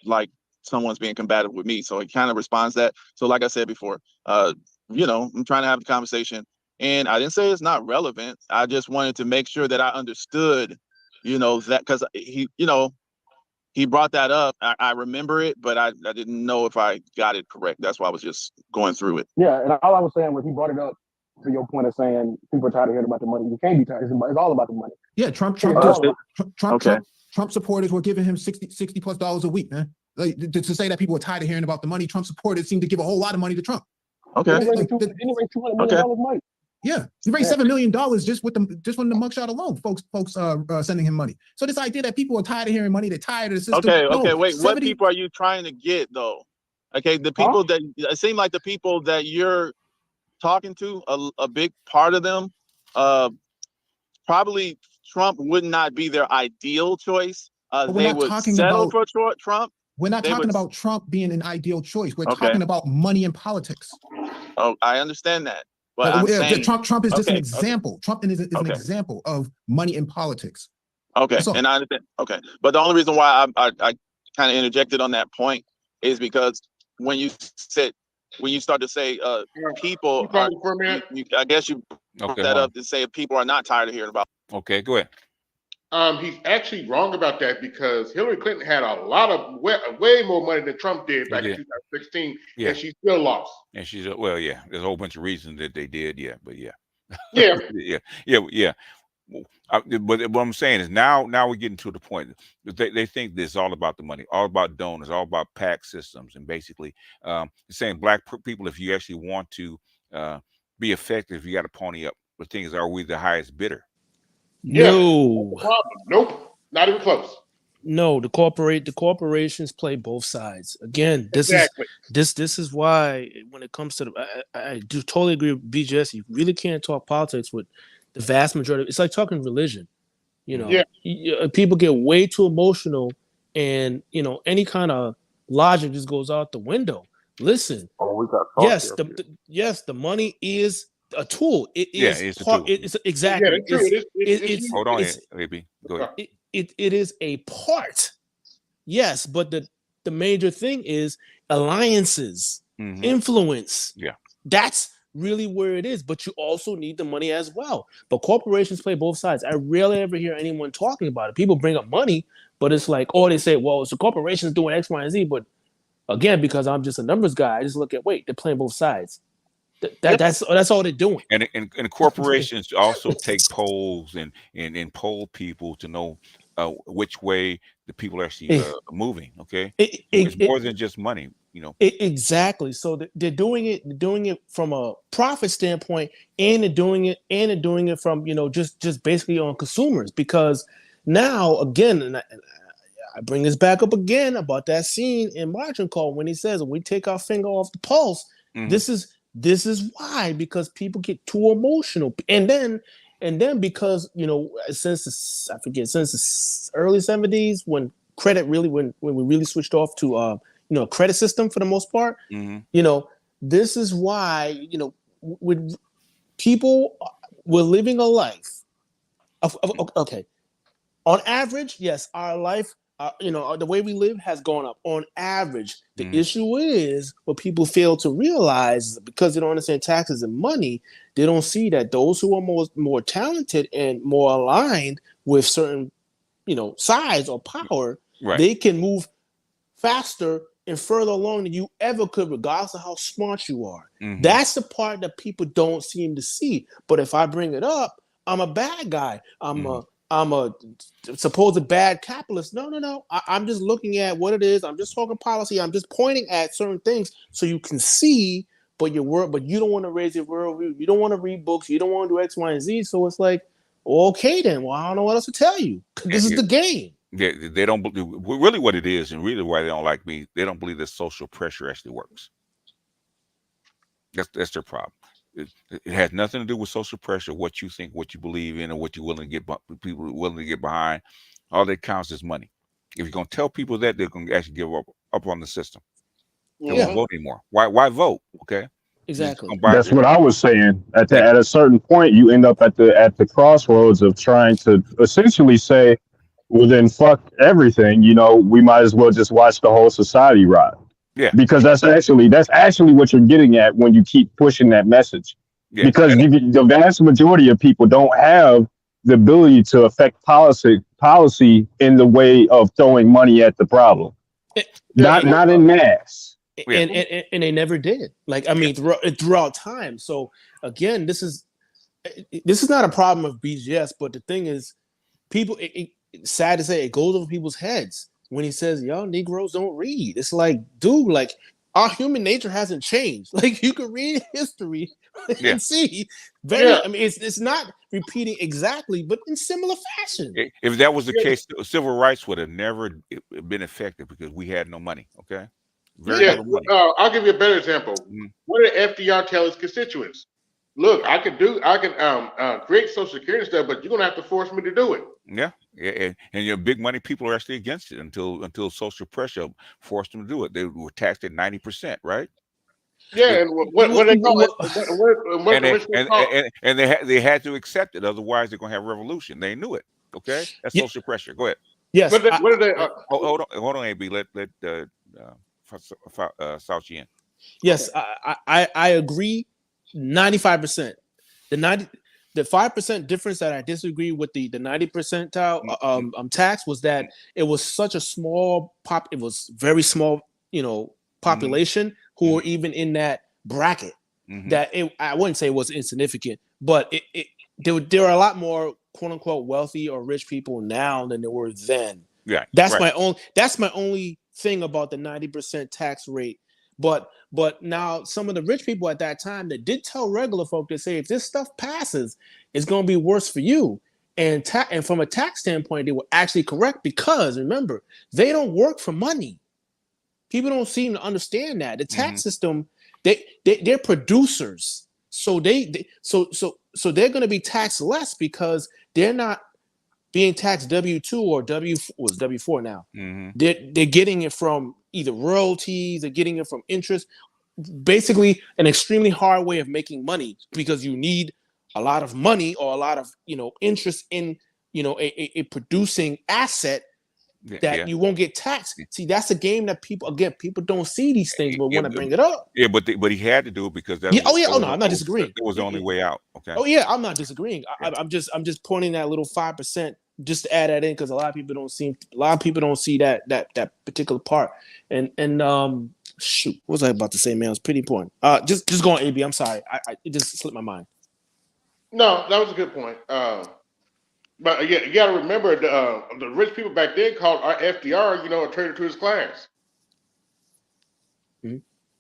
like someone's being combative with me. So it kind of responds that. So like I said before, I'm trying to have the conversation, and I didn't say it's not relevant. I just wanted to make sure that I understood, that because he brought that up. I remember it, but I didn't know if I got it correct. That's why I was just going through it. Yeah, and all I was saying was he brought it up to your point of saying people are tired of hearing about the money. You can't be tired. It's all about the money. Yeah, Trump supporters were giving him $60 plus a week, man. Like, to say that people were tired of hearing about the money, Trump supporters seem to give a whole lot of money to Trump. Okay. He raised $200 million, Mike. Yeah, he raised $7 million just from the mugshot alone. Folks sending him money. So this idea that people are tired of hearing money, they're tired of the system. Okay, wait. What people are you trying to get though? Okay, the people that it seem like the people that you're talking to, a big part of them, probably Trump would not be their ideal choice. They would settle for Trump. We're not talking about Trump being an ideal choice. We're talking about money in politics. Oh, I understand that. But I'm saying, Trump is just an example. Trump is an example of money in politics. Okay, and I understand. Okay, but the only reason why I kind of interjected on that point is because when you start to say people are, I guess you brought that up to say people are not tired of hearing about. Okay, go ahead. He's actually wrong about that because Hillary Clinton had a lot of way more money than Trump did back in 2016, and she still lost. And she's there's a whole bunch of reasons that they did, but yeah. But what I'm saying is now we're getting to the point that they think this is all about the money, all about donors, all about PAC systems, and basically saying black people, if you actually want to be effective, you got to pony up. The thing is, are we the highest bidder? No. Nope. Not even close. No, the corporations play both sides. Again, this is why when it comes to I do totally agree with BGS. You really can't talk politics with the vast majority. It's like talking religion. People get way too emotional, and any kind of logic just goes out the window. Listen, the money is a tool. It is it's a tool. It's exactly. Hold on, baby. Go ahead. It is a part, yes, but the major thing is alliances, influence. Yeah, that's really where it is. But you also need the money as well. But corporations play both sides. I rarely ever hear anyone talking about it. People bring up money, but it's like, they say, well, it's the corporations doing X, Y, and Z. But again, because I'm just a numbers guy, I just look at they're playing both sides. That's all they're doing. And corporations also take polls and poll people to know which way the people are actually moving. Okay, it's more than just money. Exactly. So they're doing it from a profit standpoint, and they're doing it from just basically on consumers. Because now again, and I bring this back up again about that scene in Margin Call when he says, when we take our finger off the pulse, this is why, because people get too emotional, and then because since the early 70s when credit really when we really switched off to credit system for the most part, this is why when people were living a life of okay, on average, yes, our life, the way we live has gone up on average. The issue is what people fail to realize, because they don't understand taxes and money, they don't see that those who are more talented and more aligned with certain size or power, right, they can move faster and further along than you ever could, regardless of how smart you are. That's the part that people don't seem to see. But if I bring it up, I'm a bad guy. I'm a supposed bad capitalist. No. I'm just looking at what it is. I'm just talking policy. I'm just pointing at certain things so you can see. But you don't want to raise your worldview. You don't want to read books. You don't want to do X, Y, and Z. So it's like, okay, then. Well, I don't know what else to tell you. This is the game. They don't believe really what it is, and really why they don't like me. They don't believe that social pressure actually works. That's their problem. It has nothing to do with social pressure, what you think, what you believe in, or what you're willing to get. People are willing to get behind. All that counts is money. If you're going to tell people that, they're going to actually give up on the system. They won't vote anymore. Why vote? Okay. Exactly. That's what I was saying. At a certain point, you end up at the crossroads of trying to essentially say, well, then fuck everything. We might as well just watch the whole society rot. Yeah. Because that's actually what you're getting at when you keep pushing that message. Yeah. Because the vast majority of people don't have the ability to affect policy in the way of throwing money at the problem. Not en masse. And they never did. Like, I mean, throughout time. So again, this is not a problem of BGS, but the thing is, people. It's sad to say, it goes over people's heads when he says, "Y'all Negroes don't read." It's like, dude, like, our human nature hasn't changed. Like, you can read history and see. I mean, it's not repeating exactly, but in similar fashion. If that was the case, civil rights would have never been effective because we had no money. Okay. Very little money. I'll give you a better example. What did FDR tell his constituents? Look, I can create Social Security stuff, but you're gonna have to force me to do it. Yeah, and your big money people are actually against it until social pressure forced them to do it. They were taxed at 90%, right? Yeah, and what they call it? And they had to accept it, otherwise they're gonna have revolution. They knew it. Okay, that's social pressure. Go ahead. Yes. What are they? Hold on, AB. Let Sauchi in. Yes, I agree. 95%. The 5% difference that I disagree with the 90 percentile tax was that it was such a small it was very small, population who were even in that bracket that I wouldn't say it was insignificant, but there are a lot more quote unquote wealthy or rich people now than there were then. Yeah. That's my only thing about the 90% tax rate. But now some of the rich people at that time that did tell regular folk to say, if this stuff passes, it's going to be worse for you. And from a tax standpoint, they were actually correct, because remember, they don't work for money. People don't seem to understand that the tax system, they're producers, so they're going to be taxed less because they're not being taxed W-2 or W-4 now. They're getting it from either royalties, they're getting it from interest. Basically, an extremely hard way of making money, because you need a lot of money or a lot of interest in a producing asset that you won't get taxed. See, that's a game that people don't see these things, but want to bring it up. Yeah, but he had to do it because that. I'm not disagreeing. It was the only way out. Okay. Oh yeah, I'm not disagreeing. I'm just pointing that little 5%. Just to add that in, because a lot of people don't see that particular part, and shoot, what was I about to say, man? It was pretty important. Just go on, AB. I'm sorry. It just slipped my mind. No, that was a good point. But you got to remember the rich people back then called our FDR, a traitor to his class,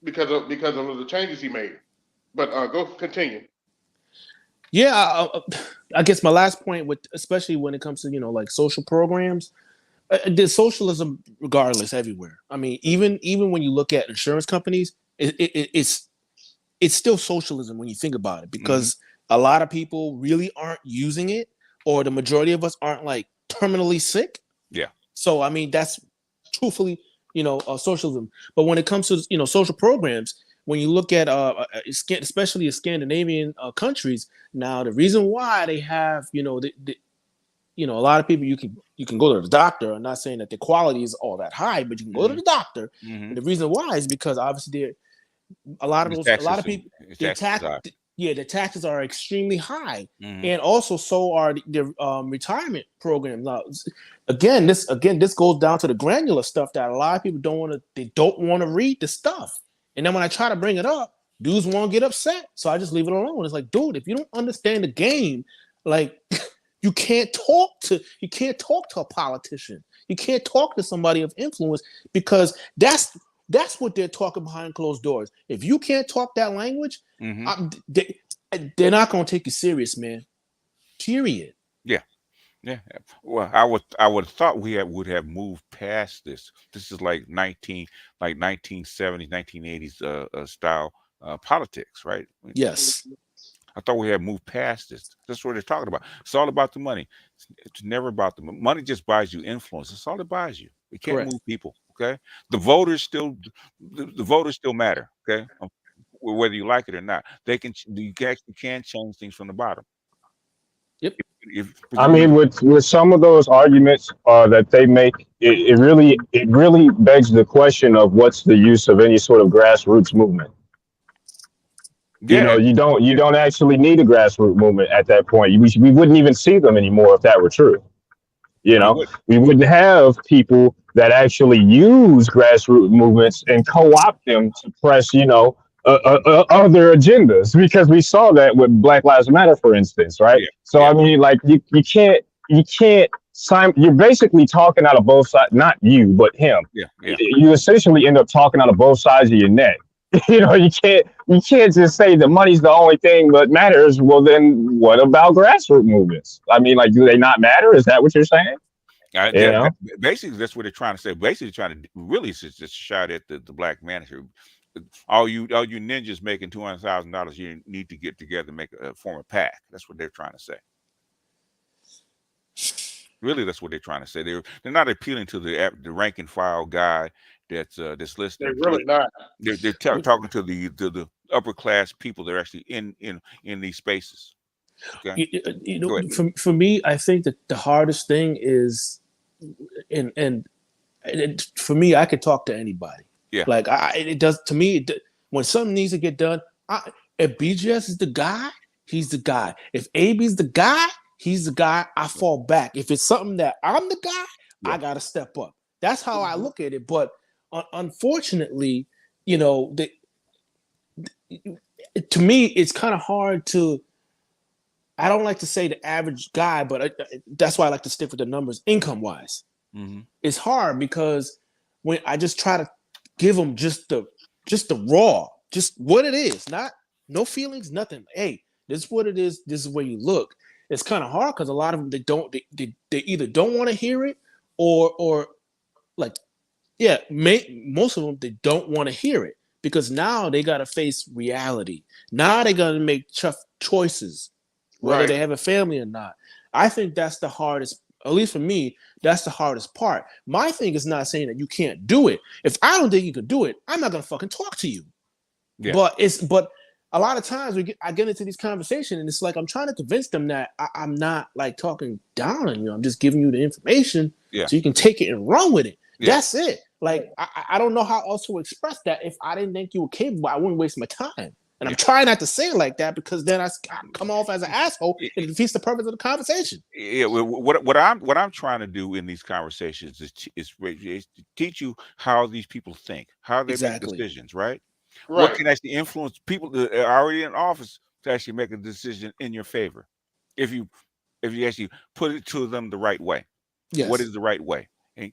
because of the changes he made. But go continue. Yeah, I guess my last point, especially when it comes to like social programs, there's socialism regardless everywhere. I mean, even when you look at insurance companies, it's still socialism when you think about it, because a lot of people really aren't using it, or the majority of us aren't like terminally sick. Yeah. So I mean, that's truthfully, socialism. But when it comes to social programs, when you look at especially the Scandinavian countries, now the reason why they have a lot of people, you can go to the doctor. I'm not saying that the quality is all that high, but you can go to the doctor. And the reason why is because obviously a lot of people, the taxes are extremely high, and also so are the retirement programs. Now, again, this goes down to the granular stuff that a lot of people don't want to read the stuff. And then when I try to bring it up, dudes won't get upset, so I just leave it alone. It's like, dude, if you don't understand the game, like you can't talk to a politician. You can't talk to somebody of influence, because that's what they're talking behind closed doors. If you can't talk that language, they're not going to take you serious, man. Period. Yeah. Well, I would have thought we would have moved past this. This is like 1970s, 1980s style politics, right? Yes. I thought we had moved past this. That's what they're talking about. It's all about the money. It's never about the money. Just buys you influence. That's all it buys you. It can't move people. Okay. The voters still matter. Okay. Whether you like it or not, you actually can change things from the bottom. Yep. I mean, with some of those arguments that they make, it really begs the question of what's the use of any sort of grassroots movement. Yeah. You don't actually need a grassroots movement at that point. We wouldn't even see them anymore if that were true. We wouldn't have people that actually use grassroots movements and co-opt them to press, other agendas, because we saw that with Black Lives Matter, for instance, right? Yeah. So I mean, like you can't you're basically talking out of both sides, not you, but him. Yeah. You essentially end up talking out of both sides of your neck. You can't just say the money's the only thing that matters. Well, then what about grassroots movements? I mean, like, do they not matter? Is that what you're saying? Basically, that's what they're trying to say. Basically, trying to really just shot at the black man here. All you ninjas making $200,000, you need to get together and form a pack. That's what they're trying to say. Really, that's what they're trying to say. They're not appealing to the rank and file guy that's listening. They're really not. They're talking to the upper class people that are actually in these spaces. Okay. For me, I think that the hardest thing is, and for me, I could talk to anybody. Yeah. Like it does to me. When something needs to get done, if BGS is the guy, he's the guy. If AB's the guy, he's the guy. I fall back. If it's something that I'm the guy, I gotta step up. That's how I look at it. But unfortunately, to me, it's kind of hard to. I don't like to say the average guy, but that's why I like to stick with the numbers, income wise. It's hard because when I just try to give them just the raw, just what it is, no feelings, nothing. Hey, this is what it is. This is where you look. It's kind of hard because a lot of them they either don't want to hear it or like, most of them they don't want to hear it, because now they got to face reality. Now they got to make tough choices, whether they have a family or not. I think that's the hardest. At least for me, that's the hardest part. My thing is not saying that you can't do it. If I don't think you can do it, I'm not gonna fucking talk to you. Yeah. But a lot of times I get into these conversations, and it's like I'm trying to convince them that I'm not like talking down on you. I'm just giving you the information so you can take it and run with it. Yeah. That's it. Like I don't know how else to express that. If I didn't think you were capable, I wouldn't waste my time. And I'm trying not to say it like that because then I come off as an asshole and it defeats the purpose of the conversation. Yeah, what I'm trying to do in these conversations is to teach you how these people think, how they make decisions, right? What can actually influence people that are already in office to actually make a decision in your favor, if you actually put it to them the right way. Yes. What is the right way? And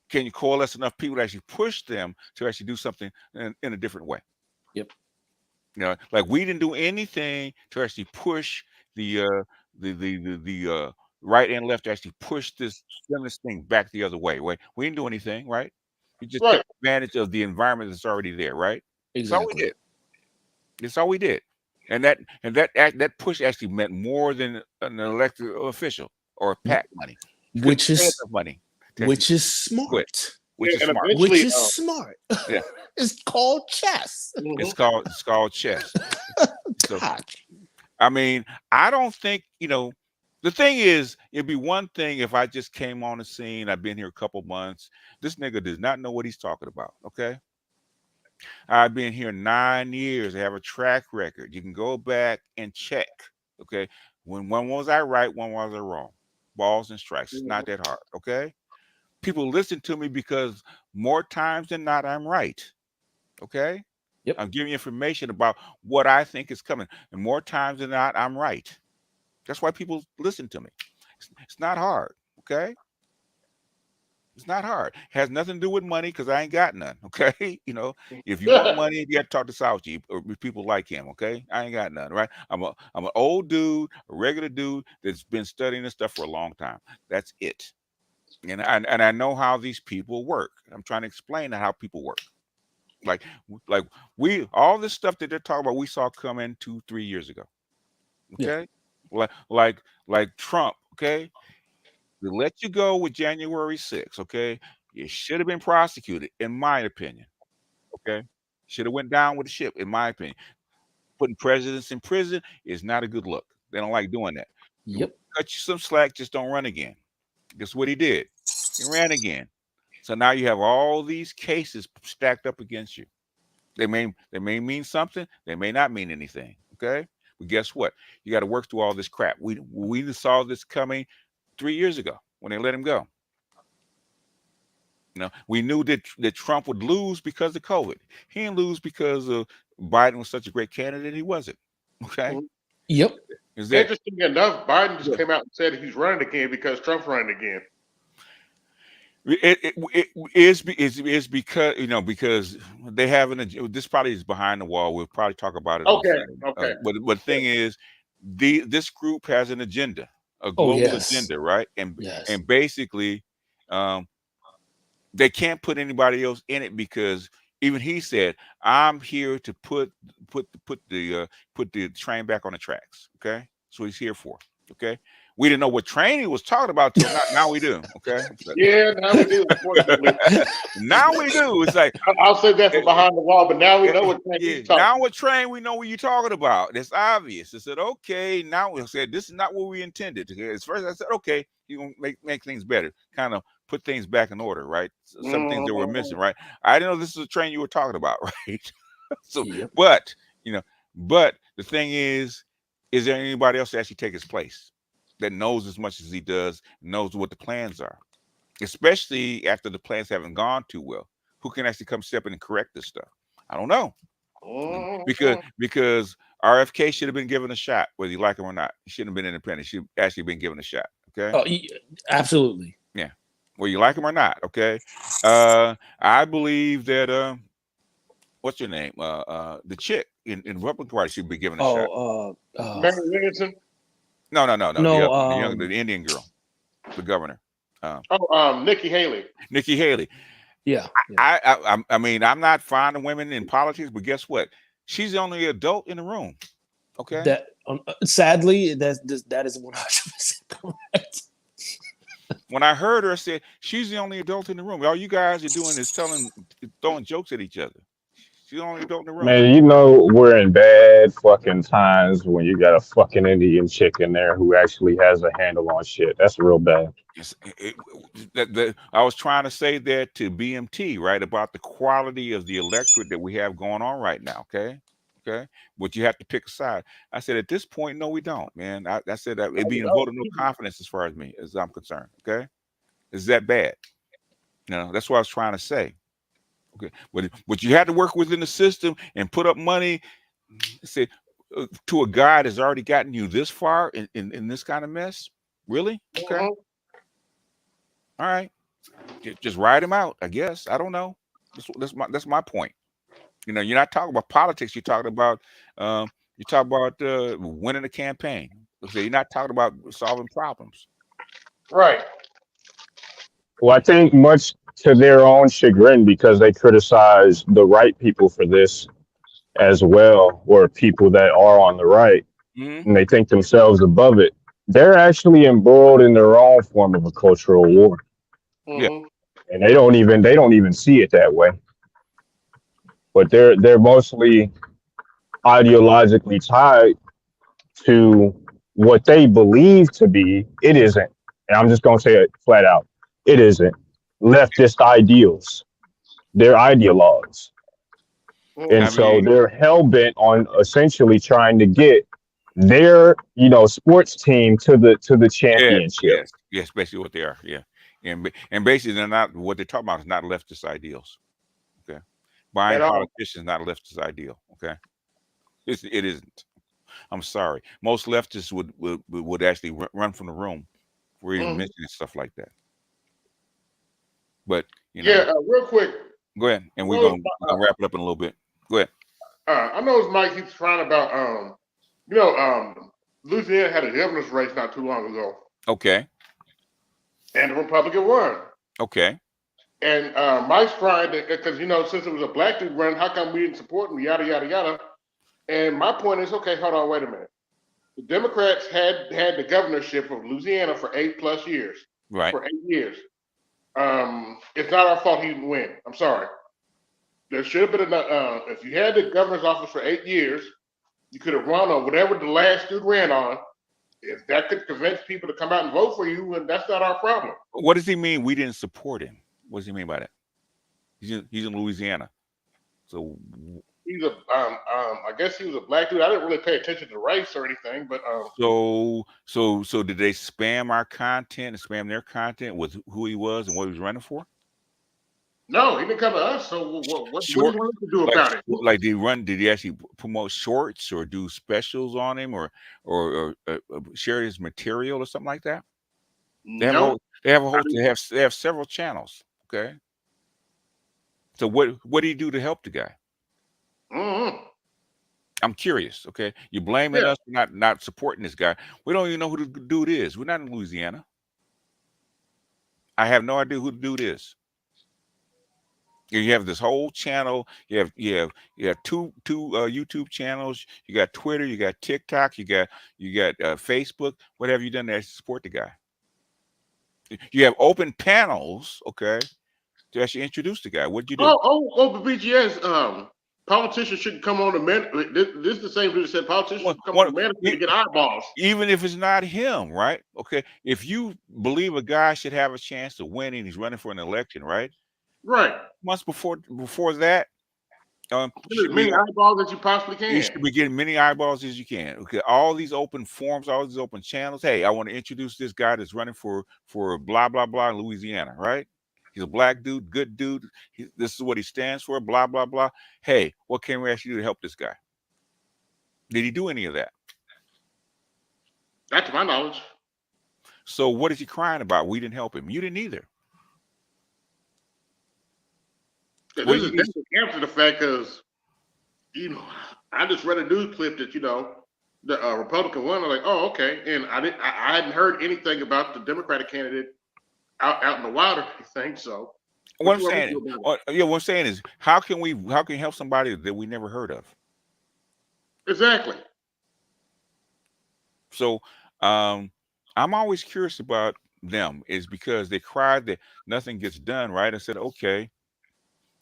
can you coalesce enough people to actually push them to actually do something in a different way? Yep. You know, like we didn't do anything to actually push the right and left to actually push this thing back the other way. We didn't do anything, right? We just took advantage of the environment that's already there, right? That's all we did. That's all we did. And that push actually meant more than an elected official or PAC money, which is money, which is smart. Which is smart. Which is smart. Yeah. It's called chess. It's called chess. So, I mean, I don't think, you know, the thing is, it'd be one thing if I just came on the scene. I've been here a couple months. This nigga does not know what he's talking about. Okay. I've been here 9 years. I have a track record. You can go back and check. Okay. When was I right? When was I wrong? Balls and strikes. It's not that hard. Okay. People listen to me because more times than not, I'm right. Okay. Yep. I'm giving you information about what I think is coming. And more times than not, I'm right. That's why people listen to me. It's not hard. Okay. It's not hard. It has nothing to do with money because I ain't got none. Okay. You know, if you want money, you got to talk to Southie or people like him. Okay. I ain't got none. Right. I'm an old dude, a regular dude that's been studying this stuff for a long time. That's it. And I know how these people work. I'm trying to explain how people work. Like we all this stuff that they're talking about, we saw come in 2-3 years ago. Okay. Yeah. Like Trump. Okay. They let you go with January 6th. Okay. You should have been prosecuted, in my opinion. Okay. Should have went down with the ship, in my opinion. Putting presidents in prison is not a good look. They don't like doing that. Yep. Cut you some slack, just don't run again. Guess what he did? He ran again. So now you have all these cases stacked up against you. They may mean something. They may not mean anything. Okay. But guess what? You got to work through all this crap. We saw this coming 3 years ago when they let him go. You know, we knew that Trump would lose because of COVID. He didn't lose because Biden was such a great candidate. He wasn't. Okay. Yep. Interesting enough, Biden just came out and said he's running again because Trump's running again. It is because, you know, because they have this probably is behind the wall. We'll probably talk about it. Okay. But the thing is, this group has an agenda, a global agenda, right? And basically, they can't put anybody else in it because even he said, "I'm here to put the train back on the tracks." Okay, so he's here for. Okay. We didn't know what train he was talking about till now we do. Okay. Yeah, now we do. Now we do. It's like I'll say that from behind the wall, but now we know what train he's talking. Now what train we know what you're talking about. It's obvious. I said, okay, now we said this is not what we intended. At first I said, okay, you're gonna make things better, kind of put things back in order, right? Some things that were missing, right? I didn't know this is a train you were talking about, right? So but the thing is there anybody else to actually take his place that knows as much as he does, knows what the plans are, especially after the plans haven't gone too well? Who can actually come step in and correct this stuff? I don't know. Because RFK should have been given a shot, whether you like him or not. He shouldn't have been independent. He should have actually been given a shot. Okay. Oh, absolutely. Yeah. Whether you like him or not. Okay. I believe that what's your name? The chick in Republican Party should be given a shot. Mary Williamson? No. No, the Indian girl, the governor. Nikki Haley. Nikki Haley. Yeah. I mean, I'm not fond of women in politics, but guess what? She's the only adult in the room. Okay. That sadly, that is 100% correct. When I heard her say she's the only adult in the room, all you guys are doing is throwing jokes at each other. She's the only adult in the room. Man, you know we're in bad fucking times when you got a fucking Indian chick in there who actually has a handle on shit. That's real bad. I was trying to say that to BMT, right, about the quality of the electorate that we have going on right now. Okay. Okay, but you have to pick a side. I said at this point, no, we don't, man. I said that it'd be a vote of no confidence as far as me, as I'm concerned. Okay, is that bad? No, that's what I was trying to say. Okay, but you had to work within the system and put up money. Say to a guy that's already gotten you this far in this kind of mess. Really? Okay. All right. Just ride him out, I guess. I don't know. That's my point. You know, you're not talking about politics. You're talking about winning a campaign. Okay, you're not talking about solving problems. Right. Well, I think much to their own chagrin, because they criticize the right people for this as well, or people that are on the right, and they think themselves above it. They're actually embroiled in their own form of a cultural war. Yeah. And they don't even see it that way. But they're mostly ideologically tied to what they believe to be. It isn't, and I'm just gonna say it flat out, it isn't leftist ideals. They're ideologues. And so they're hell bent on essentially trying to get their, sports team to the championship. Yes, basically what they are. Yeah, and basically they're not, what they're talking about is not leftist ideals. Okay, buying politicians not leftist ideal. Okay, it isn't. I'm sorry. Most leftists would actually run from the room for even mentioning stuff like that. But real quick. Go ahead, and we're gonna wrap it up in a little bit. Go ahead. I know it's Mike keeps trying about Louisiana had a governor's race not too long ago. Okay. And the Republican won. Okay. And Mike's trying to, because since it was a black dude running, how come we didn't support him? Yada yada yada. And my point is, okay, hold on, wait a minute. The Democrats had the governorship of Louisiana for 8+ years. Right. For 8 years. It's not our fault he didn't win. I'm sorry. There should have been enough. If you had the governor's office for 8 years, you could have run on whatever the last dude ran on. If that could convince people to come out and vote for you, and that's not our problem. What does he mean we didn't support him? What does he mean by that? He's in Louisiana. So he's I guess he was a black dude. I didn't really pay attention to race or anything, but so did they spam our content and spam their content with who he was and what he was running for? No, he didn't come to us. So what do you want to do about it? Like did he actually promote shorts or do specials on him or share his material or something like that? They have several channels. Okay. So what did he do to help the guy? I'm curious. Okay, you're blaming us for not supporting this guy. We don't even know who the dude is. We're not in Louisiana. I have no idea who the dude is. You have this whole channel. You have two YouTube channels. You got Twitter. You got TikTok. You got Facebook. What have you done to support the guy? You have open panels. Okay, to actually introduce the guy. What'd you do? But BGS. Politicians shouldn't come on the man. This is the same dude that said politicians should come on the man to get eyeballs. Even if it's not him, right? Okay. If you believe a guy should have a chance to win and he's running for an election, right? Right. Months before that, as many eyeballs as you possibly can. You should be getting many eyeballs as you can. Okay. All these open forums, all these open channels. Hey, I want to introduce this guy that's running for blah blah blah in Louisiana, right? He's a black dude, good dude. This is what he stands for, blah, blah, blah. Hey, what can we actually do to help this guy? Did he do any of that? Not to my knowledge. So what is he crying about? We didn't help him. You didn't either. This is after the fact because, I just read a news clip that, the Republican won. I'm like, oh, okay. And I hadn't heard anything about the Democratic candidate out in the wild or anything. So what I'm saying is how can we help somebody that we never heard of? Exactly. So I'm always curious about them is because they cried that nothing gets done, right? I said, okay,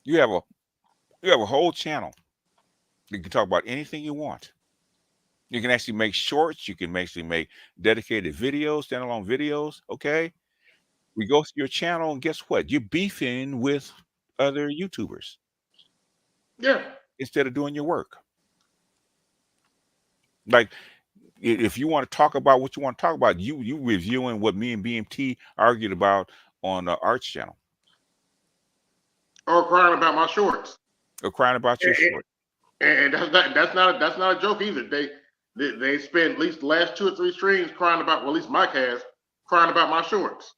you have a whole channel. You can talk about anything you want. You can actually make shorts, you can actually make dedicated videos, standalone videos, okay? We go to your channel, and guess what? You're beefing with other YouTubers. Yeah. Instead of doing your work. Like, if you want to talk about what you want to talk about, you reviewing what me and BMT argued about on the Arts channel. Or crying about my shorts. Or crying about your shorts. And that's not a joke either. They spent at least the last 2 or 3 streams crying about, well, at least Mike has, crying about my shorts.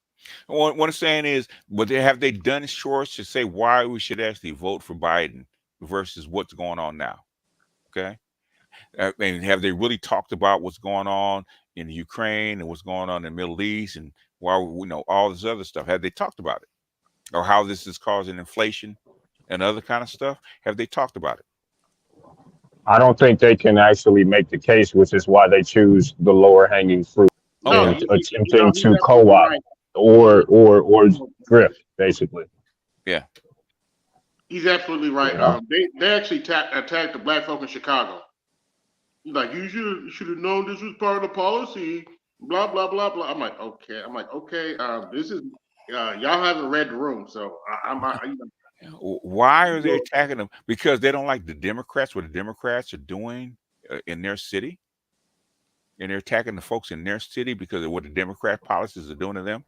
What I'm saying is, have they done shorts to say why we should actually vote for Biden versus what's going on now? Okay. And have they really talked about what's going on in Ukraine and what's going on in the Middle East and why, all this other stuff? Have they talked about it? Or how this is causing inflation and other kind of stuff? Have they talked about it? I don't think they can actually make the case, which is why they choose the lower hanging fruit and attempting to co-op or grift, basically. Yeah. He's absolutely right. They actually attacked the black folk in Chicago. Like, you should have known this was part of the policy. Blah blah blah blah. I'm like, okay. This is y'all haven't read the room, so Why are they attacking them? Because they don't like the Democrats, what the Democrats are doing in their city, and they're attacking the folks in their city because of what the Democrat policies are doing to them.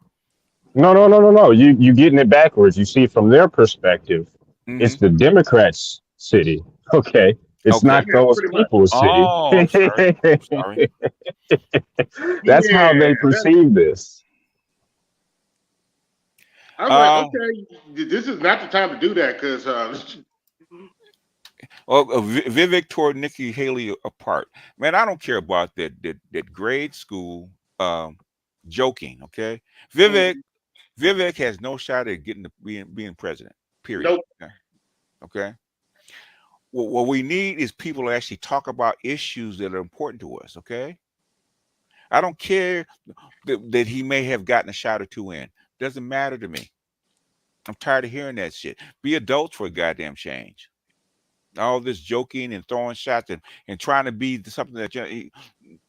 No. You getting it backwards. You see, from their perspective, it's the Democrats' city. Okay. It's not those people's city. Oh, sorry. That's how they perceive this. I'm like, okay, this is not the time to do that because Vivek tore Nikki Haley apart. Man, I don't care about that grade school joking. Okay, Vivek has no shot at getting being president. Period. Nope. Okay. What we need is people to actually talk about issues that are important to us. Okay. I don't care that he may have gotten a shot or 2 in. Doesn't matter to me. I'm tired of hearing that shit. Be adults for a goddamn change. All this joking and throwing shots and trying to be something that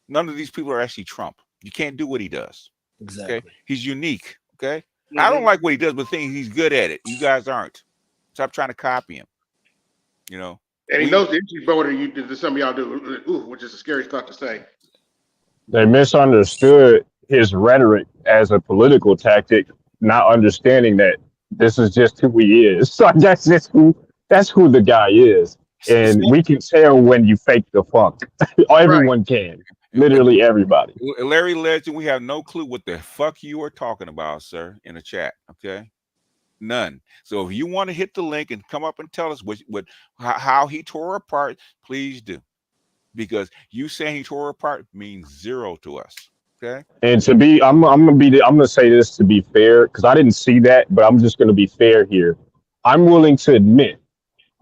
none of these people are actually Trump. You can't do what he does. Exactly. Okay? He's unique. Okay. I don't like what he does, but think he's good at it. You guys aren't. Stop trying to copy him. And he knows the issues better than some of y'all do, which is a scary thought to say. They misunderstood his rhetoric as a political tactic, not understanding that this is just who he is. So that's who the guy is. And we can tell when you fake the funk. Everyone can. Literally everybody. Larry Legend, we have no clue what the fuck you are talking about, sir, in the chat. Okay. None. So if you want to hit the link and come up and tell us how he tore apart, please do. Because you saying he tore apart means 0 to us. Okay. And I'm gonna say this to be fair, because I didn't see that, but I'm just gonna be fair here. I'm willing to admit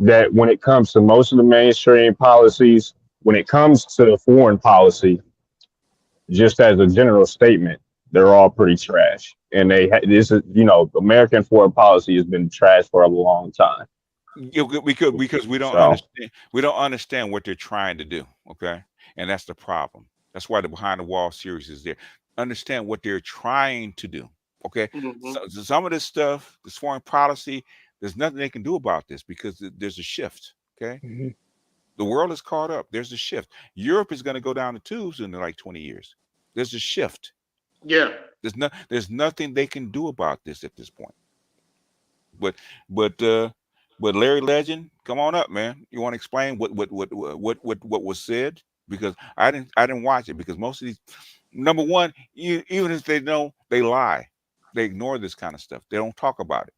that when it comes to most of the mainstream policies, when it comes to foreign policy, just as a general statement, they're all pretty trash. And American foreign policy has been trash for a long time. Because we don't understand. We don't understand what they're trying to do. Okay, and that's the problem. That's why the Behind the Wall series is there. Understand what they're trying to do. Okay, so some of this stuff, this foreign policy, there's nothing they can do about this because there's a shift. Okay, the world is caught up. There's a shift. Europe is going to go down the tubes in like 20 years. There's a shift. Yeah. There's nothing they can do about this at this point. But Larry Legend, come on up, man. You want to explain what was said? Because I didn't watch it, because most of these, number one, even if they know, they lie. They ignore this kind of stuff. They don't talk about it.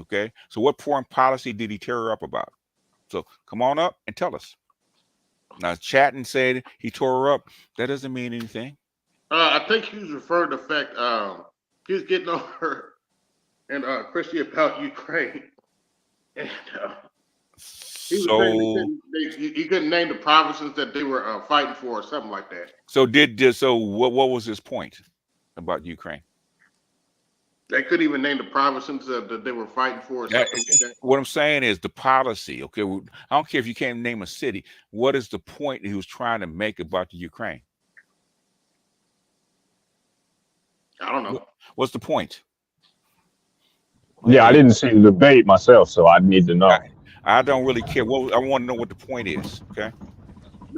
Okay. So what foreign policy did he tear her up about? So come on up and tell us. Now chatting said he tore her up. That doesn't mean anything. I think he was referring to the fact he was getting on her and Christy about Ukraine. And he couldn't name the provinces that they were fighting for or something like that. So what was his point about Ukraine? They couldn't even name the provinces that they were fighting for. Or something like that. What I'm saying is the policy. Okay, I don't care if you can't name a city. What is the point he was trying to make about the Ukraine? I don't know. What's the point? Yeah, I didn't see the debate myself, so I need to know. I don't really care. I want to know what the point is. Okay.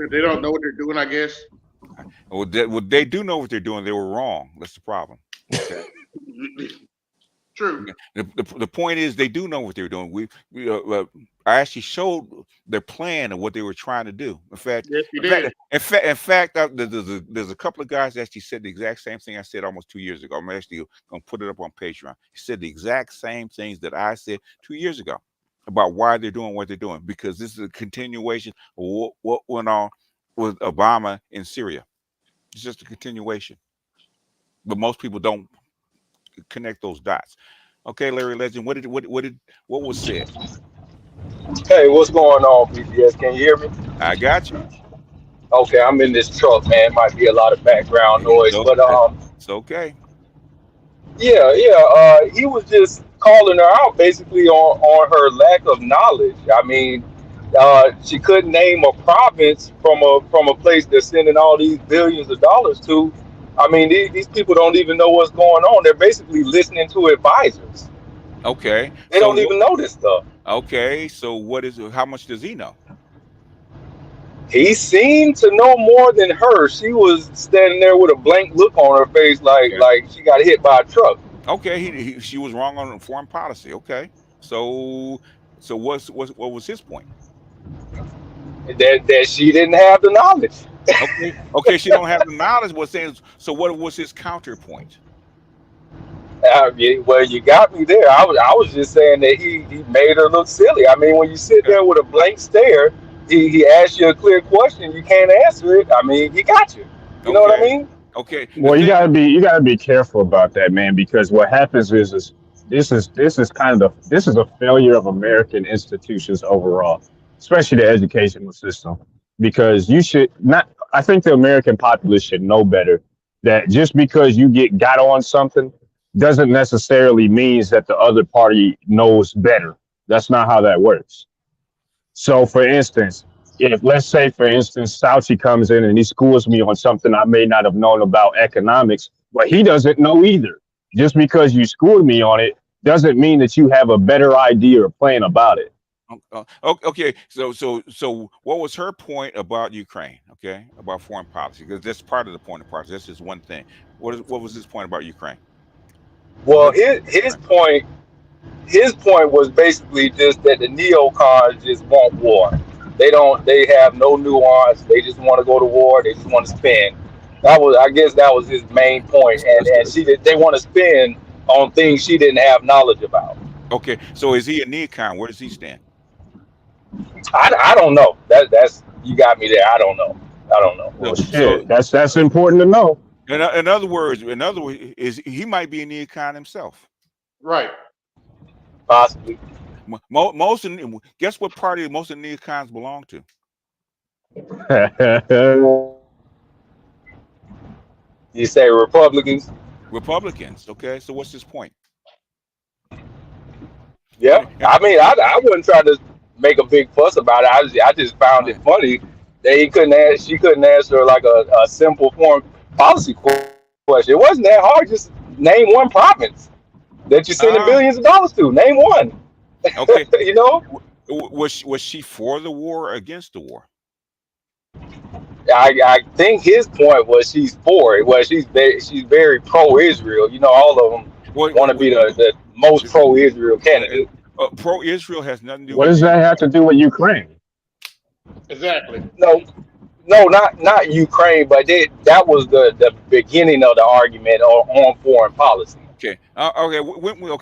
They don't know what they're doing, I guess. Well, they do know what they're doing. They were wrong. That's the problem. Okay. True. The point is they do know what they're doing. I actually showed their plan of what they were trying to do. In fact, yes, you did. In fact, there's a couple of guys that actually said the exact same thing I said almost 2 years ago. I'm actually gonna put it up on Patreon. He said the exact same things that I said 2 years ago about why they're doing what they're doing, because this is a continuation of what went on with Obama in Syria. It's just a continuation, but most people don't connect those dots. Okay, Larry Legend, what was said? Hey, what's going on, BTS? Can you hear me? I got you. Okay, I'm in this truck, man. Might be a lot of background noise, but it's okay. Yeah. He was just calling her out basically on her lack of knowledge. I mean, she couldn't name a province from a place they're sending all these billions of dollars to. I mean, these people don't even know what's going on. They're basically listening to advisors. Okay. They don't even know this stuff. Okay, so how much does he know? He seemed to know more than her. She was standing there with a blank look on her face, like she got hit by a truck. Okay, she was wrong on foreign policy. Okay, so what was his point? That she didn't have the knowledge. Okay, she don't have the knowledge. So what was his counterpoint? Well, you got me there. I was just saying that he made her look silly. I mean, when you sit there with a blank stare, he asks you a clear question, you can't answer it. I mean, he got you. You know what I mean? Okay. Well, you gotta be careful about that, man, because what happens is this is a failure of American institutions overall, especially the educational system. Because I think the American populace should know better that just because you got on something doesn't necessarily means that the other party knows better. That's not how that works. So, for instance, let's say, Fauci comes in and he schools me on something I may not have known about economics, but he doesn't know either. Just because you schooled me on it doesn't mean that you have a better idea or plan about it. Okay, so what was her point about Ukraine? Okay, about foreign policy, because that's part of the point of policy. That's just one thing. What was his point about Ukraine? Well, his point was basically just that the neocons just want war. They have no nuance. They just want to go to war. They just want to spend. I guess that was his main point. And they want to spend on things she didn't have knowledge about. Okay, so is he a neocon? Where does he stand? I don't know. That's you got me there. I don't know. Well, shit, that's important to know. In other words, is he might be a neocon himself? Right. Possibly. Guess what party most of the neocons belong to? You say Republicans? Republicans. Okay, so what's his point? Yeah, I mean, I wouldn't try to make a big fuss about it. I just found it funny that she couldn't answer like a simple foreign policy question. It wasn't that hard. Just name one province that you're sending billions of dollars to. Name one. Okay. You know, was she for the war or against the war? I think his point was she's for it. Well, she's very pro-Israel. You know, all of them want to be the most pro-Israel candidate. Pro-Israel has nothing to do. What does that have to do with Ukraine? Exactly. No, not Ukraine, but that was the beginning of the argument on foreign policy. Okay.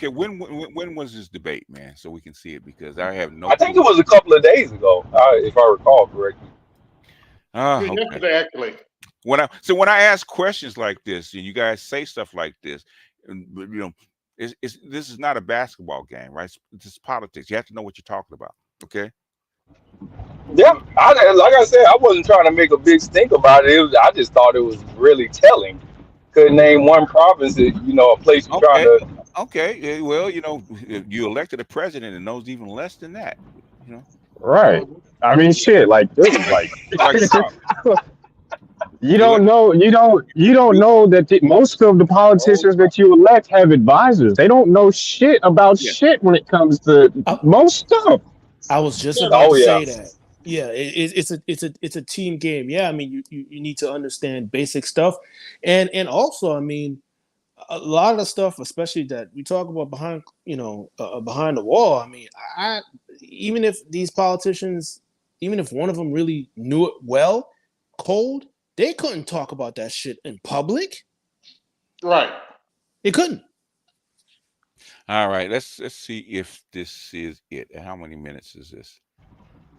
When was this debate, man? So we can see it, because I have no. I think it was a couple of days ago, if I recall correctly. Okay. Yesterday, actually. When I ask questions like this, and you guys say stuff like this, and you know, this is not a basketball game, right? It's politics. You have to know what you're talking about. Okay. Yeah, like I said, I wasn't trying to make a big stink about it. I just thought it was really telling. Couldn't name one province, a place you're trying to. Okay, well, you elected a president and knows even less than that. Right. I mean, shit. Like this, you don't know that most of the politicians that you elect have advisors. They don't know shit about shit when it comes to most stuff. I was just about to say that. Yeah, it's a team game. Yeah, I mean, you need to understand basic stuff, and also, I mean, a lot of the stuff, especially that we talk about behind, behind the wall. I mean, even if these politicians, even if one of them really knew it well, cold, they couldn't talk about that shit in public. Right. They couldn't. All right, let's see if this is it. How many minutes is this?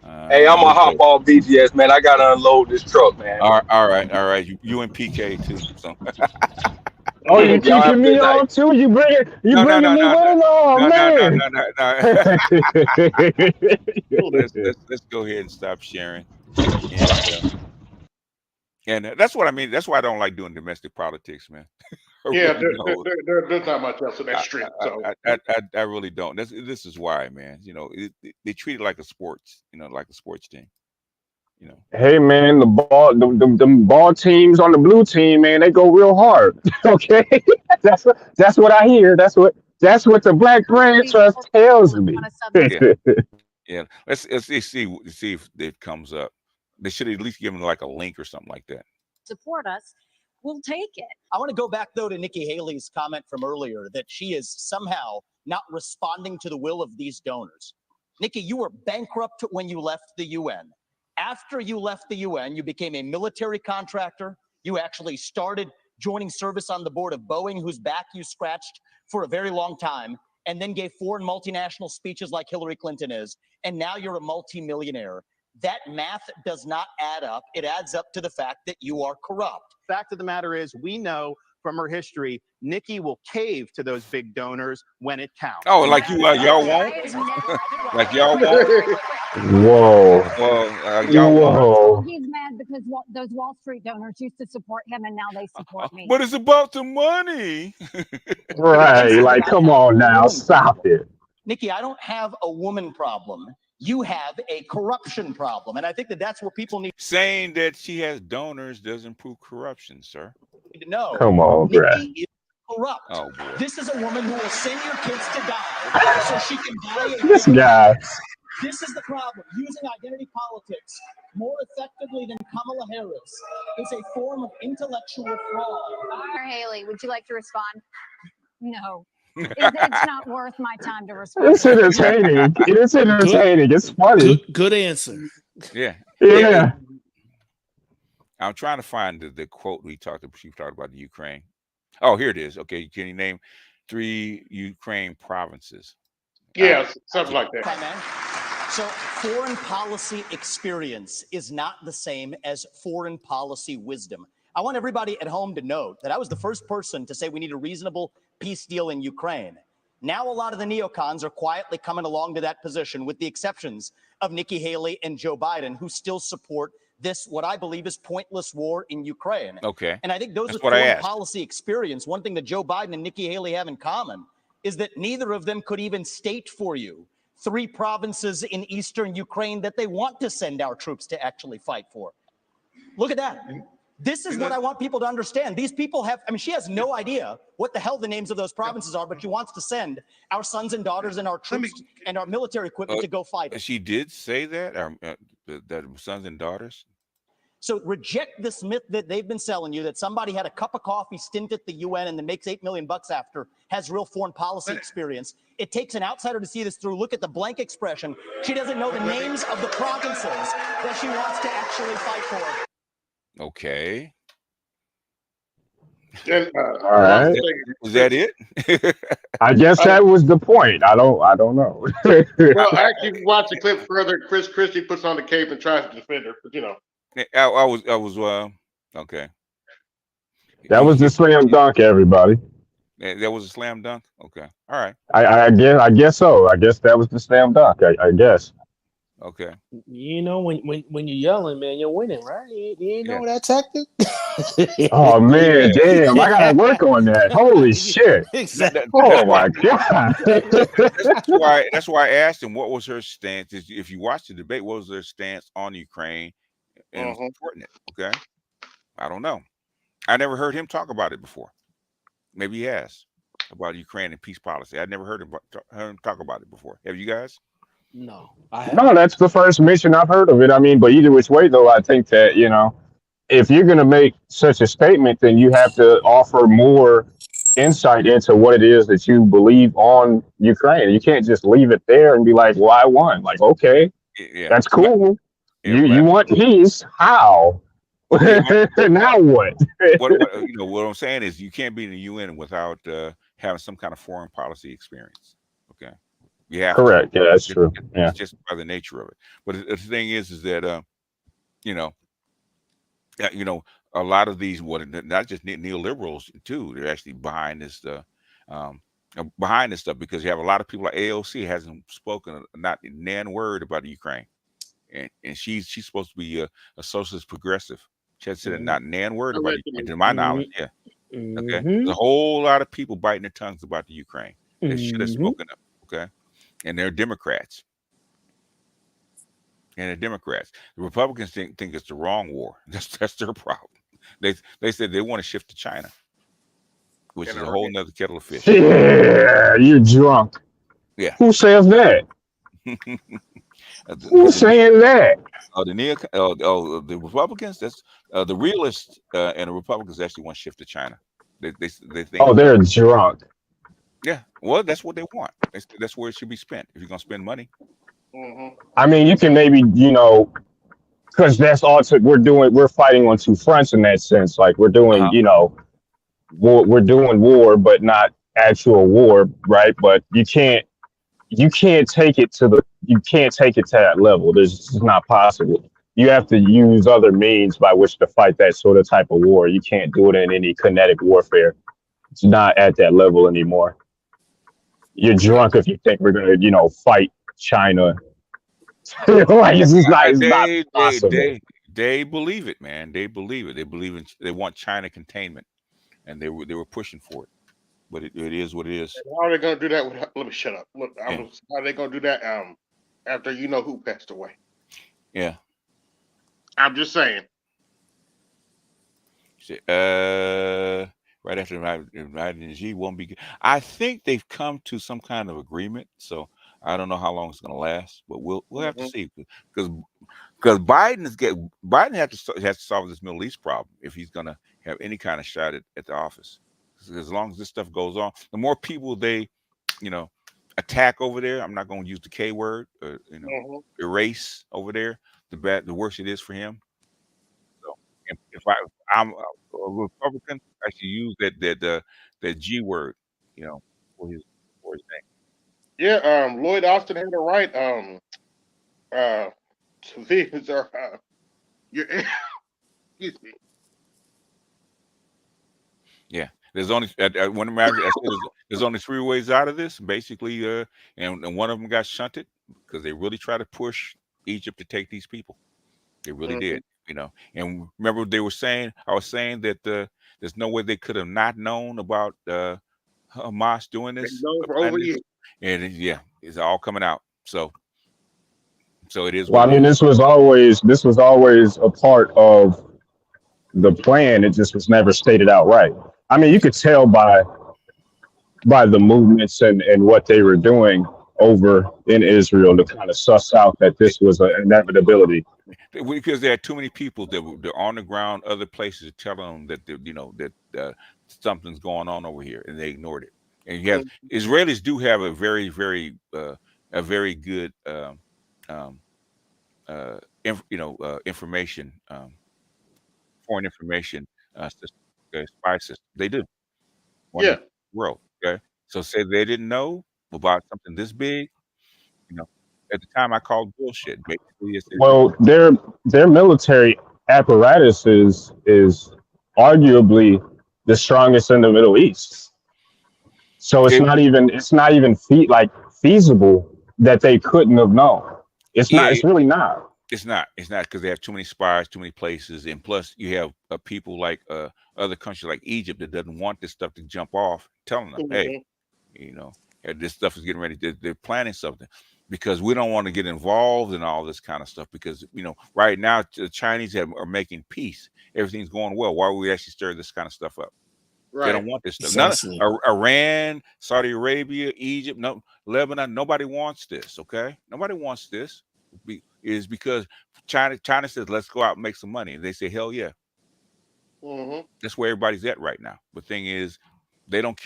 Hey, I'm gonna hop off BGS, man. I gotta unload this truck, man. All right. You and PK too. So. Oh, you kicking me off too? You bringing me with along, man. Let's go ahead and stop sharing. And that's what I mean. That's why I don't like doing domestic politics, man. Yeah, there's not much else in that street. So I really don't. This is why, man. You know, they treat it like a sports, like a sports team. You know. Hey man, the ball teams on the blue team, man, they go real hard. Okay, that's what I hear. That's what the Black Brand Trust tells me. Yeah. Let's see if it comes up. They should at least give them like a link or something like that. Support us. We'll take it. I want to go back, though, to Nikki Haley's comment from earlier that she is somehow not responding to the will of these donors. Nikki, you were bankrupt when you left the UN. After you left the UN, you became a military contractor. You actually started joining service on the board of Boeing, whose back you scratched for a very long time, and then gave foreign multinational speeches like Hillary Clinton is. And now you're a multimillionaire. That math does not add up. It adds up to the fact that you are corrupt. Fact of the matter is, we know from her history, Nikki will cave to those big donors when it counts. Oh, like y'all won't? Like y'all won't? Whoa. Y'all won't? He's mad because those Wall Street donors used to support him and now they support me. But it's about the money. Right. Like, come on now. Stop it. Nikki, I don't have a woman problem. You have a corruption problem. And I think that's where people need. Saying that she has donors doesn't prove corruption, sir. No. Come on, Brad. Nikki is corrupt. Oh, boy. This is a woman who will send your kids to die so she can buy a This guy. This is the problem. Using identity politics more effectively than Kamala Harris is a form of intellectual fraud. Haley, would you like to respond? No. It's not worth my time to respond. It's entertaining. It's entertaining. It's funny. Good answer. Yeah. Yeah. I'm trying to find the quote she talked about the Ukraine. Oh, here it is. Okay, can you name 3 Ukraine provinces? Yeah, something like that. Okay, man. So foreign policy experience is not the same as foreign policy wisdom. I want everybody at home to note that I was the first person to say we need a reasonable peace deal in Ukraine. Now a lot of the neocons are quietly coming along to that position, with the exceptions of Nikki Haley and Joe Biden, who still support this, what I believe is pointless war in Ukraine. Okay. And I think those That's with what I foreign asked. policy experience, one thing that Joe Biden and Nikki Haley have in common is that neither of them could even state for you 3 provinces in eastern Ukraine that they want to send our troops to actually fight for. Look at that. This is what I want people to understand. These people have, I mean, she has no idea what the hell the names of those provinces are, but she wants to send our sons and daughters and our troops and our military equipment to go fight it. She did say that, that sons and daughters? So reject this myth that they've been selling you, that somebody had a cup of coffee stint at the UN and then makes $8 million after, has real foreign policy experience. It takes an outsider to see this through. Look at the blank expression. She doesn't know the names of the provinces that she wants to actually fight for. Okay. All right. Was that it? I guess that was the point. I don't know. Well, actually, if you watch the clip further, Chris Christie puts on the cape and tries to defend her, but you know. I was okay. That was the slam dunk, everybody. That was a slam dunk. Okay. All right. I guess so. I guess that was the slam dunk. I guess. Okay. You know, when you're yelling, man, you're winning, right? You know that tactic? Oh man, damn! I gotta work on that. Holy shit! Exactly. Oh my god! That's why I asked him what was her stance. If you watch the debate, what was her stance on Ukraine and supporting it? Okay. I don't know. I never heard him talk about it before. Maybe he has, about Ukraine and peace policy. I never heard him talk about it before. Have you guys? No, No, that's the first mention I've heard of it. I mean, but either which way, though, I think that, if you're going to make such a statement, then you have to offer more insight into what it is that you believe on Ukraine. You can't just leave it there and be like, well, I won. Like, okay, Yeah. that's cool. Yeah, You want peace? How? Now what? what I'm saying is you can't be in the UN without having some kind of foreign policy experience. Okay, you have Correct. to. Yeah, that's true. Yeah. It's just by the nature of it. But the thing is that a lot of these, not just neoliberals too, they're actually behind this stuff, because you have a lot of people like AOC hasn't spoken not a nan word about Ukraine, and she's supposed to be a socialist progressive. She had said not nan word about it, to my knowledge. Yeah. Okay. There's a whole lot of people biting their tongues about the Ukraine. They should have spoken up. Okay. And they're Democrats. The Republicans think it's the wrong war. That's their problem. They said they want to shift to China, which is a whole nother kettle of fish. Yeah, you're drunk. Yeah. Who says that? Who's saying that? The Republicans. That's the realists and the Republicans actually want to shift to China. They think. Oh, they're drunk. Yeah. Well, that's what they want. That's where it should be spent. If you're gonna spend money. I mean, you can maybe, because that's all we're fighting on two fronts in that sense. Like we're doing, we're doing war, but not actual war, right? But you can't take it to that level. It's just not possible. You have to use other means by which to fight that sort of type of war. You can't do it in any kinetic warfare. It's not at that level anymore. You're drunk if you think we're gonna, fight China. Like it's not possible. They believe it, man. They believe it. They want China containment, and they were pushing for it. But it is what it is. How are they going to do that? Let me shut up. Look, how are they going to do that? After who passed away? Yeah. I'm just saying. Right after Biden G won't be good. I think they've come to some kind of agreement. So I don't know how long it's going to last, but we'll have to see, because Biden has to solve this Middle East problem if he's going to have any kind of shot at the office. As long as this stuff goes on, the more people they, attack over there. I'm not going to use the K word, erase over there. The worse it is for him. So if I'm a Republican, I should use that G word, for his name. Yeah, Lloyd Austin had it right. Civilians are excuse me. Yeah, there's only there's only 3 ways out of this, basically, and one of them got shunted because they really tried to push Egypt to take these people. They really did, And remember, I was saying that there's no way they could have not known about Hamas doing this. And it's all coming out. So it is. Well, I mean, this was always a part of the plan. It just was never stated outright. I mean, you could tell by the movements and what they were doing over in Israel to kind of suss out that this was an inevitability. Because there are too many people that they're on the ground, other places telling them that something's going on over here, and they ignored it. And you have Israelis do have a very, very good information, foreign information system, spy system. They do. Yeah. World. Okay. So say they didn't know about something this big. At the time I called bullshit. Basically, well, their military apparatus is arguably the strongest in the Middle East. So it's not even feasible that they couldn't have known. It's not. It's really not. It's not because they have too many spies, too many places, and plus you have people like other countries like Egypt that doesn't want this stuff to jump off, telling them, hey, this stuff is getting ready. They're planning something, because we don't want to get involved in all this kind of stuff, because right now the Chinese are making peace. Everything's going well. Why would we actually stir this kind of stuff up? They don't want this stuff. None of, Iran, Saudi Arabia, Egypt, no, Lebanon. Nobody wants this. Okay, nobody wants this. Is because China says let's go out and make some money. And they say hell yeah. That's where everybody's at right now. The thing is, they don't.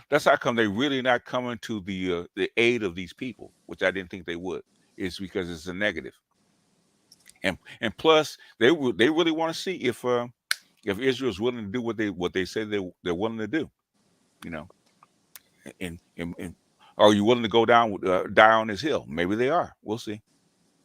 That's how come they really not coming to the aid of these people, which I didn't think they would. It's because it's a negative. And plus they really want to see if Israel's willing to do what they say they're willing to do, you know, and are you willing to go down die on this hill? Maybe they are. We'll see.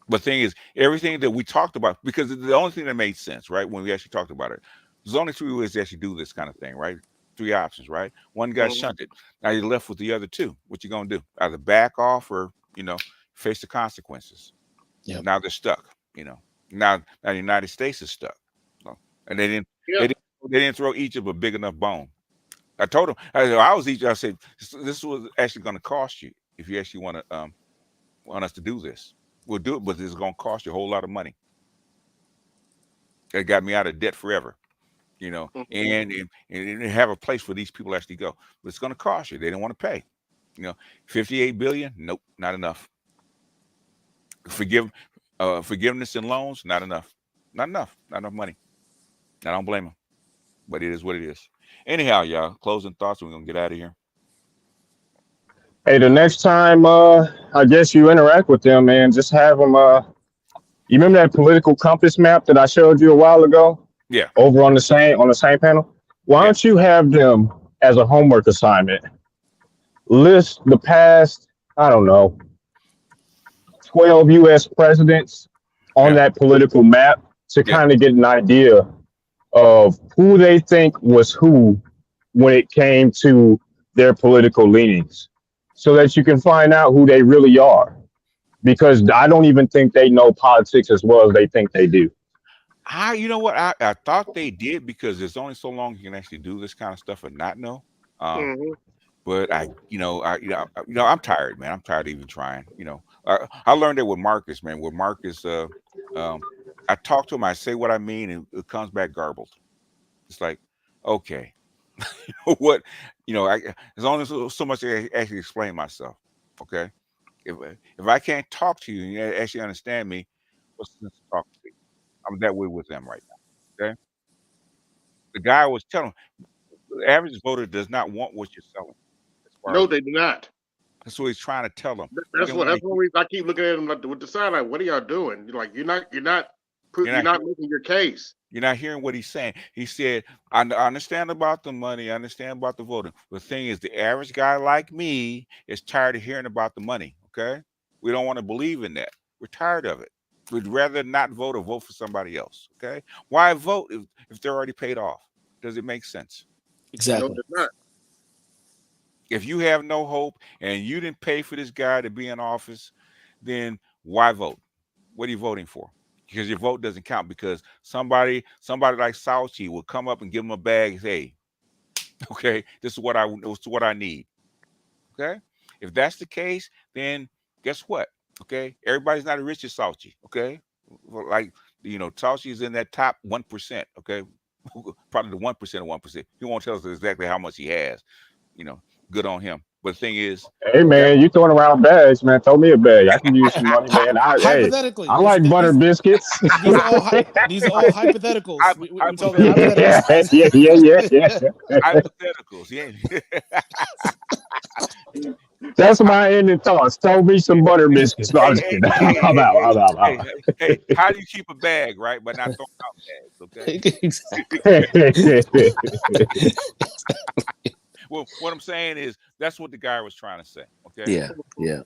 But the thing is, everything that we talked about, because the only thing that made sense, right, when we actually talked about it, there's only 3 ways to actually do this kind of thing, right? 3 options, right? One got shunted. Now you're left with the other 2. What you gonna do? Either back off or, you know, face the consequences. Yeah. Now they're stuck. You know. Now the United States is stuck. And they didn't throw Egypt a big enough bone. I told them I was Egypt. I said this was actually going to cost you if you actually want us to do this. We'll do it, but it's going to cost you a whole lot of money. It got me out of debt forever, you know, and have a place for these people to actually go. But it's going to cost you. They didn't want to pay. You know, 58 billion. Nope, not enough. Forgiveness and loans, not enough. Not enough money. I don't blame them, but it is what it is. Anyhow, y'all, closing thoughts. We're gonna get out of here. Hey, the next time I guess you interact with them, man, just have them. You remember that political compass map that I showed you a while ago? Yeah. Over on the same panel. Why don't you have them as a homework assignment? List the past, I don't know, 12 U.S. presidents on that political map to kind of get an idea of who they think was who when it came to their political leanings, so that you can find out who they really are. Because I don't even think they know politics as well as they think they do. You know what? I thought they did, because there's only so long you can actually do this kind of stuff and not know. But I'm tired, man. I'm tired of even trying. You know, I learned that with Marcus, man. With Marcus, I talk to him, I say what I mean, and it comes back garbled. It's like, okay, you know what? You know, there's only so much I actually explain myself. Okay, if I can't talk to you and you actually understand me, what's the sense of talking to you? I'm that way with them right now. Okay, the guy was telling the average voter does not want what you're selling. No, they do not. That's what he's trying to tell them. That's what I keep looking at them like with the side, like, what are y'all doing? You're not making your case. You're not hearing what he's saying. He said, I understand about the money, I understand about the voting. The thing is, the average guy like me is tired of hearing about the money. Okay, we don't want to believe in that. We're tired of it. We'd rather not vote or vote for somebody else. Okay, why vote if they're already paid off? Does it make sense? Exactly. No, it's not. If you have no hope and you didn't pay for this guy to be in office, then why vote? What are you voting for? Because your vote doesn't count, because somebody like Fauci will come up and give him a bag and say, okay, this is what I need. Okay, if that's the case, then guess what? Okay, everybody's not as rich as Fauci. Okay, like, you know, Fauci is in that top 1%. Okay, probably the 1% of 1%. He won't tell us exactly how much he has. You know, good on him. But the thing is, hey man, you throwing around bags, man. Throw me a bag. I can use some money, man. Hypothetically, I like butter biscuits. These are all hypotheticals. We're talking hypotheticals. Yeah. Hypotheticals. Yeah. That's my ending thoughts. Throw me some butter biscuits. No, I'm just kidding. I'm out. Hey, how do you keep a bag, right? But not throwing out bags, okay? Exactly. Well, what I'm saying is that's what the guy was trying to say. Okay. Yeah.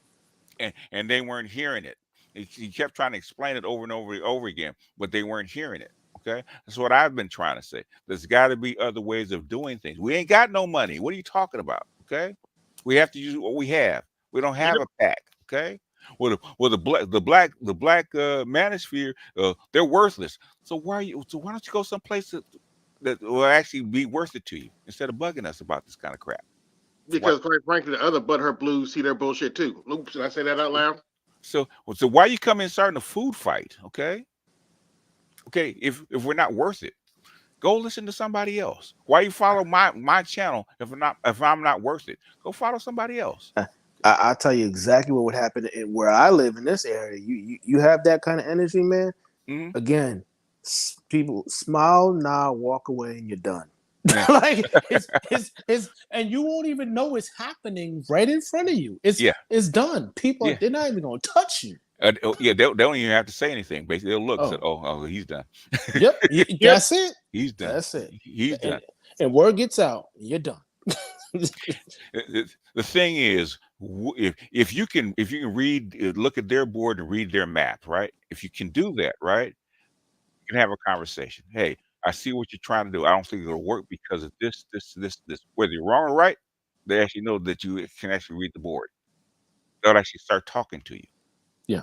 And they weren't hearing it. He kept trying to explain it over and over again, but they weren't hearing it. Okay. That's what I've been trying to say. There's got to be other ways of doing things. We ain't got no money. What are you talking about? Okay. We have to use what we have. We don't have a pack. Okay. Well, the black manosphere, they're worthless. So why don't you go someplace that will actually be worth it to you, instead of bugging us about this kind of crap? Because quite frankly, the other butthurt blues see their bullshit too. Oops, should I say that out loud? So why you come in starting a food fight? Okay. If we're not worth it, Go listen to somebody else. Why you follow my channel if I'm not worth it? Go follow somebody else. I'll tell you exactly what would happen where I live in this area. You have that kind of energy, man. Mm-hmm. Again, people smile, nod, walk away, and you're done. Yeah. Like it's and you won't even know it's happening right in front of you. It's done. People they're not even gonna touch you. They don't even have to say anything. Basically, they'll look and say, "Oh, he's done." Yep, that's it. He's done. That's it. He's done. And word gets out, you're done. The thing is, if you can read, look at their board and read their map, right? If you can do that, right, you can have a conversation. Hey, I see what you're trying to do. I don't think it'll work because of this. Whether you're wrong or right, they actually know that you can actually read the board. They'll actually start talking to you. Yeah.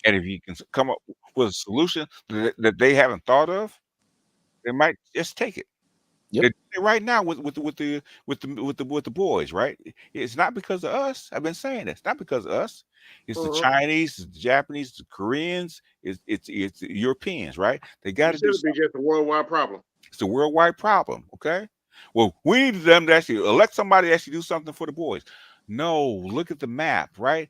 And if you can come up with a solution that they haven't thought of, they might just take it. Yep. Right now with the boys, right? It's not because of us. I've been saying it. It's not because of us. It's the Chinese, it's the Japanese, the Koreans, it's the Europeans, right? They got to do something. Just a worldwide problem. It's a worldwide problem. Okay. Well, we need them to actually elect somebody to actually do something for the boys. No, look at the map, right?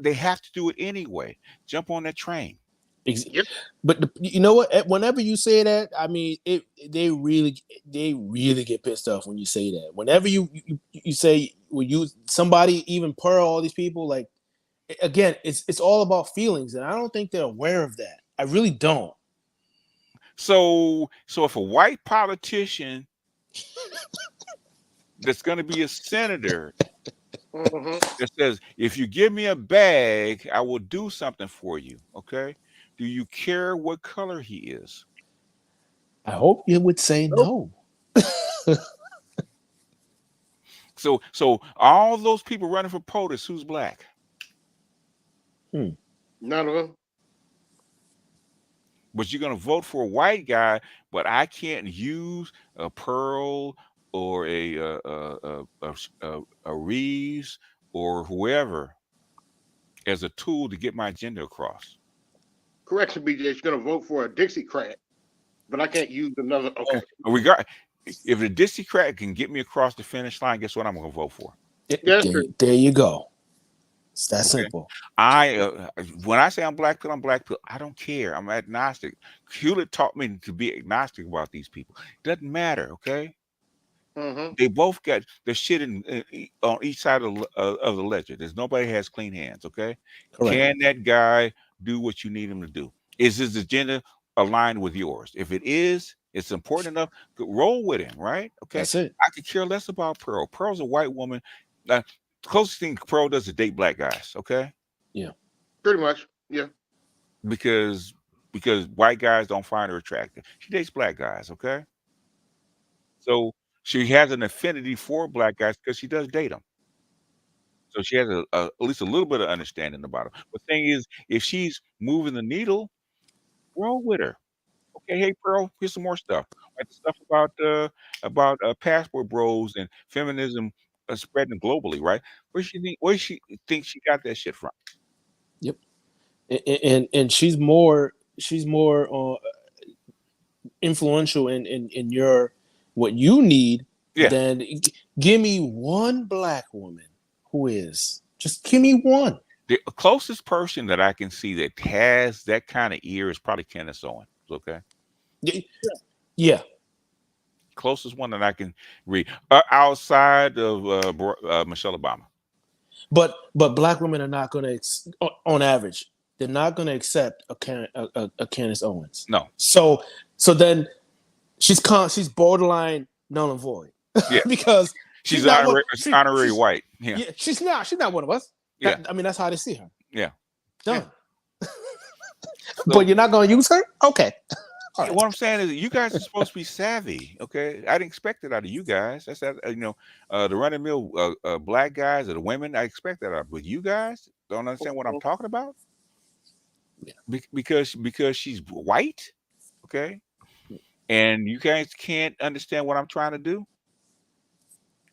They have to do it anyway. Jump on that train. Yep. But you know what? Whenever you say that, I mean, they really get pissed off when you say that. Whenever you say somebody, even Pearl, all these people, like, again, it's all about feelings, and I don't think they're aware of that. I really don't. So if a white politician that's going to be a senator that says, if you give me a bag, I will do something for you. Okay. Do you care what color he is? I hope you would say no. So all those people running for POTUS, who's black? None of them. But you're going to vote for a white guy, but I can't use a Pearl or a Reeves or whoever as a tool to get my agenda across. Correction, BJ. You're going to vote for a Dixiecrat, but I can't use another. Okay. If the Dixiecrat can get me across the finish line, guess what I'm going to vote for? There you go. It's that simple. When I say I'm black pill, I'm black pill. I don't care. I'm agnostic. Hewlett taught me to be agnostic about these people. Doesn't matter, okay? They both got the shit on each side of the ledger. There's nobody has clean hands, okay? Correct. Can that guy do what you need him to do? Is his agenda aligned with yours? If it is, it's important enough to roll with him, right? Okay. That's it. I could care less about Pearl. Pearl's a white woman. The closest thing Pearl does is date black guys, okay? Yeah. Pretty much, yeah. Because white guys don't find her attractive. She dates black guys, okay? So she has an affinity for black guys because she does date them. So she has at least a little bit of understanding about them. The thing is, if she's moving the needle, roll with her. Okay, hey Pearl, here's some more stuff. Like the stuff about passport bros and feminism spreading globally, right? Where she think she got that shit from? Yep. And she's more influential in your what you need than give me one black woman who is. Just give me one. The closest person that I can see that has that kind of ear is probably Candace Owens. Okay. Yeah. Closest one that I can read outside of Michelle Obama. But black women are not going to, on average, they're not going to accept a Candace Owens. No. So then she's borderline null and void. Yeah. because she's honorary white. Yeah. She's not one of us. Yeah. I mean, that's how they see her. Yeah. Done. But you're not going to use her? Okay. Right. What I'm saying is, you guys are supposed to be savvy. Okay, I didn't expect it out of you guys. That's the run of mill black guys or the women. I expect that out, but you guys don't understand what I'm talking about. Yeah. Because she's white, okay, and you guys can't understand what I'm trying to do,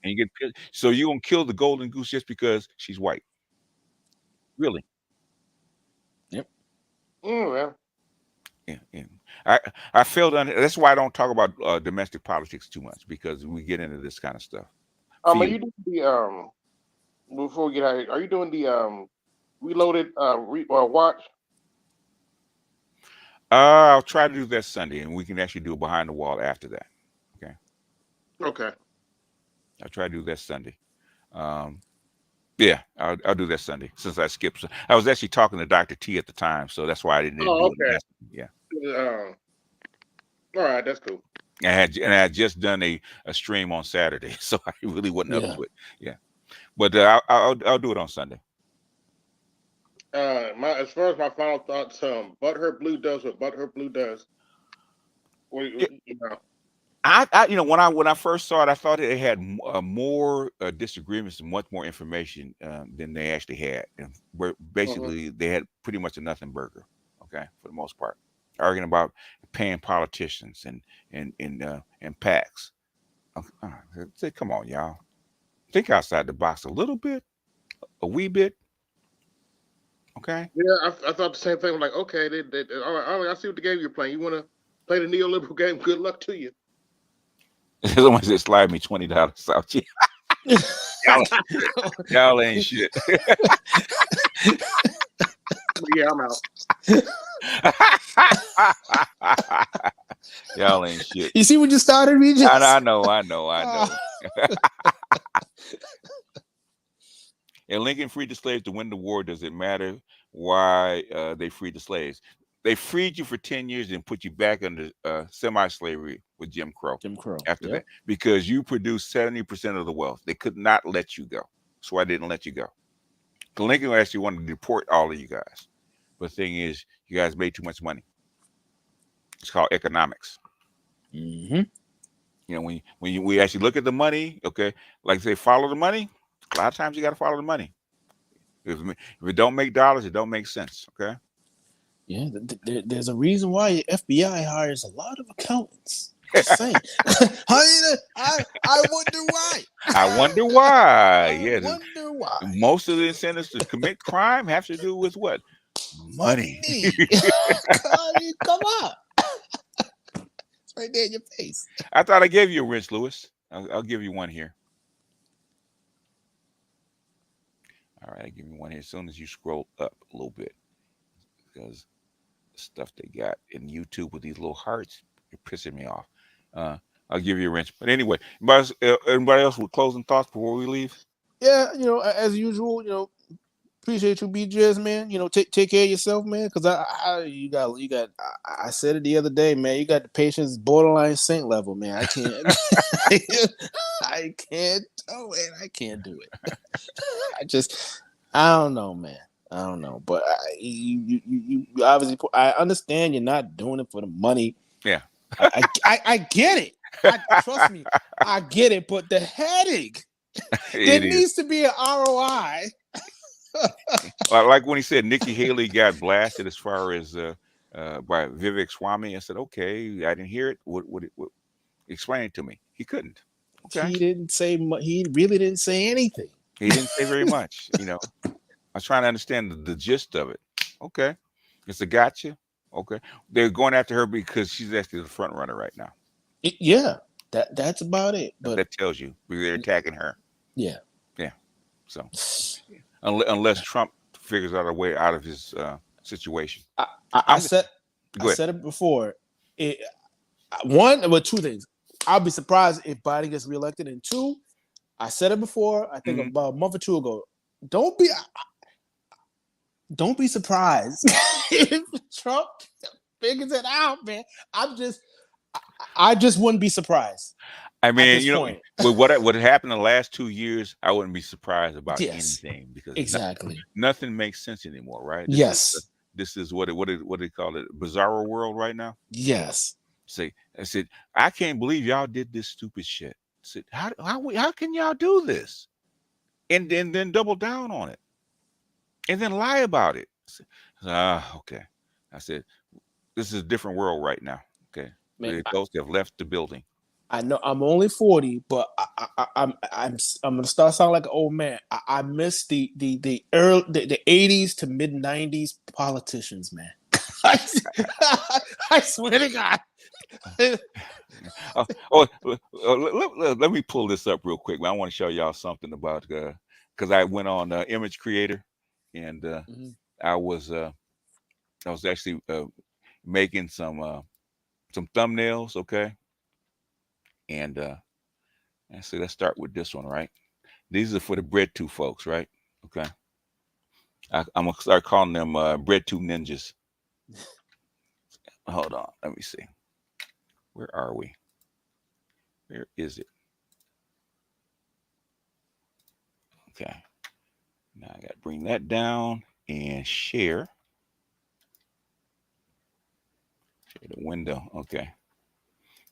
and you get so you're gonna kill the golden goose just because she's white. Really? Yep. Well. Yeah. I feel that's why I don't talk about domestic politics too much, because we get into this kind of stuff. Are you doing the before we get out of here, are you doing the Reloaded watch? I'll try to do that Sunday, and we can actually do it behind the wall after that. Okay. Okay. I'll try to do that Sunday. Yeah, I'll do that Sunday since I skipped. I was actually talking to Dr. T at the time, so that's why I didn't. Oh, do okay. it. Yeah. All right, that's cool. I had just done a stream on Saturday, so I really wasn't up to it. Yeah, but I'll do it on Sunday. As far as my final thoughts, Butthurt Blue does what Butthurt Blue does. When I first saw it, I thought it had more disagreements and much more information than they actually had, and where basically they had pretty much a nothing burger. Okay, for the most part, arguing about paying politicians and PACs. Say, come on, y'all, think outside the box a little bit, a wee bit. Okay. Yeah, I thought the same thing. I'm like, okay, all right, I see what the game you're playing. You want to play the neoliberal game? Good luck to you. Someone said, slide me $20 out. Y'all ain't shit. Yeah, I'm out. Y'all ain't shit. You see what you started, Regis? I know. And Lincoln freed the slaves to win the war. Does it matter why they freed the slaves? They freed you for 10 years and put you back under semi-slavery with Jim Crow. After that, because you produced 70% of the wealth. They could not let you go. That's why they didn't let you go. Lincoln actually wanted to deport all of you guys. But the thing is, you guys made too much money. It's called economics. Mm-hmm. When we actually look at the money, okay, like they follow the money. A lot of times you got to follow the money. If it don't make dollars, it don't make sense. Okay. Yeah, there's a reason why FBI hires a lot of accountants. Just saying. I wonder why. I wonder why. I wonder why. Most of the incentives to commit crime have to do with what? Money. Come on. It's right there in your face. I thought I gave you a wrench, Lewis. I'll give you one here. All right, I'll give you one here as soon as you scroll up a little bit, because the stuff they got in YouTube with these little hearts, you're pissing me off. I'll give you a wrench. But anyway, anybody else with closing thoughts before we leave? Yeah, as usual, appreciate you, BJs, man. Take care of yourself, man. Because I said it the other day, man. You got the patient's borderline saint level, man. I can't. I can't do it. I can't do it. I don't know, man. I don't know, but you obviously. I understand you're not doing it for the money. Yeah, I get it. Trust me, I get it. But the headache, there needs to be an ROI. Like when he said Nikki Haley got blasted as far as by Vivek Swami, I said, okay, I didn't hear it. What explain it to me? He couldn't. Okay. He didn't say. He really didn't say anything. He didn't say very much. I was trying to understand the gist of it. Okay, it's a gotcha. Okay, they're going after her because she's actually the front runner right now. Yeah, that's about it. But that tells you they're attacking her. Yeah. So unless Trump figures out a way out of his situation, I said it before. Two things. I'll be surprised if Biden gets reelected. And two, I said it before. I think about a month or two ago. Don't be surprised if Trump figures it out, man. I just wouldn't be surprised. I mean, with what happened in the last 2 years, I wouldn't be surprised about anything, because nothing makes sense anymore, right? This is what they call it, bizarro world right now. Yes. I said, I can't believe y'all did this stupid shit. I said, how can y'all do this? And then double down on it, and then lie about it. Okay. I said, this is a different world right now. Okay, those have left the building. I know I'm only 40, but I'm gonna start sounding like an old man. I miss the early the 80s to mid 90s politicians, man. I swear to God. Let me pull this up real quick. I want to show y'all something about because I went on Image Creator, and I was actually making some thumbnails, okay? And so let's start with this one, right? These are for the BreadTube folks, right? Okay. I'm gonna start calling them BreadTube ninjas. Hold on, let me see. Where are we? Where is it? Okay. Now I got to bring that down and share. Share the window. Okay.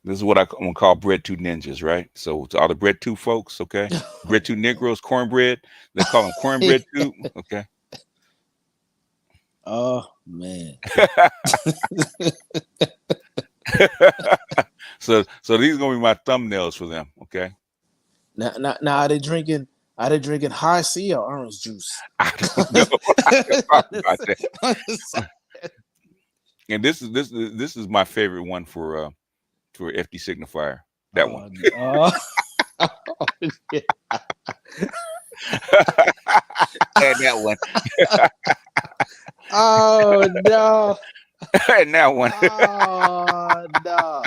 This is what I'm gonna call BreadTube ninjas, right? So to all the BreadTube folks, okay? BreadTube Negroes, cornbread. They call them cornbread tube. Okay. Oh man. So these are gonna be my thumbnails for them, okay? Now are they drinking high C or orange juice? I don't know. I can talk about that. And this is my favorite one for FD Signifier. That one. Yeah. And that one. Oh no. And that one. Oh no.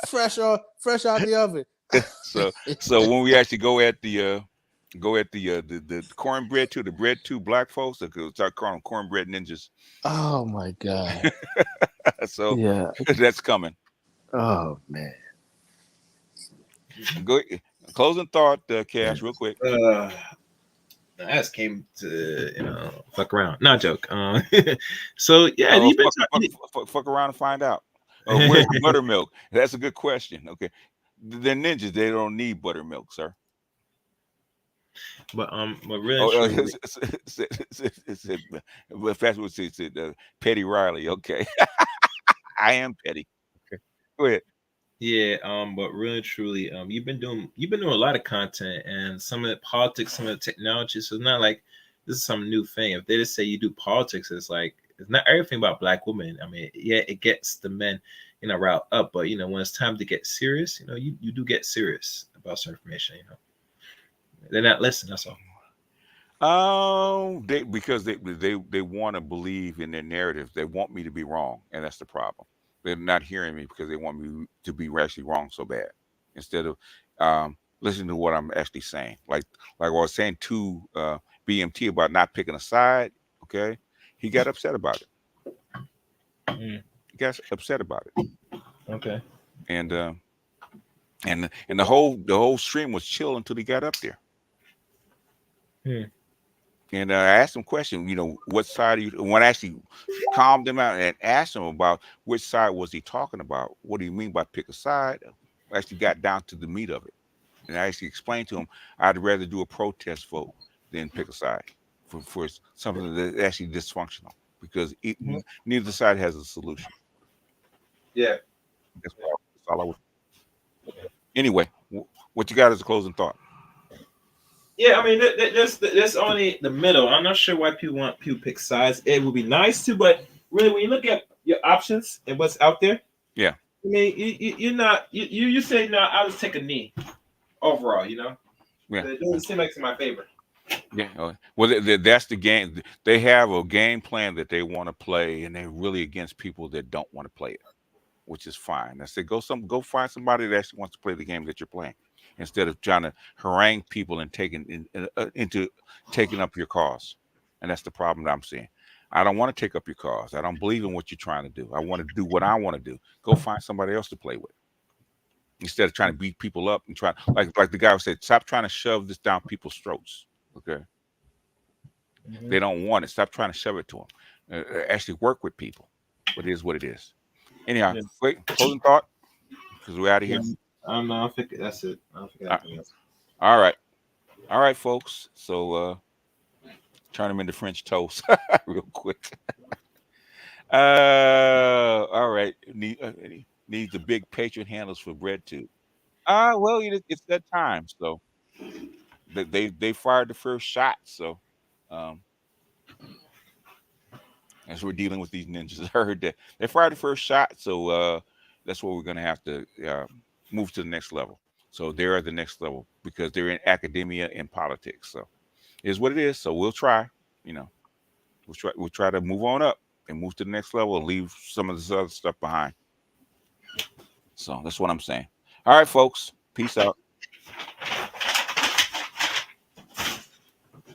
Fresh out the oven. So when we actually go at the cornbread to the BreadTube black folks, they could start calling them cornbread ninjas. Oh my God. So yeah, that's coming. Oh man. Go closing thought, Cash, real quick. I just came to fuck around, not joke. So yeah, fuck around and find out. Where's the buttermilk? That's a good question. Okay, they're ninjas. They don't need buttermilk, sir. But really, if that's what it said, Petty Riley. Okay, I am petty. Okay, go ahead. Yeah, but really truly, you've been doing a lot of content, and some of the politics, some of the technology. So it's not like this is some new thing. If they just say you do politics, it's like it's not everything about black women. I mean, yeah, it gets the men, riled up, but when it's time to get serious, you do get serious about certain information. They're not listening. That's all. Because they want to believe in their narrative. They want me to be wrong, and that's the problem. They're not hearing me because they want me to be actually wrong so bad, instead of listening to what I'm actually saying. Like I was saying to BMT about not picking a side. Okay, he got upset about it. He got upset about it. Okay. And the whole stream was chill until he got up there. And I asked him a question, what side are you? When I actually calmed him out and asked him about which side was he talking about, what do you mean by pick a side? I actually got down to the meat of it. And I actually explained to him, I'd rather do a protest vote than pick a side for something that's actually dysfunctional, because neither side has a solution. Yeah. That's all I would. Anyway, what you got as a closing thought? Yeah, I mean, that's only the middle. I'm not sure why people want people pick sides. It would be nice to, but really, when you look at your options and what's out there, yeah, I mean, you say no, I'll just take a knee overall. Yeah, it doesn't seem like it's in my favor. Yeah, well, that's the game. They have a game plan that they want to play, and they're really against people that don't want to play it, which is fine. I said, go find somebody that actually wants to play the game that you're playing, instead of trying to harangue people and taking up your cause. And that's the problem that I'm seeing. I don't want to take up your cause. I don't believe in what you're trying to do. I want to do what I want to do. Go find somebody else to play with, instead of trying to beat people up and try, like the guy said, stop trying to shove this down people's throats. Okay. They don't want it. Stop trying to shove it to them. Actually work with people. But it is what it is. Anyhow, wait, closing thought, because we're out of here. I think that's it. I don't think anything else. All right, folks. So turn them into French toast real quick. All right. Need the big patron handles for BreadTube. Well, it's that time. So they fired the first shot. So as we're dealing with these ninjas. I heard that they fired the first shot, so that's what we're going to have to move to the next level. So they're at the next level because they're in academia and politics. So it is what it is. So we'll try, you know, we'll try to move on up and move to the next level and leave some of this other stuff behind. So that's what I'm saying. All right, folks. Peace out.